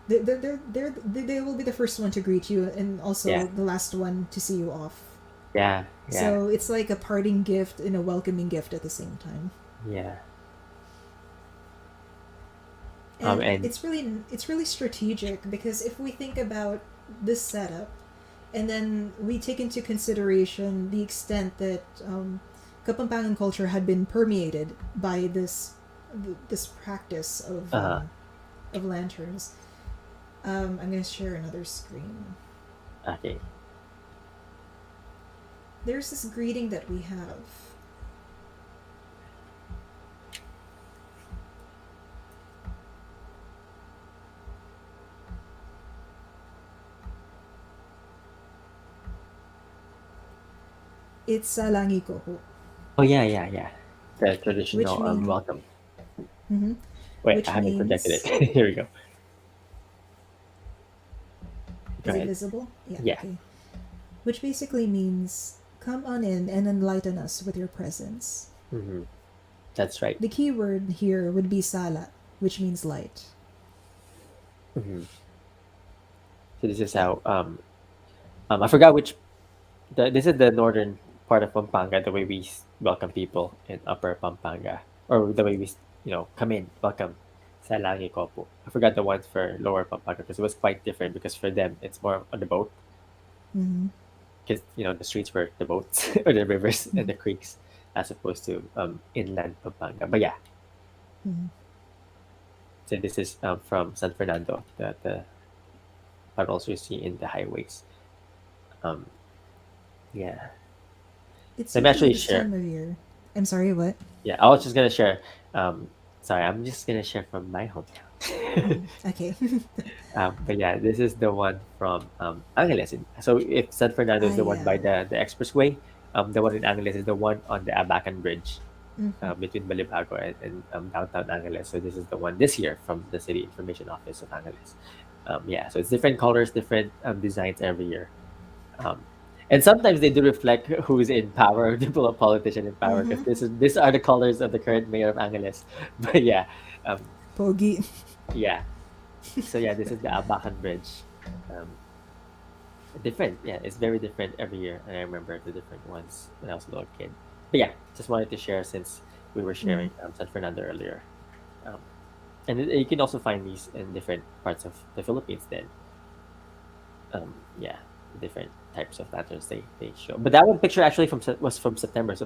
they will be the first one to greet you, and also Yeah. the last one to see you off. Yeah. Yeah. So it's like a parting gift and a welcoming gift at the same time. Yeah. And And- it's really strategic, because if we think about this setup, and then we take into consideration the extent that Kapampangan culture had been permeated by this practice of lanterns. I'm going to share another screen. Okay. There's this greeting that we have. It's Salangi ko po. Oh yeah, yeah, yeah. The traditional Which mean- welcome. Mm-hmm. Wait, which I haven't projected means- it. Here we go. Go Is it ahead. visible? Yeah. Okay. Which basically means, come on in and enlighten us with your presence. Mm-hmm. That's right. The key word here would be sala, which means light. Mm-hmm. So this is how I forgot which. This is the northern part of Pampanga. The way we welcome people in Upper Pampanga, or the way we come in, welcome. Sa Langi ko po. I forgot the one for Lower Pampanga because it was quite different. Because for them, it's more on the boat. Mm-hmm. Because the streets were the boats or the rivers and the creeks, as opposed to inland Pampanga. But yeah, Mm-hmm. so this is from San Fernando. The puddles you see in the highways. Yeah. It's Let me actually this share. time of year. I'm sorry, what? Yeah, I was just gonna share. Sorry, I'm just gonna share from my hometown. Okay. But yeah, this is the one from Angeles. So if San Fernando is the one by the expressway, the one in Angeles is the one on the Abacan Bridge Mhm. between Balibago and downtown Angeles. So this is the one this year from the City Information Office of Angeles. Yeah, so it's different colors, different designs every year. And sometimes they do reflect who's in power, the politician in power, because these are the colors of the current mayor of Angeles. But yeah, Pogi. yeah. So yeah, this is the Abacan Bridge. Different, yeah, it's very different every year, and I remember the different ones when I was a little kid. But yeah, just wanted to share since we were sharing San Fernando earlier, and you can also find these in different parts of the Philippines. Then, yeah, different types of lanterns they show. But that one picture actually was from September, so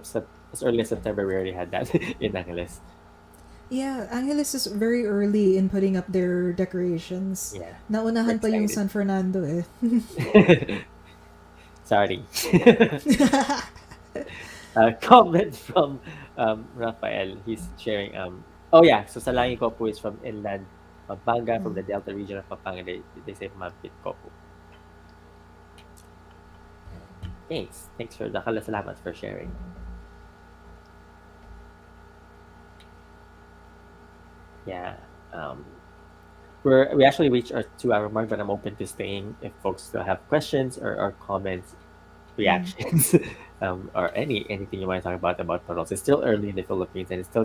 as early as September we already had that in Angeles. Yeah, Angeles is very early in putting up their decorations. Yeah, we're Naunahan pa yung excited. San Fernando eh. Sorry. Comment from Rafael. He's sharing. Oh yeah, so Salangi Kopu is from inland Pampanga, from the Delta region of Pampanga. They say Mampit Kopu. Thanks for salamat for sharing. Yeah. We actually reached our 2 hour mark, but I'm open to staying if folks still have questions or comments, reactions, or anything you want to talk about paroles. It's still early in the Philippines, and it's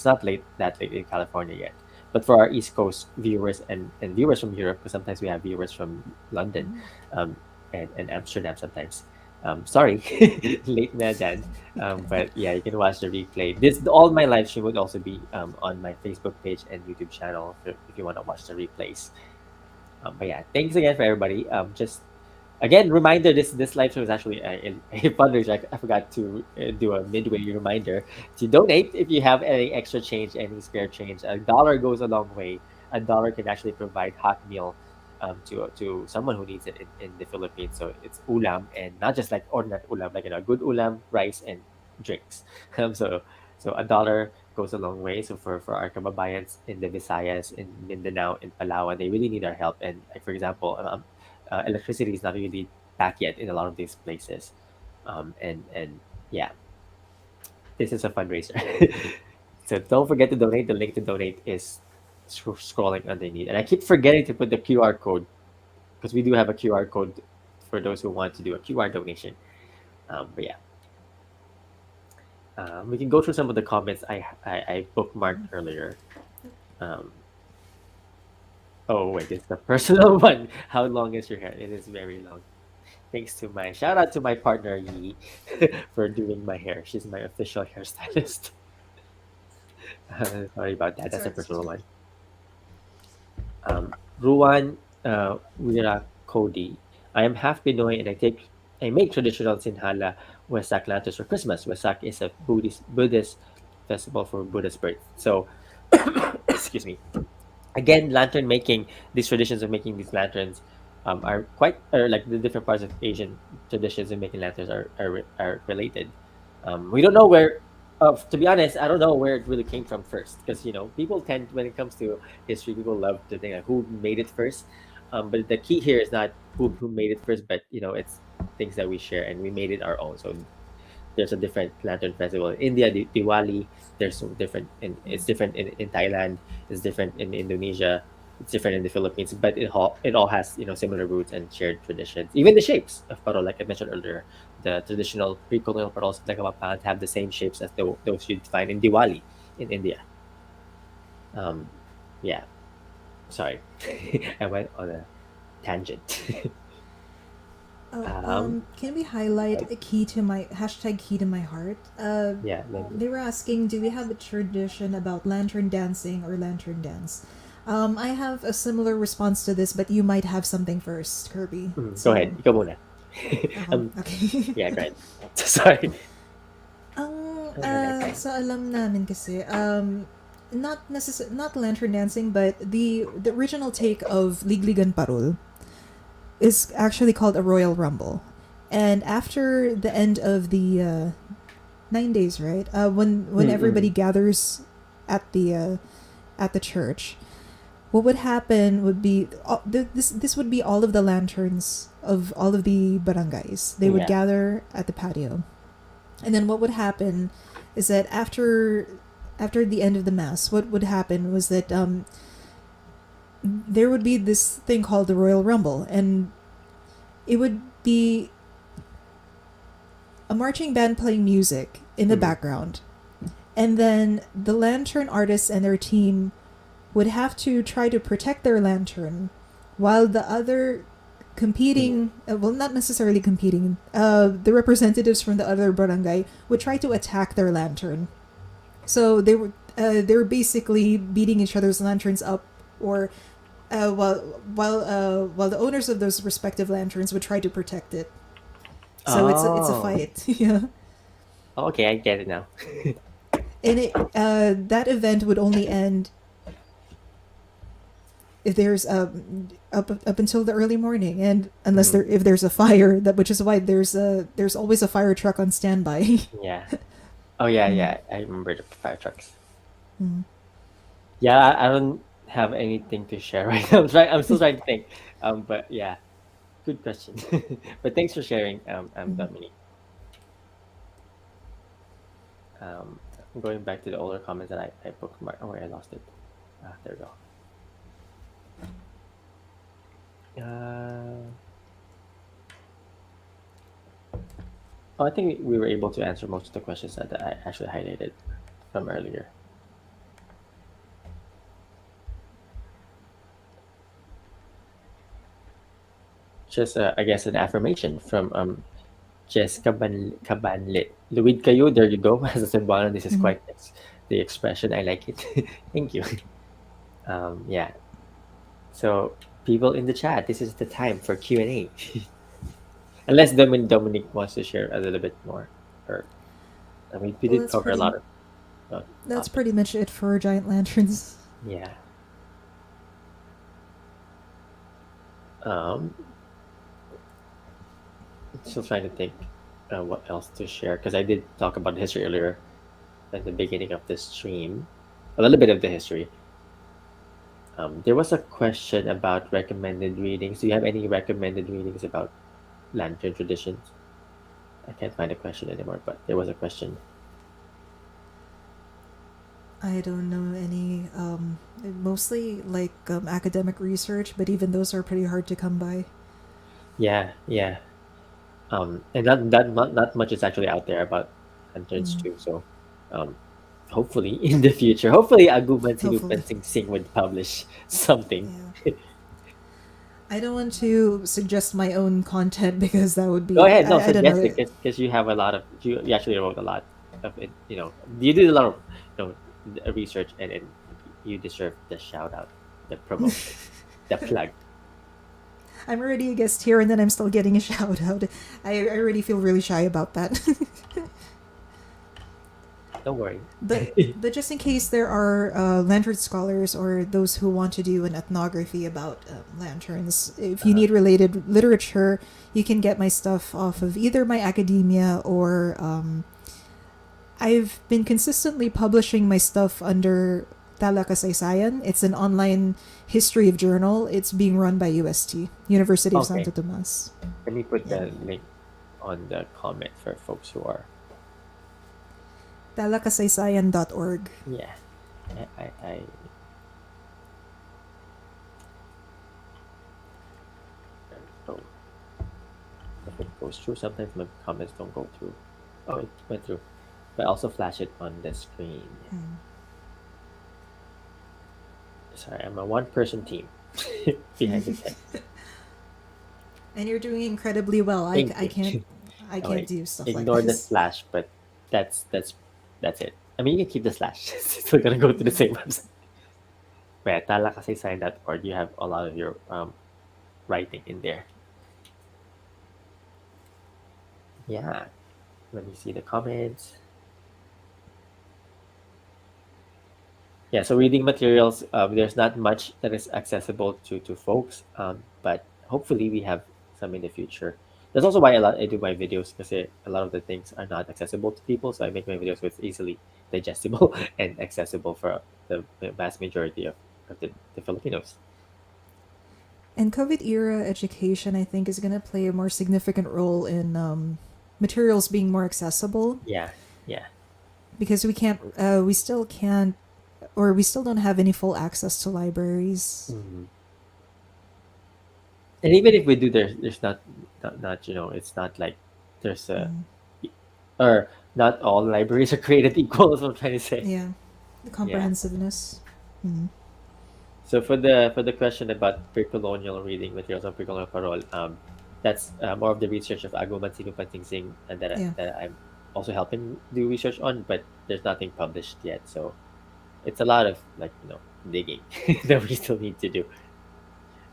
not that late in California yet. But for our East Coast viewers and viewers from Europe, because sometimes we have viewers from London, and Amsterdam sometimes. Sorry, late na dyan. But yeah, you can watch the replay. All my live stream would also be on my Facebook page and YouTube channel if you want to watch the replays. But yeah, thanks again for everybody. Just again, reminder: this live stream is actually a fundraiser. I forgot to do a midway reminder to donate if you have any extra change, any spare change. $1 goes a long way. $1 can actually provide hot meal to someone who needs it in the Philippines. So it's ulam, and not just like ordinary ulam, like good ulam, rice, and drinks. So $1 goes a long way. So for our kababayans in the Visayas, in Mindanao, in Palawan, they really need our help. And like for example, electricity is not really back yet in a lot of these places. And yeah, this is a fundraiser. So don't forget to donate. The link to donate is scrolling underneath. And I keep forgetting to put the QR code, because we do have a QR code for those who want to do a QR donation. But yeah. We can go through some of the comments I bookmarked earlier. Oh wait, this is the personal one. How long is your hair? It is very long. Thanks to shout out to my partner Yi for doing my hair. She's my official hairstylist. Sorry about that. That's a personal one. Ruan Wira Cody. I am half Pinoy, and I make traditional Sinhala Wesak lanterns for Christmas. Wesak is a Buddhist festival for Buddha's birth. So, excuse me. Again, lantern making, these traditions of making these lanterns are like the different parts of Asian traditions of making lanterns are related. We don't know where, to be honest, I don't know where it really came from first, because people tend, when it comes to history, people love to think like who made it first. But the key here is not who made it first, but it's things that we share, and we made it our own. So there's a different lantern festival in India, Diwali. There's some different, it's different in Thailand. It's different in Indonesia. It's different in the Philippines. But it all has similar roots and shared traditions. Even the shapes of parol, like I mentioned earlier, the traditional pre-colonial parols of Tagamapan have the same shapes as those you'd find in Diwali in India. Yeah. Sorry, I went on a tangent. Can we highlight a key to my heart? Yeah. They were asking, do we have a tradition about lantern dancing or lantern dance? I have a similar response to this, but you might have something first, Kirby. Go ahead. Ikaw muna. Okay. Yeah, go ahead. Sorry. So alam namin kasi, not lantern dancing, but the original take of Ligligan Parol is actually called a Royal Rumble. And after the end of the 9 days, right? When everybody gathers at the church, what would happen would be this would be all of the lanterns of all of the barangays. They would gather at the patio, and then what would happen is that after the end of the mass, what would happen was that there would be this thing called the Royal Rumble, and it would be a marching band playing music in the background, and then the lantern artists and their team would have to try to protect their lantern while the other competing, well, not necessarily competing, the representatives from the other barangay would try to attack their lantern. So they were basically beating each other's lanterns up, or while the owners of those respective lanterns would try to protect it. So it's a fight. Yeah. Okay, I get it now. And that event would only end if there's up until the early morning, and unless Mhm. if there's a fire, that which is why there's always a fire truck on standby. Yeah. Oh yeah, Mm. yeah. I remember the fire trucks. Mm. Yeah, I don't have anything to share right now. I'm still trying to think. But yeah, good question. But thanks for sharing, Mhm. Dominique. I'm going back to the older comments that I bookmarked. Oh, wait, I lost it. Ah, there we go. Oh, I think we were able to answer most of the questions that I actually highlighted from earlier. Just, I guess, an affirmation from Jess Cabanlit. Luwid kayo, there you go. As a Cebuano, this is Mhm. quite the expression. I like it. Thank you. Yeah. So, people in the chat, this is the time for Q&A. Unless Dominic wants to share a little bit more. Or, I mean, we Well, did cover a lot of that's topics. pretty much it for giant lanterns. Yeah. Um, Still trying to think what else to share because I did talk about history earlier at the beginning of the stream. A little bit of the history. There was a question about recommended readings. Do you have any recommended readings about lantern traditions? I can't find a question anymore, but there was a question. I don't know any. Mostly like academic research, but even those are pretty hard to come by. Yeah, yeah. And not much is actually out there about lanterns Mm. too. So, um, hopefully in the future, hopefully Aguman Hopefully, Sinupan Sing Sing would publish something. yeah. I don't want to suggest my own content because that would Go be ahead, no, I don't know. suggest it because you have a lot of you actually wrote a lot of it. You did a lot of research and you deserve the shout out, the promotion, the plug. I'm already a guest here, and then I'm still getting a shout out. I already feel really shy about that. Don't worry. but just in case there are lantern scholars or those who want to do an ethnography about lanterns, if you Uh, need related literature, you can get my stuff off of either my academia or I've been consistently publishing my stuff under Tala Kasaysayan. It's an online history of journal. It's being run by UST, University of okay, Santo Tomas. let me put Yeah. the link on the comment for folks who are Talakasaysayan.org. yeah. I oh, if it goes through, sometimes my comments don't go through. Oh, it went through, but also flash it on the screen. Hmm. Sorry, I'm a one-person team behind the text. And you're doing incredibly well. Thank I can't you. I Oh, can't wait. do stuff like Ignore the this. slash, but that's that's that's it. I mean, you can keep the slash. It's still gonna go to the same website. But talakasaysayan.org, you have a lot of your writing in there. Yeah. Let me see the comments. Yeah, so reading materials, there's not much that is accessible to folks, but hopefully we have some in the future. That's also why I do my videos because a lot of the things are not accessible to people, so I make my videos so it's easily digestible and accessible for the vast majority of the Filipinos. And COVID era education, I think, is going to play a more significant role in materials being more accessible Yeah, yeah. because we still can't, or we still don't have any full access to libraries. Mhm. And even if we do, there's not it's not like there's a Mm. or not all libraries are created equal. Is what I'm trying to say. Yeah, the Yeah. comprehensiveness. Mm. So for the question about pre-colonial reading materials on pre-colonial parole, that's more of the research of Aguman Sinupan and Yeah. that I'm also helping do research on, but there's nothing published yet. So it's a lot of digging that we still need to do.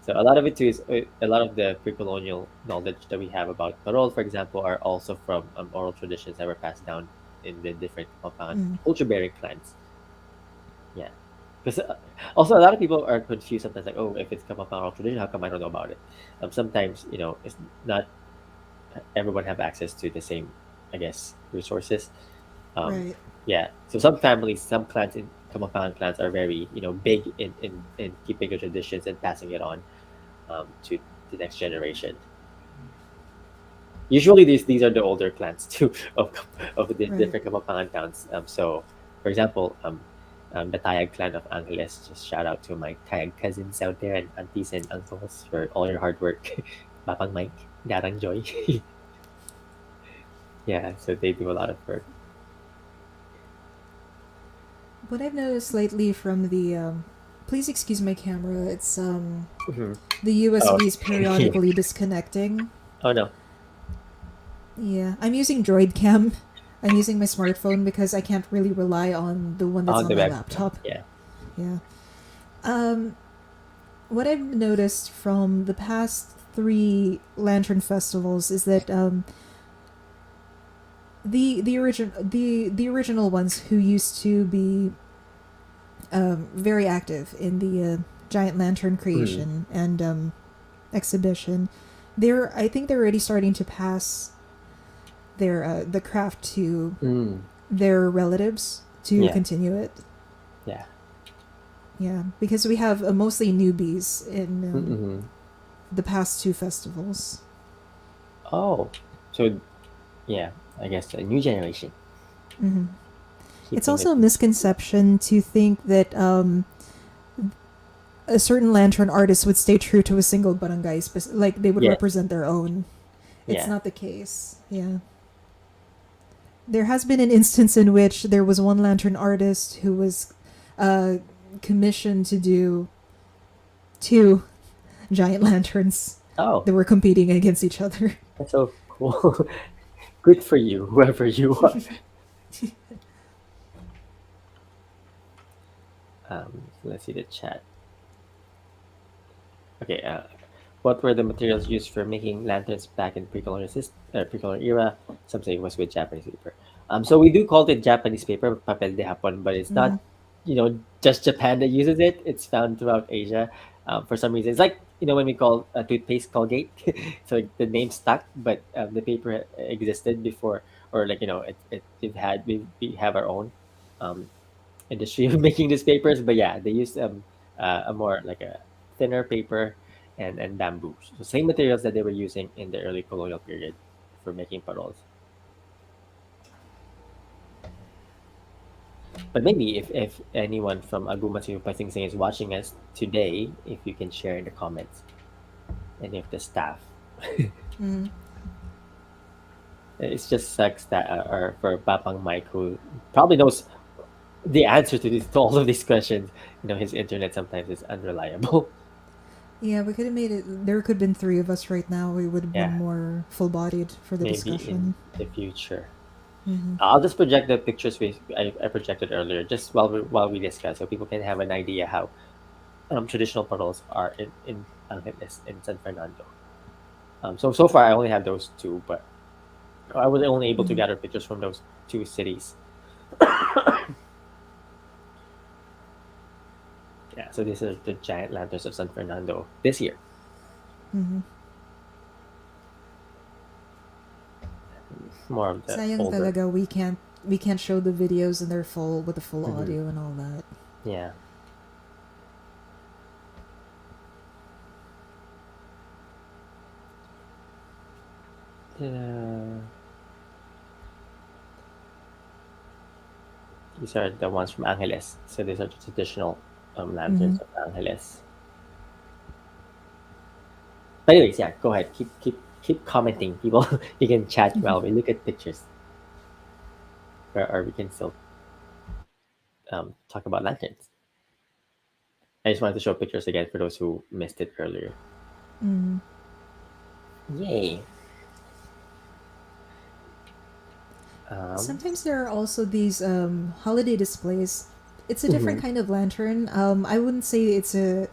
So a lot of it too is a lot of the pre-colonial knowledge that we have about parole, for example, are also from oral traditions that were passed down in the different Kapampangan culture-bearing clans. Yeah, because also a lot of people are confused sometimes, like, oh, if it's Kapampangan tradition, how come I don't know about it? Sometimes it's not everyone have access to the same, I guess, resources. Um, Right. yeah, so some families, some clans in Kapampangan clans are very big in keeping the traditions and passing it on to the next generation. Usually these are the older clans too of the Right. different Kapampangan towns. So, for example, the Tayag clan of Angeles. Just shout out to my Tayag cousins out there and aunties and uncles for all your hard work. Papang Mike, Darang Joy. Yeah, so they do a lot of work. What I've noticed lately from the please excuse my camera. It's Mhm. the USB is Oh, periodically disconnecting. oh no. Yeah, I'm using Droid Cam. I'm using my smartphone because I can't really rely on the one that's On on the my web. laptop. Yeah. Yeah. Um, what I've noticed from the past 3 lantern festivals is that the original ones who used to be very active in the giant lantern creation and exhibition, I think they're already starting to pass their the craft to Mm. their relatives to Yeah. continue it. Yeah. Yeah, because we have mostly newbies in Mm-mm. the past 2 festivals. Oh, so yeah, I guess a new generation. Hmm. It's Keeping also a it. misconception to think that a certain lantern artist would stay true to a single barangay, like they would Yeah. represent their own. It's Yeah. not the case. Yeah. There has been an instance in which there was one lantern artist who was commissioned to do 2 giant lanterns Oh, that were competing against each other. that's so cool. Good for you, whoever you are. Let's see the chat. Okay. What were the materials used for making lanterns back in pre-colonial era? Some say it was with Japanese paper. So we do call it Japanese paper, papel de Japón, but it's not, just Japan that uses it. It's found throughout Asia. For some reason, it's like when we call toothpaste Colgate, so the name stuck, but the paper existed before, or like we have our own um, industry of making these papers. But yeah, they use a more like a thinner paper and bamboo. So same materials that they were using in the early colonial period for making paroles. But maybe if anyone from Agumasi Pasing Sing is watching us today, if you can share in the comments, any of the staff. Mm. It just sucks that or for Papang Mike, who probably knows the answer to all of these questions. His internet sometimes is unreliable. Yeah, we could have made it. There could have been 3 of us right now. We would have Yeah. been more full-bodied for the Maybe discussion. in the future. Hmm. I'll just project the pictures I projected earlier, just while we discuss, so people can have an idea how traditional paroles are in Angeles in San Fernando. So far I only have those 2, but I was only able to gather pictures from those 2 cities. Yeah, so these are the giant lanterns of San Fernando this year. Hmm. More of the Sayang older. talaga we can't show the videos and they're full with the full Mhm. audio and all that. Yeah. These are the ones from Angeles. So these are the traditional lanterns of Angeles. But anyways, yeah, go ahead. Keep commenting, people. You can chat while we look at pictures, or we can still talk about lanterns. I just wanted to show pictures again for those who missed it earlier. Mm. Yay! Sometimes there are also these holiday displays. It's a different kind of lantern. I wouldn't say it's a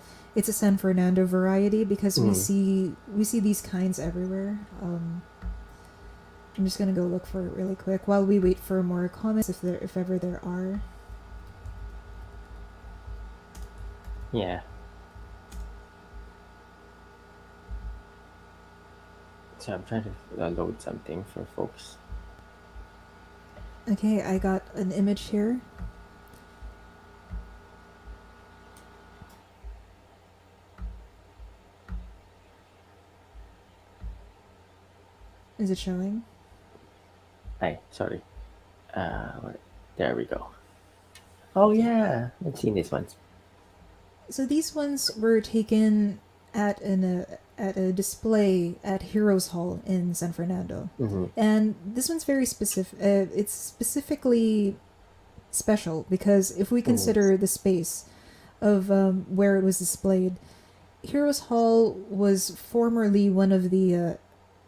San Fernando variety because we see these kinds everywhere. I'm just gonna go look for it really quick while we wait for more comments, if ever there are. Yeah. So I'm trying to load something for folks. Okay, I got an image here. Is it showing? Hi, sorry. There we go. Oh yeah, I've seen these ones. So these ones were taken at at a display at Heroes Hall in San Fernando, and this one's very specific. It's specifically special because if we consider the space of where it was displayed, Heroes Hall was formerly one of the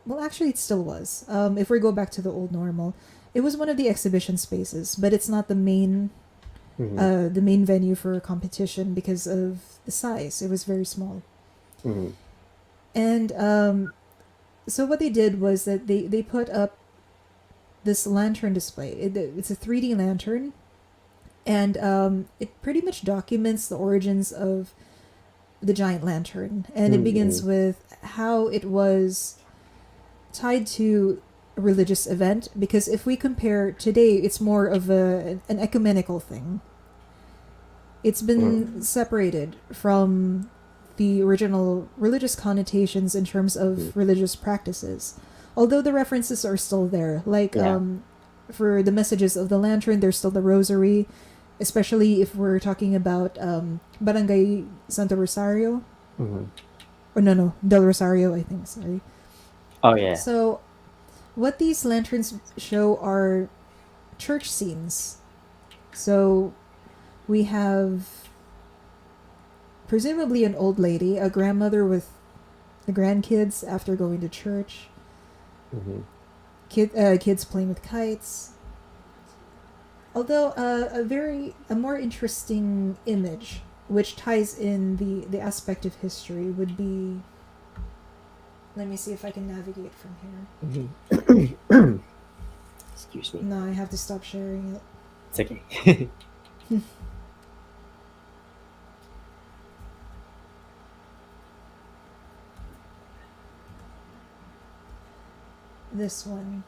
well, actually, it still was. If we go back to the old normal, it was one of the exhibition spaces, but it's not the main venue for a competition because of the size. It was very small. And so what they did was that they put up this lantern display. It's a 3D lantern, and it pretty much documents the origins of the giant lantern, and it begins with how it was tied to a religious event, because if we compare today, it's more of an ecumenical thing. It's been separated from the original religious connotations in terms of religious practices, although the references are still there. Like for the messages of the lantern, there's still the rosary, especially if we're talking about Barangay Santo Rosario. Or no, Del Rosario, I think, sorry. Oh yeah. So, what these lanterns show are church scenes. So, we have presumably an old lady, a grandmother with the grandkids after going to church. Kids playing with kites. Although a more interesting image, which ties in the aspect of history, would be. Let me see if I can navigate from here. Excuse me. No, I have to stop sharing it. It's okay. This one.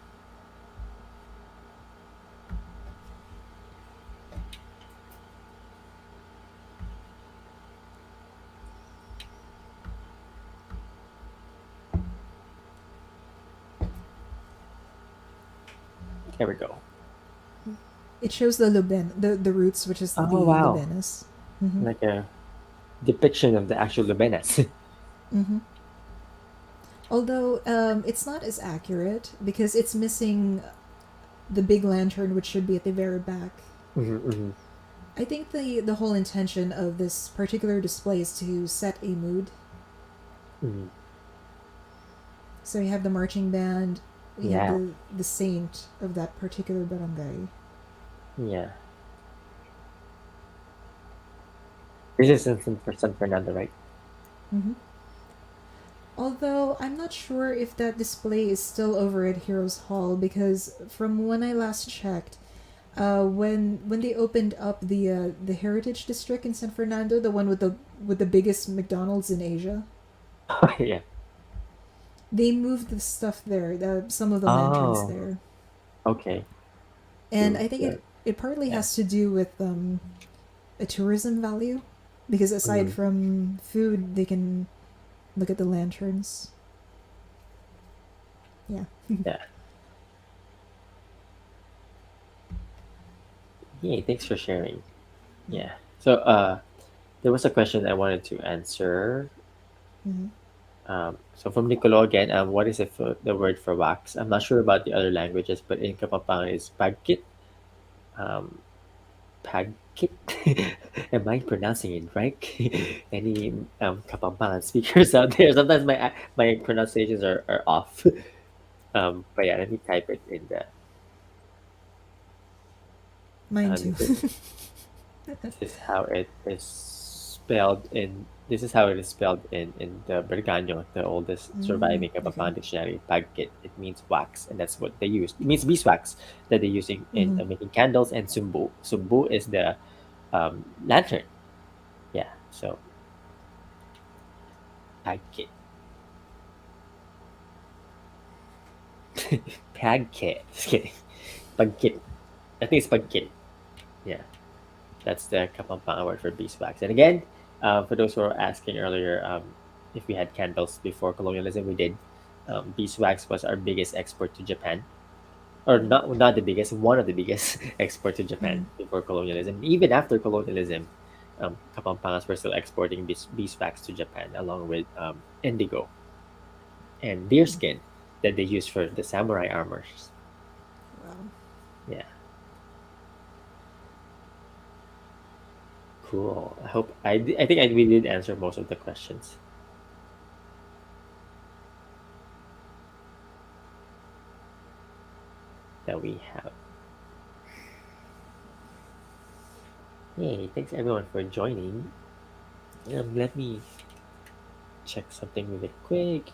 There we go. It shows the the roots, which is the wow. Lubenas. Like a depiction of the actual Lubenas. Although it's not as accurate because it's missing the big lantern, which should be at the very back. I think the whole intention of this particular display is to set a mood. So you have the marching band, you have the saint of that particular barangay. Yeah. This is for San Fernando, right? Although I'm not sure if that display is still over at Heroes Hall, because from when I last checked, when they opened up the Heritage District in San Fernando, the one with the biggest McDonald's in Asia, Yeah. they moved the stuff there, some of the lanterns there, Okay. and I think it partly has to do with a tourism value, because aside from food, they can look at the lanterns. Yeah. Yeah. Yay, thanks for sharing. Yeah. So there was a question I wanted to answer. So from Nicolo again, what is the word for wax? I'm not sure about the other languages, but in Kapampangan it's pagkit. Pagkit. Am I pronouncing it right? Any Kapampangan speakers out there? Sometimes my pronunciations are off. But yeah, let me type it in the. Mine too. This is how it is spelled in. This is how it is spelled in the Berganyo, the oldest surviving Kapampangan Okay. dictionary. Pagkit. It means wax, and that's what they use. It means beeswax that they use in Mm-hmm. making candles. And sumbu. Sumbu is the lantern. Yeah. So pagkit. Pagkit. Just kidding. Pagkit. I think it's pagkit. Yeah. That's the Kapampangan word for beeswax. And again, for those who were asking earlier, if we had candles before colonialism, we did. Beeswax was our biggest export to Japan, or not the biggest, one of the biggest export to Japan before colonialism. Even after colonialism, Kapampangans were still exporting beeswax to Japan, along with indigo and deerskin that they used for the samurai armors. Wow. Yeah. Cool. I hope I think we did answer most of the questions that we have. Hey, thanks everyone for joining. Let me check something really quick.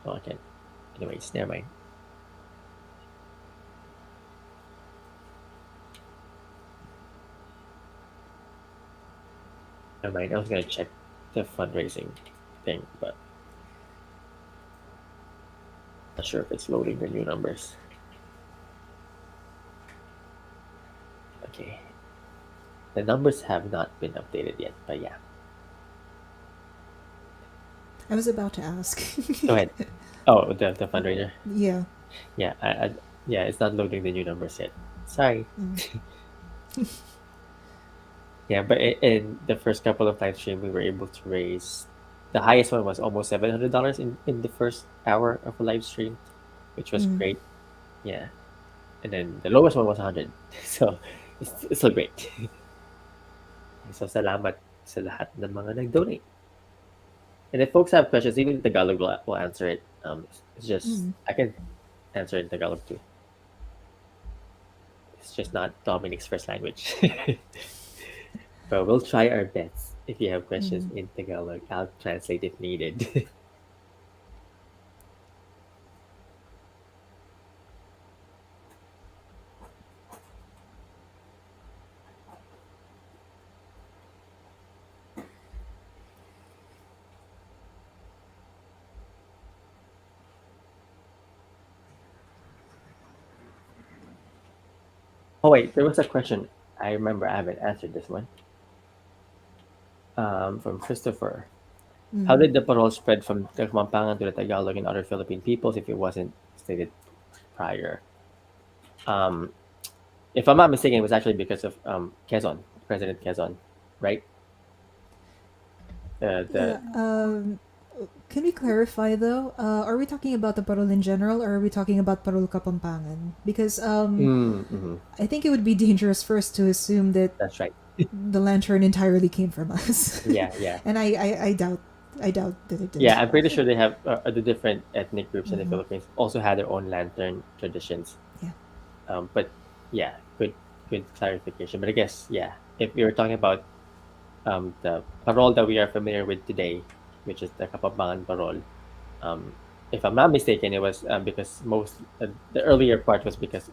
Oh, okay. Anyways, never mind. Never mind. I was gonna check the fundraising thing, but not sure if it's loading the new numbers. Okay. The numbers have not been updated yet, but yeah. I was about to ask. Go ahead. Oh, the fundraiser. Yeah. Yeah, yeah, it's not loading the new numbers yet. Sorry. Yeah, but in the first couple of live stream, we were able to raise. The highest one was almost $700 in the first hour of a live stream, which was great. Yeah, and then the lowest one was 100. So it's still great. So salamat sa lahat ng mga nag-donate. And if folks have questions, even in Tagalog will answer it. It's just I can answer in Tagalog too. It's just not Dominic's first language. But we'll try our best. If you have questions in Tagalog, I'll translate if needed. Oh wait, there was a question. I remember I haven't answered this one. From Christopher. How did the parole spread from Kapampangan to the Tagalog and other Philippine peoples if it wasn't stated prior? If I'm not mistaken, it was actually because of Quezon, President Quezon, right? The Yeah. Can we clarify though? Are we talking about the parol in general, or are we talking about parol Kapampangan? Because I think it would be dangerous for us to assume that that's right. the lantern entirely came from us. Yeah, yeah. And I doubt that it did. Yeah, I'm pretty sure they have the different ethnic groups in the Philippines also had their own lantern traditions. Yeah. But yeah, good clarification. But I guess yeah, if we were talking about the parole that we are familiar with today, which is the Kapampangan parole, if I'm not mistaken, it was because the earlier part was because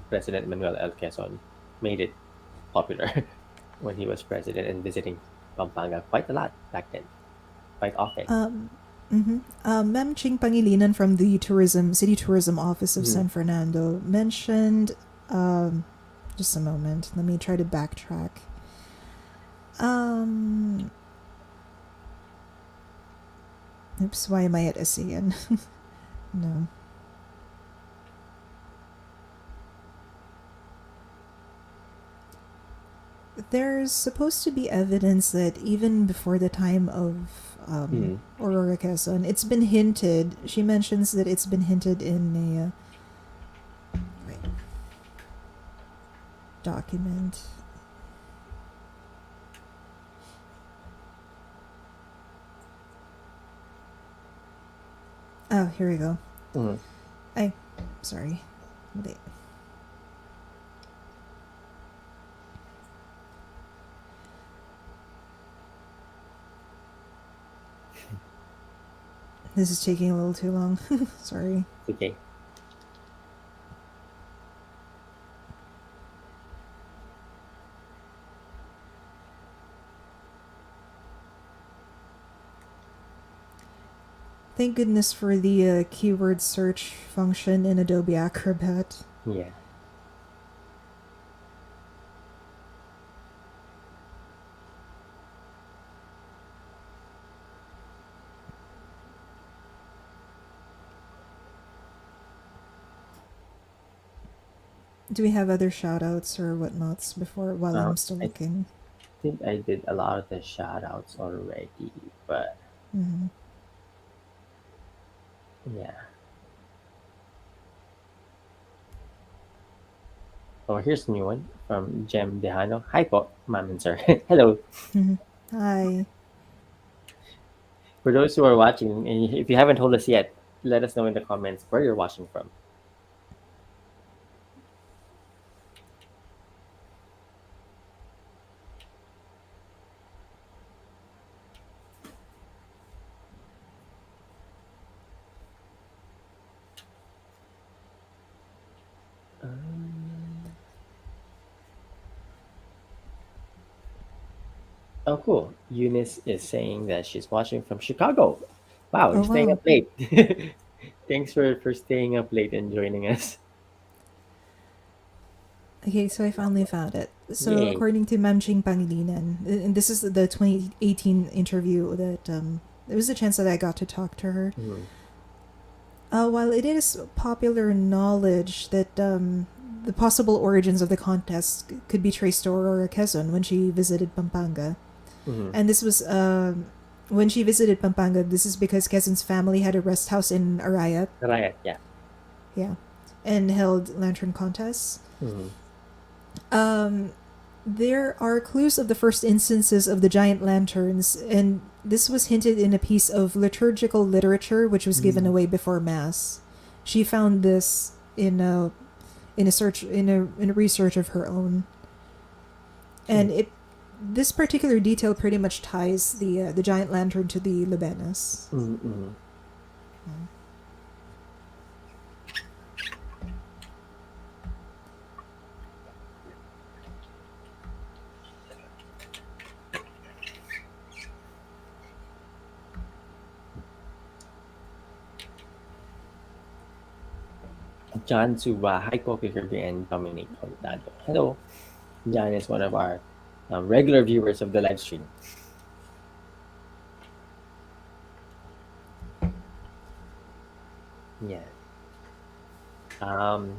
President Manuel L. Quezon made it popular when he was president and visiting Pampanga quite a lot back then, quite often. Ma'am Ching Pangilinan from the City Tourism Office of San Fernando mentioned, just a moment, let me try to backtrack. Oops, why am I at ASEAN? No. There's supposed to be evidence that even before the time of Aurora Quezon, it's been hinted. She mentions that it's been hinted in a document. Oh, here we go. Sorry. Wait. This is taking a little too long. Sorry. Okay. Thank goodness for the keyword search function in Adobe Acrobat. Yeah. Do we have other shoutouts or whatnots before while I'm still I looking? think I did a lot of the shout outs already, but Hmm. yeah. Oh, here's a new one from Jem Dehano. Hi po, ma'am and sir. Hello. Hi. For those who are watching, and if you haven't told us yet, let us know in the comments where you're watching from. Oh, cool. Eunice is saying that she's watching from Chicago. Wow, Oh you're staying wow. up late. Thanks for staying up late and joining us. Okay, so I finally found it. So Yay. according to Mamching Pangilinan, and this is the 2018 interview that there was a chance that I got to talk to her. Mhm. While it is popular knowledge that the possible origins of the contest could be traced to Aurora Quezon when she visited Pampanga, Mhm. and this was when she visited Pampanga. This is because Quezon's family had a rest house in Arayat, Right, yeah. yeah, and held lantern contests. Mhm. Um, there are clues of the first instances of the giant lanterns, and this was hinted in a piece of liturgical literature which was given away before Mass. She found this in a search in a research of her own, and it this particular detail pretty much ties the giant lantern to the Lubenas. Mhm, mhm. John Suba, hi Coffee Kirby and Dominic Contado. Hello. John is one of our regular viewers of the live stream. Yeah.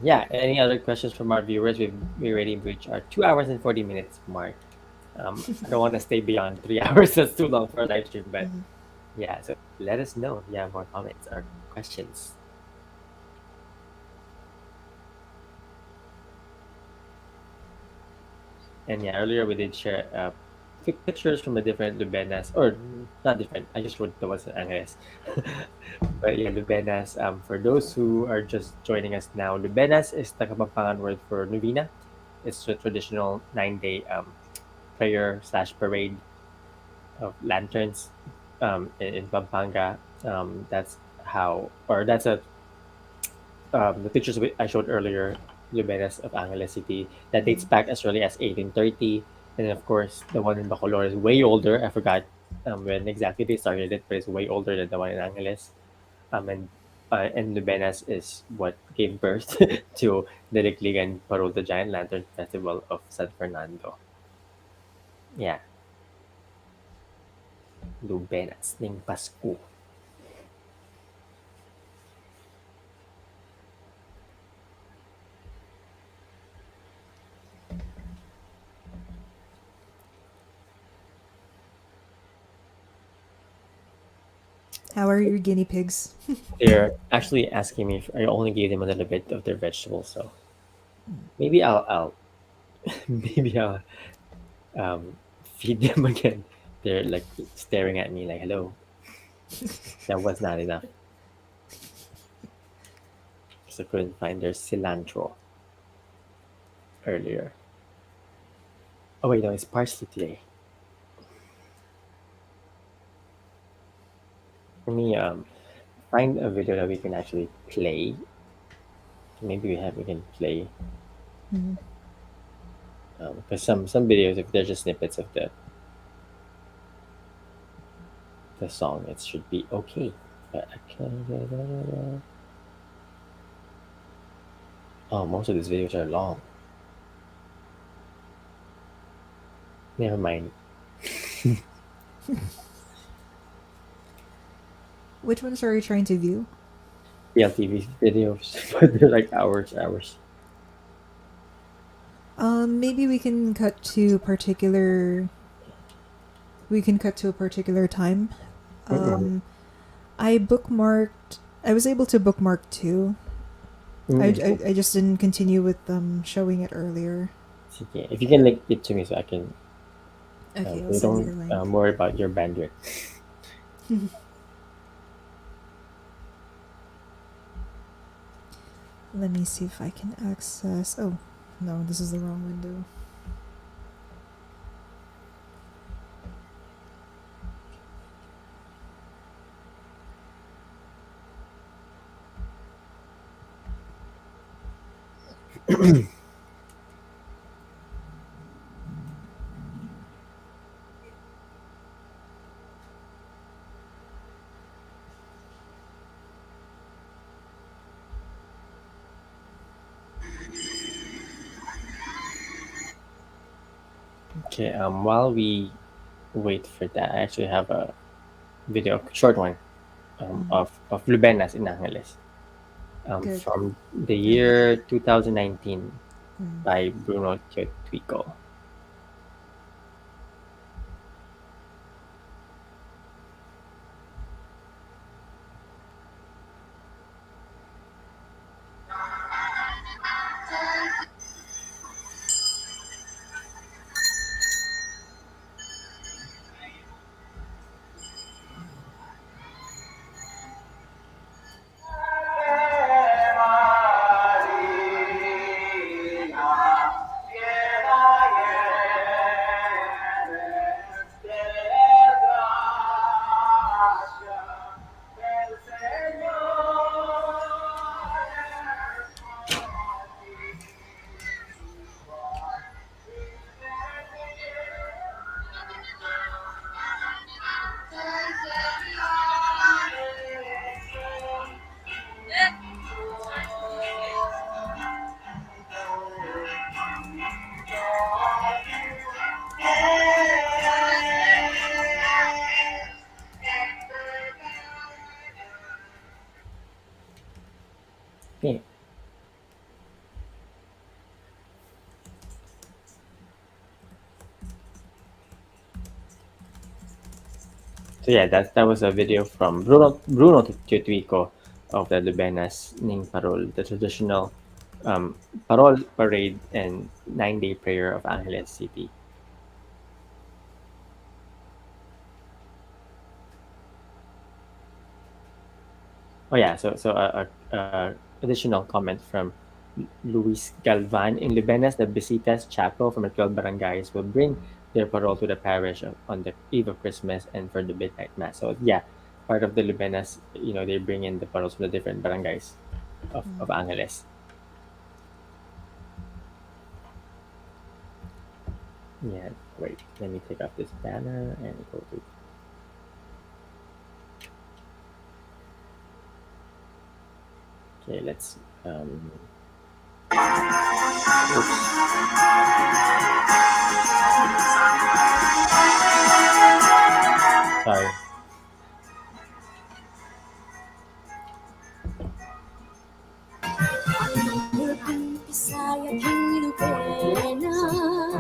Yeah. Any other questions from our viewers? We already reached our 2 hours and 40 minutes mark. I don't want to stay beyond 3 hours. That's too long for a live stream. But yeah, so let us know if you have more comments or questions. And yeah, earlier we did share quick pictures from the different Lubenas, or not different. I just wrote the ones in Angeles. But yeah, Lubenas. For those who are just joining us now, Lubenas is the Kapampangan word for novena. It's a traditional 9 day prayer slash parade of lanterns in Pampanga. That's how, or that's a the pictures I showed earlier, Lubenas of Angeles City, that dates back as early as 1830. And of course, the one in Bacolor is way older. I forgot when exactly they started it, but it's way older than the one in Angeles. And Lubenas is what gave birth to the Likligan Parol the Giant Lantern Festival of San Fernando. Yeah, Lubenas ning Pasko. How are your guinea pigs? They're actually asking me if I only gave them a little bit of their vegetables, so maybe I'll maybe I'll feed them again. They're like staring at me like, "Hello." That was not enough because I couldn't find their cilantro earlier. Oh wait, no, it's parsley today. For me, find a video that we can actually play. Maybe we can play Mhm. because some videos, if they're just snippets of the song, it should be okay. But I can't. Oh, most of these videos are long. Never mind. Which ones are you trying to view? PLTV videos, but they're like hours. Maybe we can cut to particular. We can cut to a particular time. Mm-mm. I bookmarked. I was able to bookmark two. I just didn't continue with showing it earlier. Sige. If you can link it to me so I can, Okay, I'll we send you don't the link. worry about your bandwidth. Let me see if I can access. Oh, no, this is the wrong window. Okay. While we wait for that, I actually have a video, short one, of Lubenas in Angeles, Good. from the year 2019 Mm. by Bruno Twico. Okay. So yeah, that was a video from Bruno Twico of the Lubenas Ning Parol, the traditional Parol parade and 9-day prayer of Angeles City. Oh yeah, so additional comment from Luis Galvan in Lubenas, the Bisitas Chapel from the 12 barangays will bring their parole to the parish on the eve of Christmas and for the midnight mass. So yeah, part of the Lubenas, they bring in the paroles from the different barangays of Angeles. Yeah, wait, let me take off this banner and go to. Okay, let's. Oops. Sorry.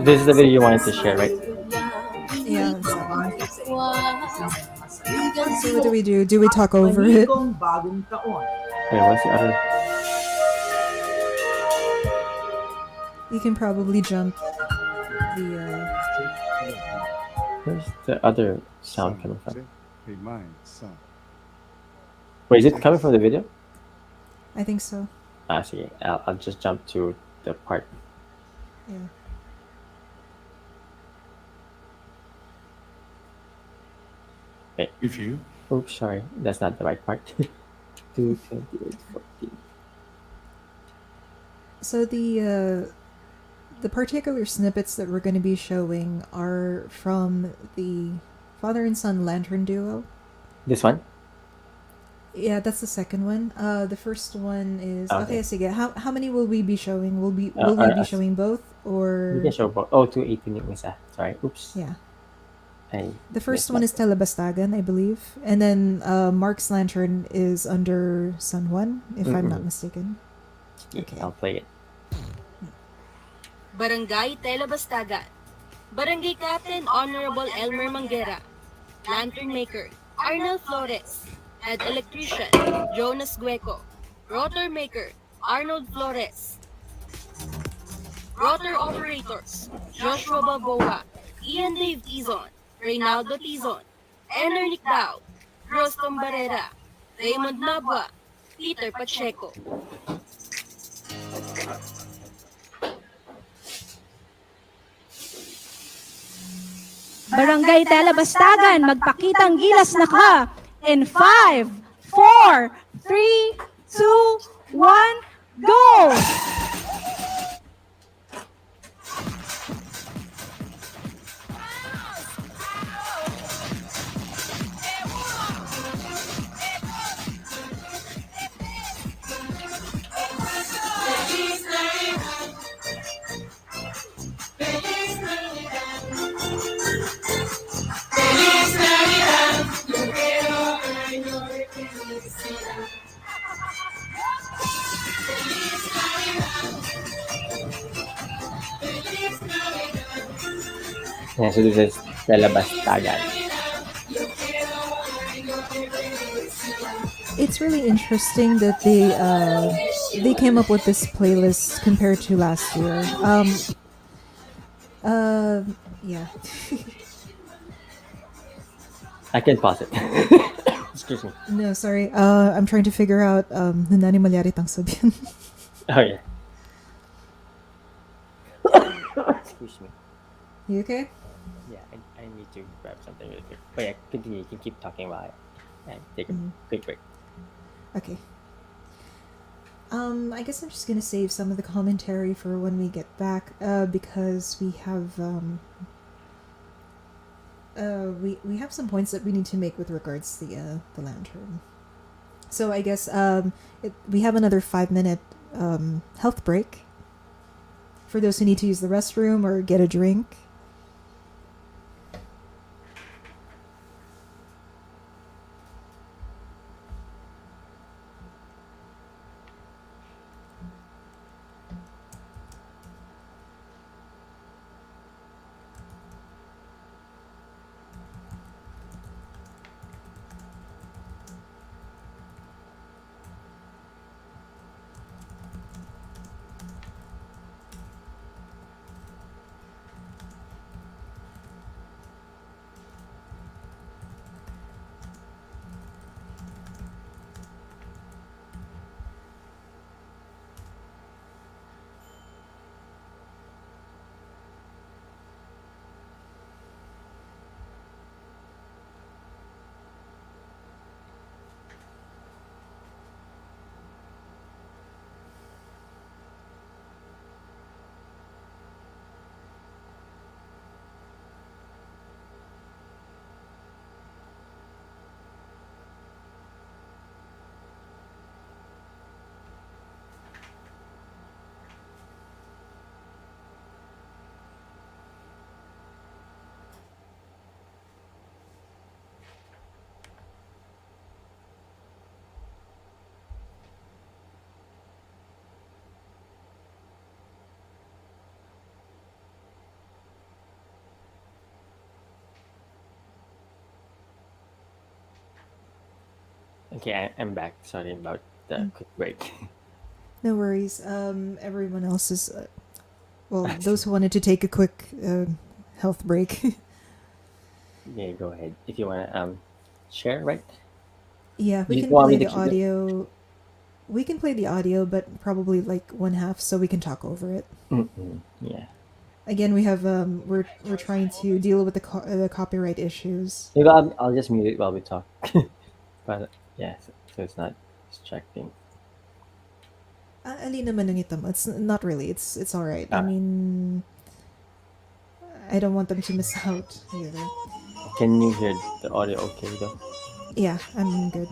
This is the video you wanted to share, right? Yeah, it's that one. So what do we do? Do we talk over it? Wait, what's the other? You can probably jump the. Where's the other sound coming from? Remind son. Wait, is it coming from the video? I think so. See, I'll just jump to the part. Yeah. Wait. If you Oops, sorry, that's not the right part. 228.14. So the particular snippets that we're going to be showing are from the father and son lantern duo. This one? Yeah, that's the second one. The first one is Okay. okay. Sige, how many will we be showing? Will we be Us. showing both We or can show both. Oh, 218 yung isa. Sorry. Oops. yeah? I The first missed one that. is Telebastagan, I believe, and then Mark's lantern is under San Juan, if I'm not Mm-mm. mistaken. Yeah, Okay. I'll play it. Barangay Telebastagan. Barangay Captain Honorable Elmer Manguera. Lantern Maker Arnel Flores. Head Electrician Jonas Gueco. Rotor Maker Arnold Flores. Rotor Operators Joshua Balboa. Ian Dave Tizon. Reynaldo Tizon. Enner Nicdao. Rostom Barrera. Raymond Nabwa. Peter Pacheco. Barangay Telebastagan, magpakitang gilas na ka. In 5, 4, 3, 2, 1, go! Yeah, so this is Telebastagan. It's really interesting that they came up with this playlist compared to last year. Yeah. I can pause it. Excuse me. No, sorry. I'm trying to figure out Nani Malyari Tang Sabihan. Oh, yeah. Excuse me. You okay? Yeah, I need to grab something really quick. But yeah, continue. You can keep talking while I take a quick break. Okay. I guess I'm just gonna save some of the commentary for when we get back, because we have we have some points that we need to make with regards to the lantern. So I guess we have another 5-minute health break for those who need to use the restroom or get a drink. Okay, I'm back. Sorry about the quick break. No worries. Everyone else is well. Those who wanted to take a quick health break. Yeah, go ahead. If you want to share, right? Yeah, we You can want me play to the keep it? audio. We can play the audio, but probably like one half, so we can talk over it. Yeah. Again, we have we're trying to deal with the copyright issues. Maybe I'll just mute it while we talk. But yeah, so it's not Distracting. Ali naman ang itam. It's not really. It's all right. I Ah. mean, I don't want them to miss out either. Can you hear the audio okay though? Yeah, I'm good.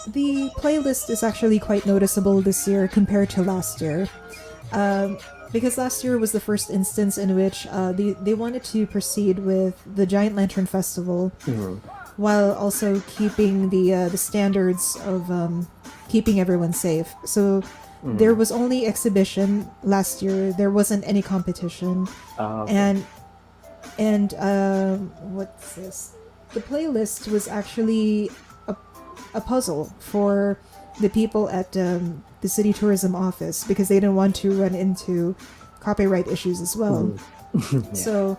The playlist is actually quite noticeable this year compared to last year. Because last year was the first instance in which they wanted to proceed with the Giant Lantern Festival while also keeping the standards of keeping everyone safe. So there was only exhibition last year. There wasn't any competition. Okay. And what's this? The playlist was actually a puzzle for the people at the city tourism office because they didn't want to run into copyright issues as well. So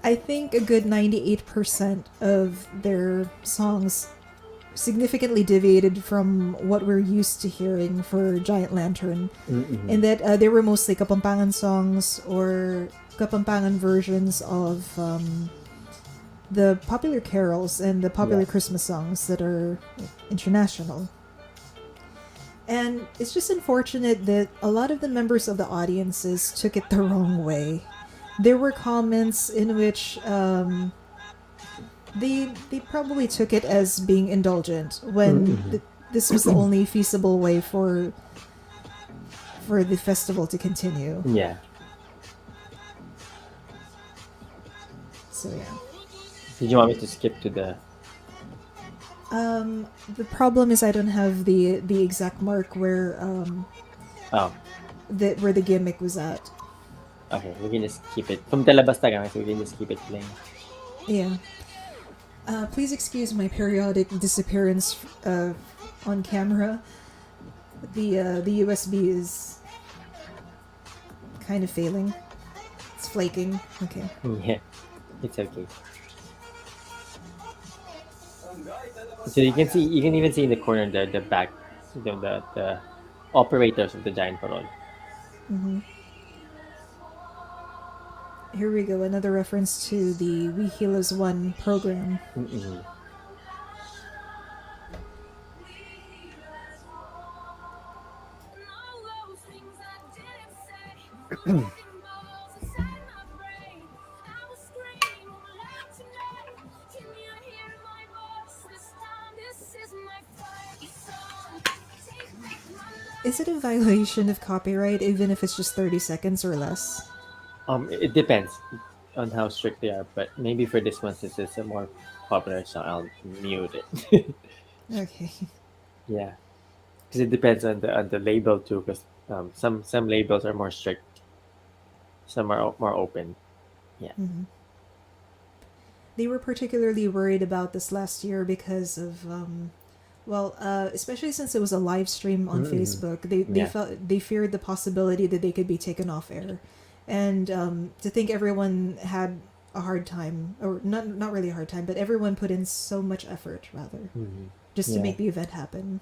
I think a good 98% of their songs significantly deviated from what we're used to hearing for Giant Lantern, in that they were mostly Kapampangan songs or Kapampangan versions of the popular carols and the popular Christmas songs that are international. And it's just unfortunate that a lot of the members of the audiences took it the wrong way. There were comments in which they probably took it as being indulgent when this was the only feasible way for the festival to continue. Yeah. So yeah. Did you want me to skip to the? The problem is I don't have the exact mark where Oh, where the gimmick was at. okay. We can just keep it. From Telabasta kami, so we can just keep it playing. Yeah. Please excuse my periodic disappearance on camera. The USB is kind of failing. It's flaking. Okay. Yeah, it's okay. So you can even see in the corner the back, the operators of the giant parol. Here we go. Another reference to the We Healers One program. Is it a violation of copyright even if it's just 30 seconds or less? It depends on how strict they are, but maybe for this one, since it's a more popular song, I'll mute it. Okay. Yeah, because it depends on the label too. Because some labels are more strict, some are more open. Yeah. They were particularly worried about this last year because of especially since it was a live stream on Facebook, they feared the possibility that they could be taken off air, and to think everyone had a hard time, or not really a hard time, but everyone put in so much effort rather, just to Yeah. make the event happen.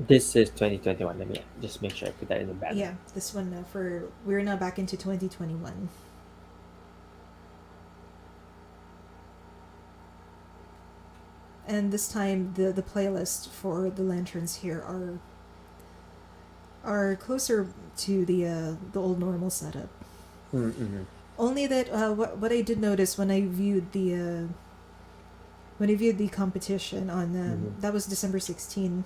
This is 2021. Let me just make sure I put that in the banner. Yeah, this one we're now back into 2021. And this time the playlist for the lanterns here are closer to the old normal setup. Only that what I did notice when I viewed the competition on that was December 16.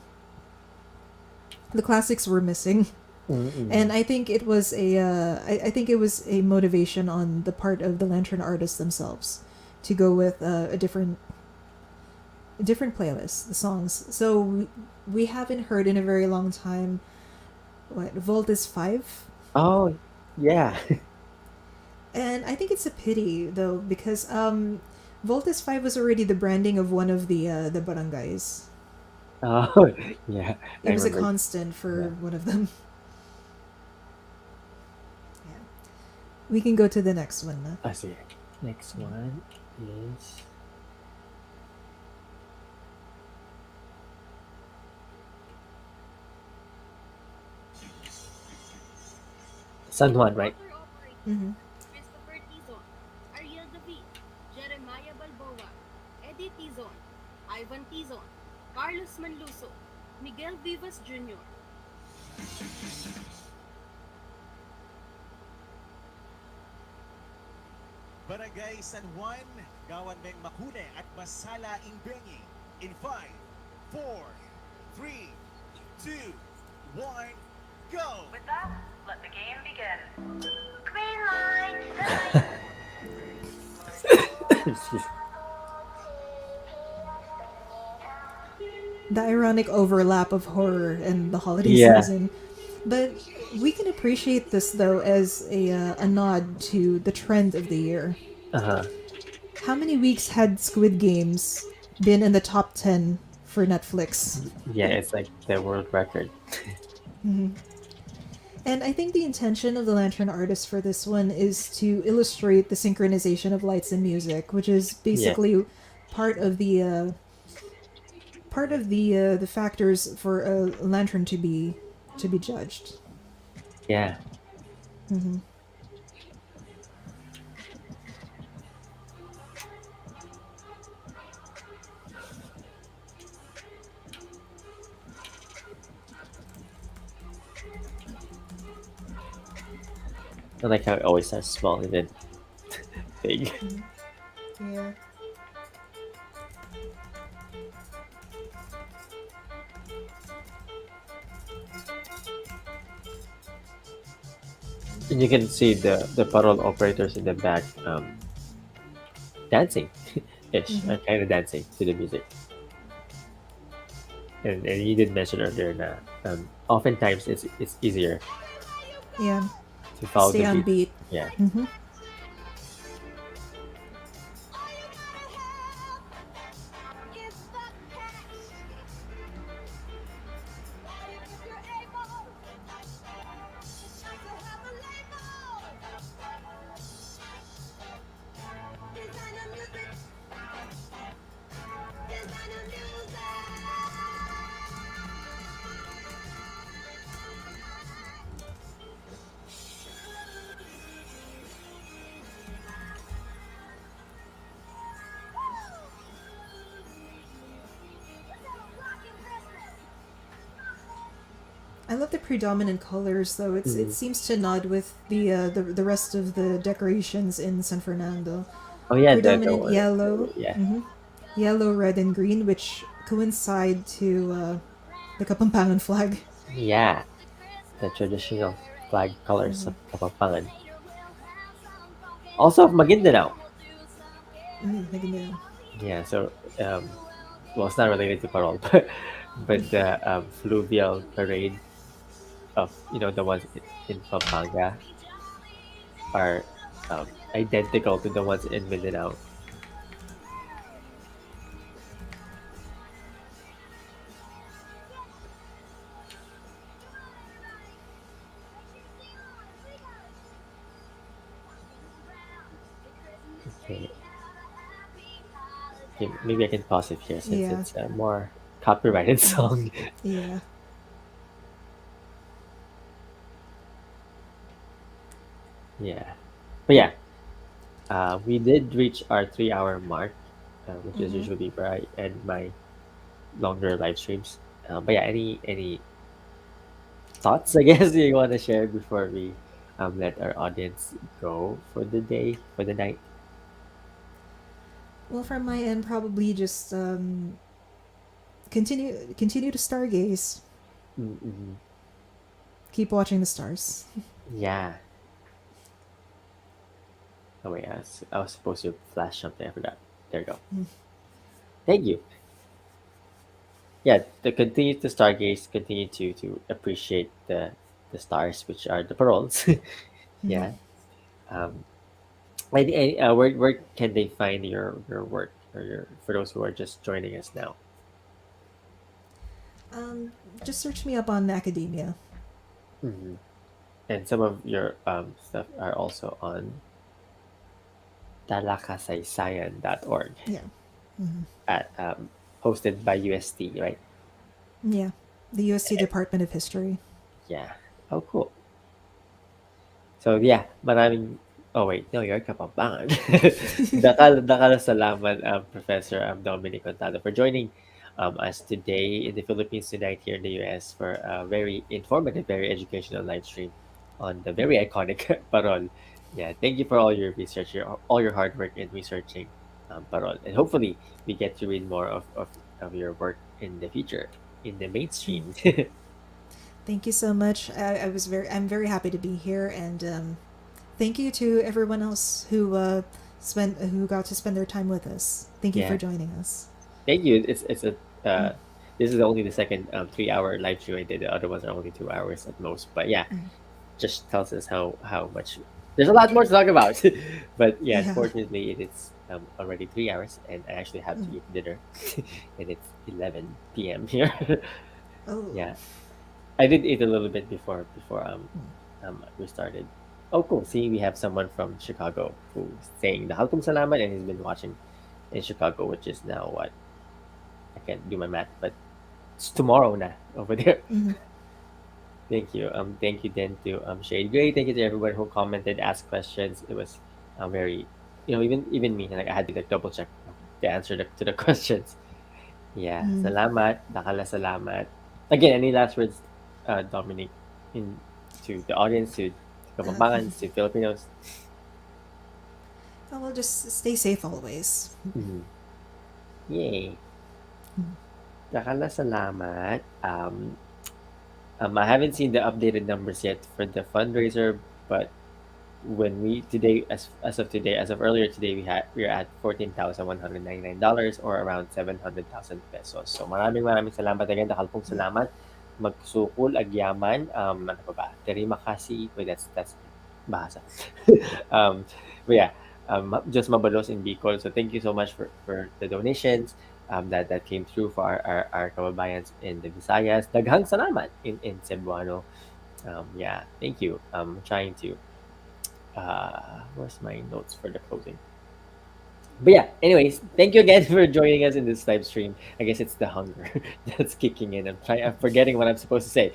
The classics were missing. And I think it was I think it was a motivation on the part of the lantern artists themselves to go with a different playlist, the songs. So we haven't heard in a very long time what Voltes 5. Oh, yeah. And I think it's a pity though because Voltes 5 was already the branding of one of the barangays. Oh, yeah. It was a remember. constant for one of them. Yeah. We can go to the next one now. I see. Next one is San Juan, right? Mhm. Christopher Tizon, Ariel David, Jeremiah Balboa, Eddie Tizon, Ivan Tizon, Carlos Manluso, Miguel Vivas Jr., Barangay San Juan, gawan meng Makune at Masala Imbengi. In 5, 4, 3, 2, 1, go! With that, let the game begin. Green light. Excuse- The ironic overlap of horror and the holiday Yeah. season. But we can appreciate this though as a nod to the trend of the year. uh-huh. How many weeks had Squid Games been in the top 10 for Netflix? Yeah, it's like the world record. And I think the intention of the Lantern Artist for this one is to illustrate the synchronization of lights and music, which is basically part of the factors for a lantern to be judged. Yeah. I like how it always starts small and then big. Yeah. And you can see the parole operators in the back dancing ish, kind of dancing to the music. And you did mention earlier that oftentimes it's easier Yeah. to follow Stay the on beat. beat. Yeah. I love the predominant colors, though. It Mhm. seems to nod with the rest of the decorations in San Fernando. Oh yeah, Predominant one- yellow, Yeah. yellow, red, and green, which coincide to the Kapampangan flag. Yeah. The traditional flag colors of Kapampangan. Also of Maguindanao. Maganda. Yeah, so well, it's not related to parole, but the fluvial parade of the ones in Pampanga are identical to the ones in Mindanao. Okay. Okay, maybe I can pause it here since Yeah. it's a more copyrighted song. Yeah. Yeah, but yeah, we did reach our 3 hour mark, which is usually where I end my longer live streams. But yeah, any thoughts I guess you want to share before we let our audience go for the day, for the night? Well, from my end, probably just continue to stargaze. Mm-mm. Keep watching the stars. Yeah. Oh wait, I was supposed to flash something. I forgot. There you go. Thank you. Yeah, to continue to stargaze, continue to appreciate the stars, which are the paroles. Yeah. Um, where can they find your work or your for those who are just joining us now? Just search me up on academia. Hmm. And some of your stuff are also on talakasaysayan.org Yeah. at hosted by UST, right? Yeah. The USC Department of History. Yeah. Oh, cool. So yeah, maraming oh wait, no, you're Kapampangan. Dakal salamat, Professor Dominic Contado, for joining us today in the Philippines, tonight here in the US, for a very informative, very educational live stream on the very iconic Parol. Yeah, thank you for all your research, all your hard work in researching Parol. And hopefully we get to read more of your work in the future, in the mainstream. Thank you so much. I'm very happy to be here, and thank you to everyone else who got to spend their time with us. Thank you Yeah. for joining us. Thank you. It's a this is only the second 3 hour live stream I did. The other ones are only 2 hours at most. But yeah, just tells us how much there's a lot more to talk about. But yeah, Yeah. unfortunately it is already 3 hours, and I actually have to eat dinner, and it's 11 p.m. here. Oh. Yeah, I did eat a little bit before we started. Oh, cool. See, we have someone from Chicago who's saying the Halkum Salamat, and he's been watching in Chicago, which is now what? I can't do my math, but it's tomorrow na over there. Mhm. Thank you. Thank you then to Shade Gray. Thank you to everyone who commented, asked questions. It was very, even me, like I had to like double check the answer to the questions. Yeah, salamat, dakala salamat. Again, any last words, Dominic, in to the audience, to Kapampangans, to Filipinos? Oh, well, just stay safe always. Yay. Dakala salamat. I haven't seen the updated numbers yet for the fundraiser, but when we today, as of today, as of earlier today, we're at $14,199, or around 700,000 pesos. So maraming salamat again. Dakal pong salamat. Magsukol agyaman. Ano pa ba? Terima kasih. Wait, that's bahasa. But yeah, just mabalos in Bicol. So thank you so much for the donations that came through for our kababayans in the Visayas. Daghang salamat in Cebuano. Yeah, thank you. Trying to where's my notes for the closing? But yeah, anyways, thank you again for joining us in this live stream. I guess it's the hunger that's kicking in. I'm forgetting what I'm supposed to say.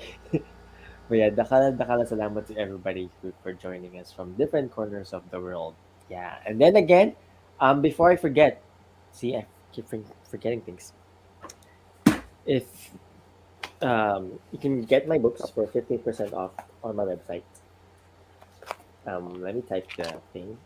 But yeah, dakala salamat to everybody for joining us from different corners of the world. Yeah, and then again, before I forget, see, I keep forgetting things. If you can get my books for 15% off on my website. Let me type the thing.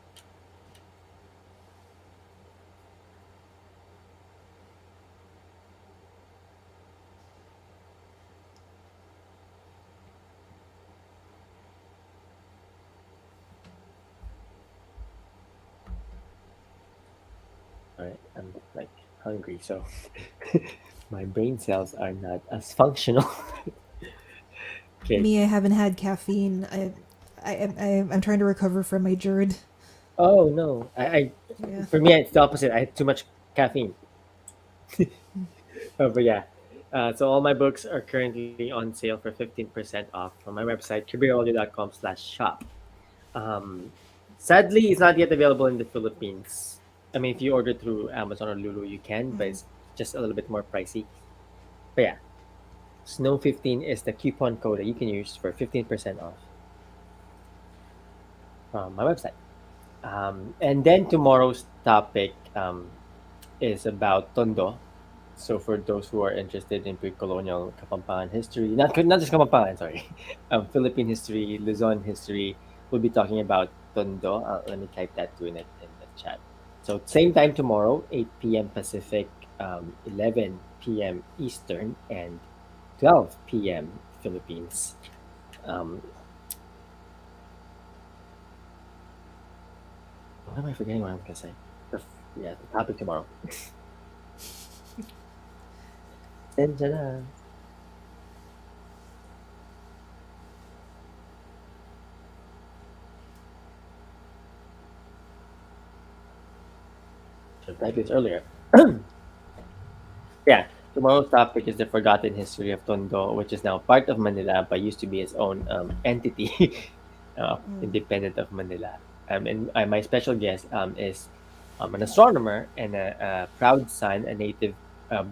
Alright, I'm like hungry, so my brain cells are not as functional. Okay. Me, I haven't had caffeine. I'm trying to recover from my GERD. Oh no, I Yeah. for me it's the opposite. I had too much caffeine. But yeah, so all my books are currently on sale for 15% off from my website, kabiraudio.com/shop. Sadly, it's not yet available in the Philippines. I mean, if you order through Amazon or Lulu, you can, but it's just a little bit more pricey. But yeah, Snow15 is the coupon code that you can use for 15% off from my website. And then tomorrow's topic is about Tondo. So for those who are interested in pre-colonial Kapampangan history, not just Kapampangan, sorry, Philippine history, Luzon history, we'll be talking about Tondo. Let me type that too in the chat. So same time tomorrow, 8 p.m. Pacific, 11 p.m. Eastern, and 12 p.m. Philippines. What am I forgetting? What I'm gonna say? The topic tomorrow. Sensya na. Should type this earlier. Yeah, tomorrow's topic is the forgotten history of Tondo, which is now part of Manila, but used to be its own entity, independent of Manila. And my special guest is an astronomer and a proud son, a native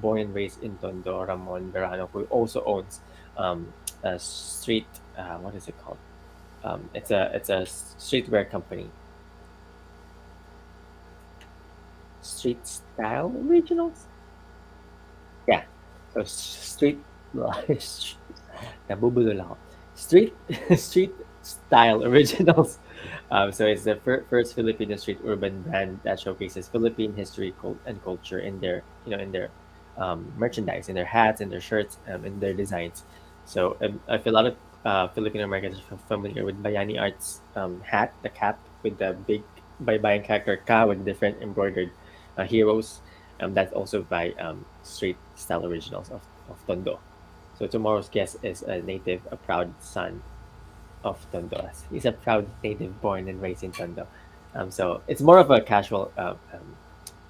born and raised in Tondo, Ramon Verano, who also owns a street, what is it called? It's a streetwear company. Street Style Originals. Yeah. So street nabubulol ako. Street Street Style Originals. So it's the first Filipino street urban brand that showcases Philippine history, and culture in their in their merchandise, in their hats, in their shirts, in their designs. So I feel a lot of Filipino Americans are familiar with Bayani Arts hat, the cap with the big baybayin character ka with different embroidered heroes. That's also by Street Style Originals of Tondo. So tomorrow's guest is a native, a proud son of Tondo. He's a proud native born and raised in Tondo. So it's more of a casual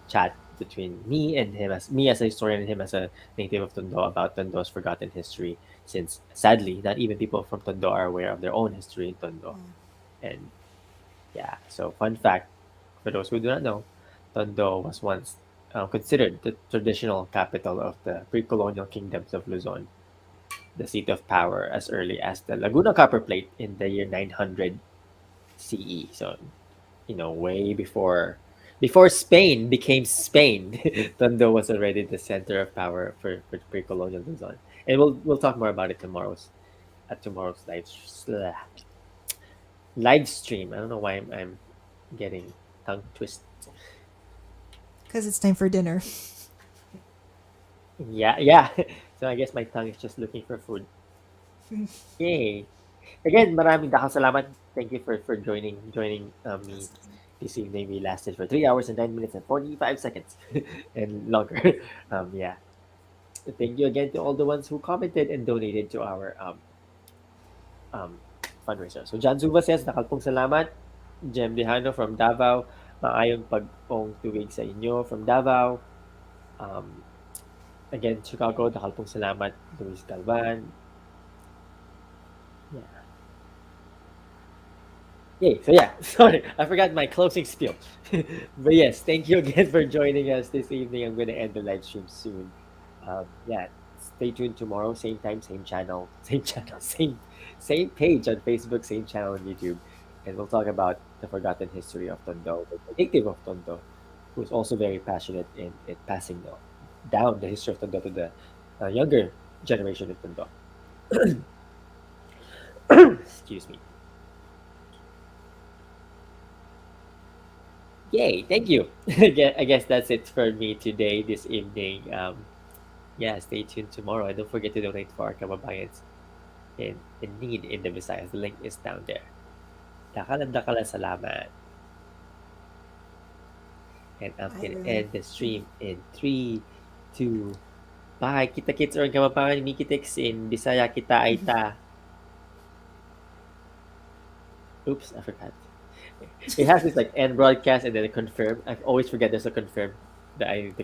chat between me and him, as me as a historian and him as a native of Tondo, about Tondo's forgotten history. Since sadly, not even people from Tondo are aware of their own history in Tondo. And yeah, so fun fact for those who do not know, Tondo was once considered the traditional capital of the pre-colonial kingdoms of Luzon, the seat of power as early as the Laguna Copper Plate in the year 900 CE. So, way before Spain became Spain, Tondo was already the center of power for pre-colonial Luzon. And we'll talk more about it at tomorrow's live stream. I don't know why I'm getting tongue twisted. Because it's time for dinner. Yeah, yeah. So I guess my tongue is just looking for food. Yay! Again, maraming dakang salamat. Thank you for joining me this evening. We lasted for 3 hours and 9 minutes and 45 seconds and longer. Yeah. Thank you again to all the ones who commented and donated to our fundraiser. So John Zuba says, nakalpong salamat. Jem Dejano from Davao, maayong pag-ong tuwig sa inyo from Davao. Again, Chicago, nakalpong salamat. Luis Galvan. Yeah. Yay. So yeah, sorry, I forgot my closing spiel. But yes, thank you again for joining us this evening. I'm going to end the live stream soon. Yeah, stay tuned tomorrow, same time, same channel, same page on Facebook, same channel on YouTube, and we'll talk about the forgotten history of Tondo, the native of Tondo, who's also very passionate in passing down the history of Tondo to the younger generation of Tondo. Excuse me. Yay, thank you. I guess that's it for me today, this evening. Yeah, stay tuned tomorrow. And don't forget to donate for our kababayans in need in the Visayas. The link is down there. Dakalan salamat. And I'm going to end the stream in 3, 2, bye. Kita kits or kababayan Mikitix in Bisaya kita aita. Oops, I forgot. It has this like end broadcast and then a confirm. I always forget there's a confirm that the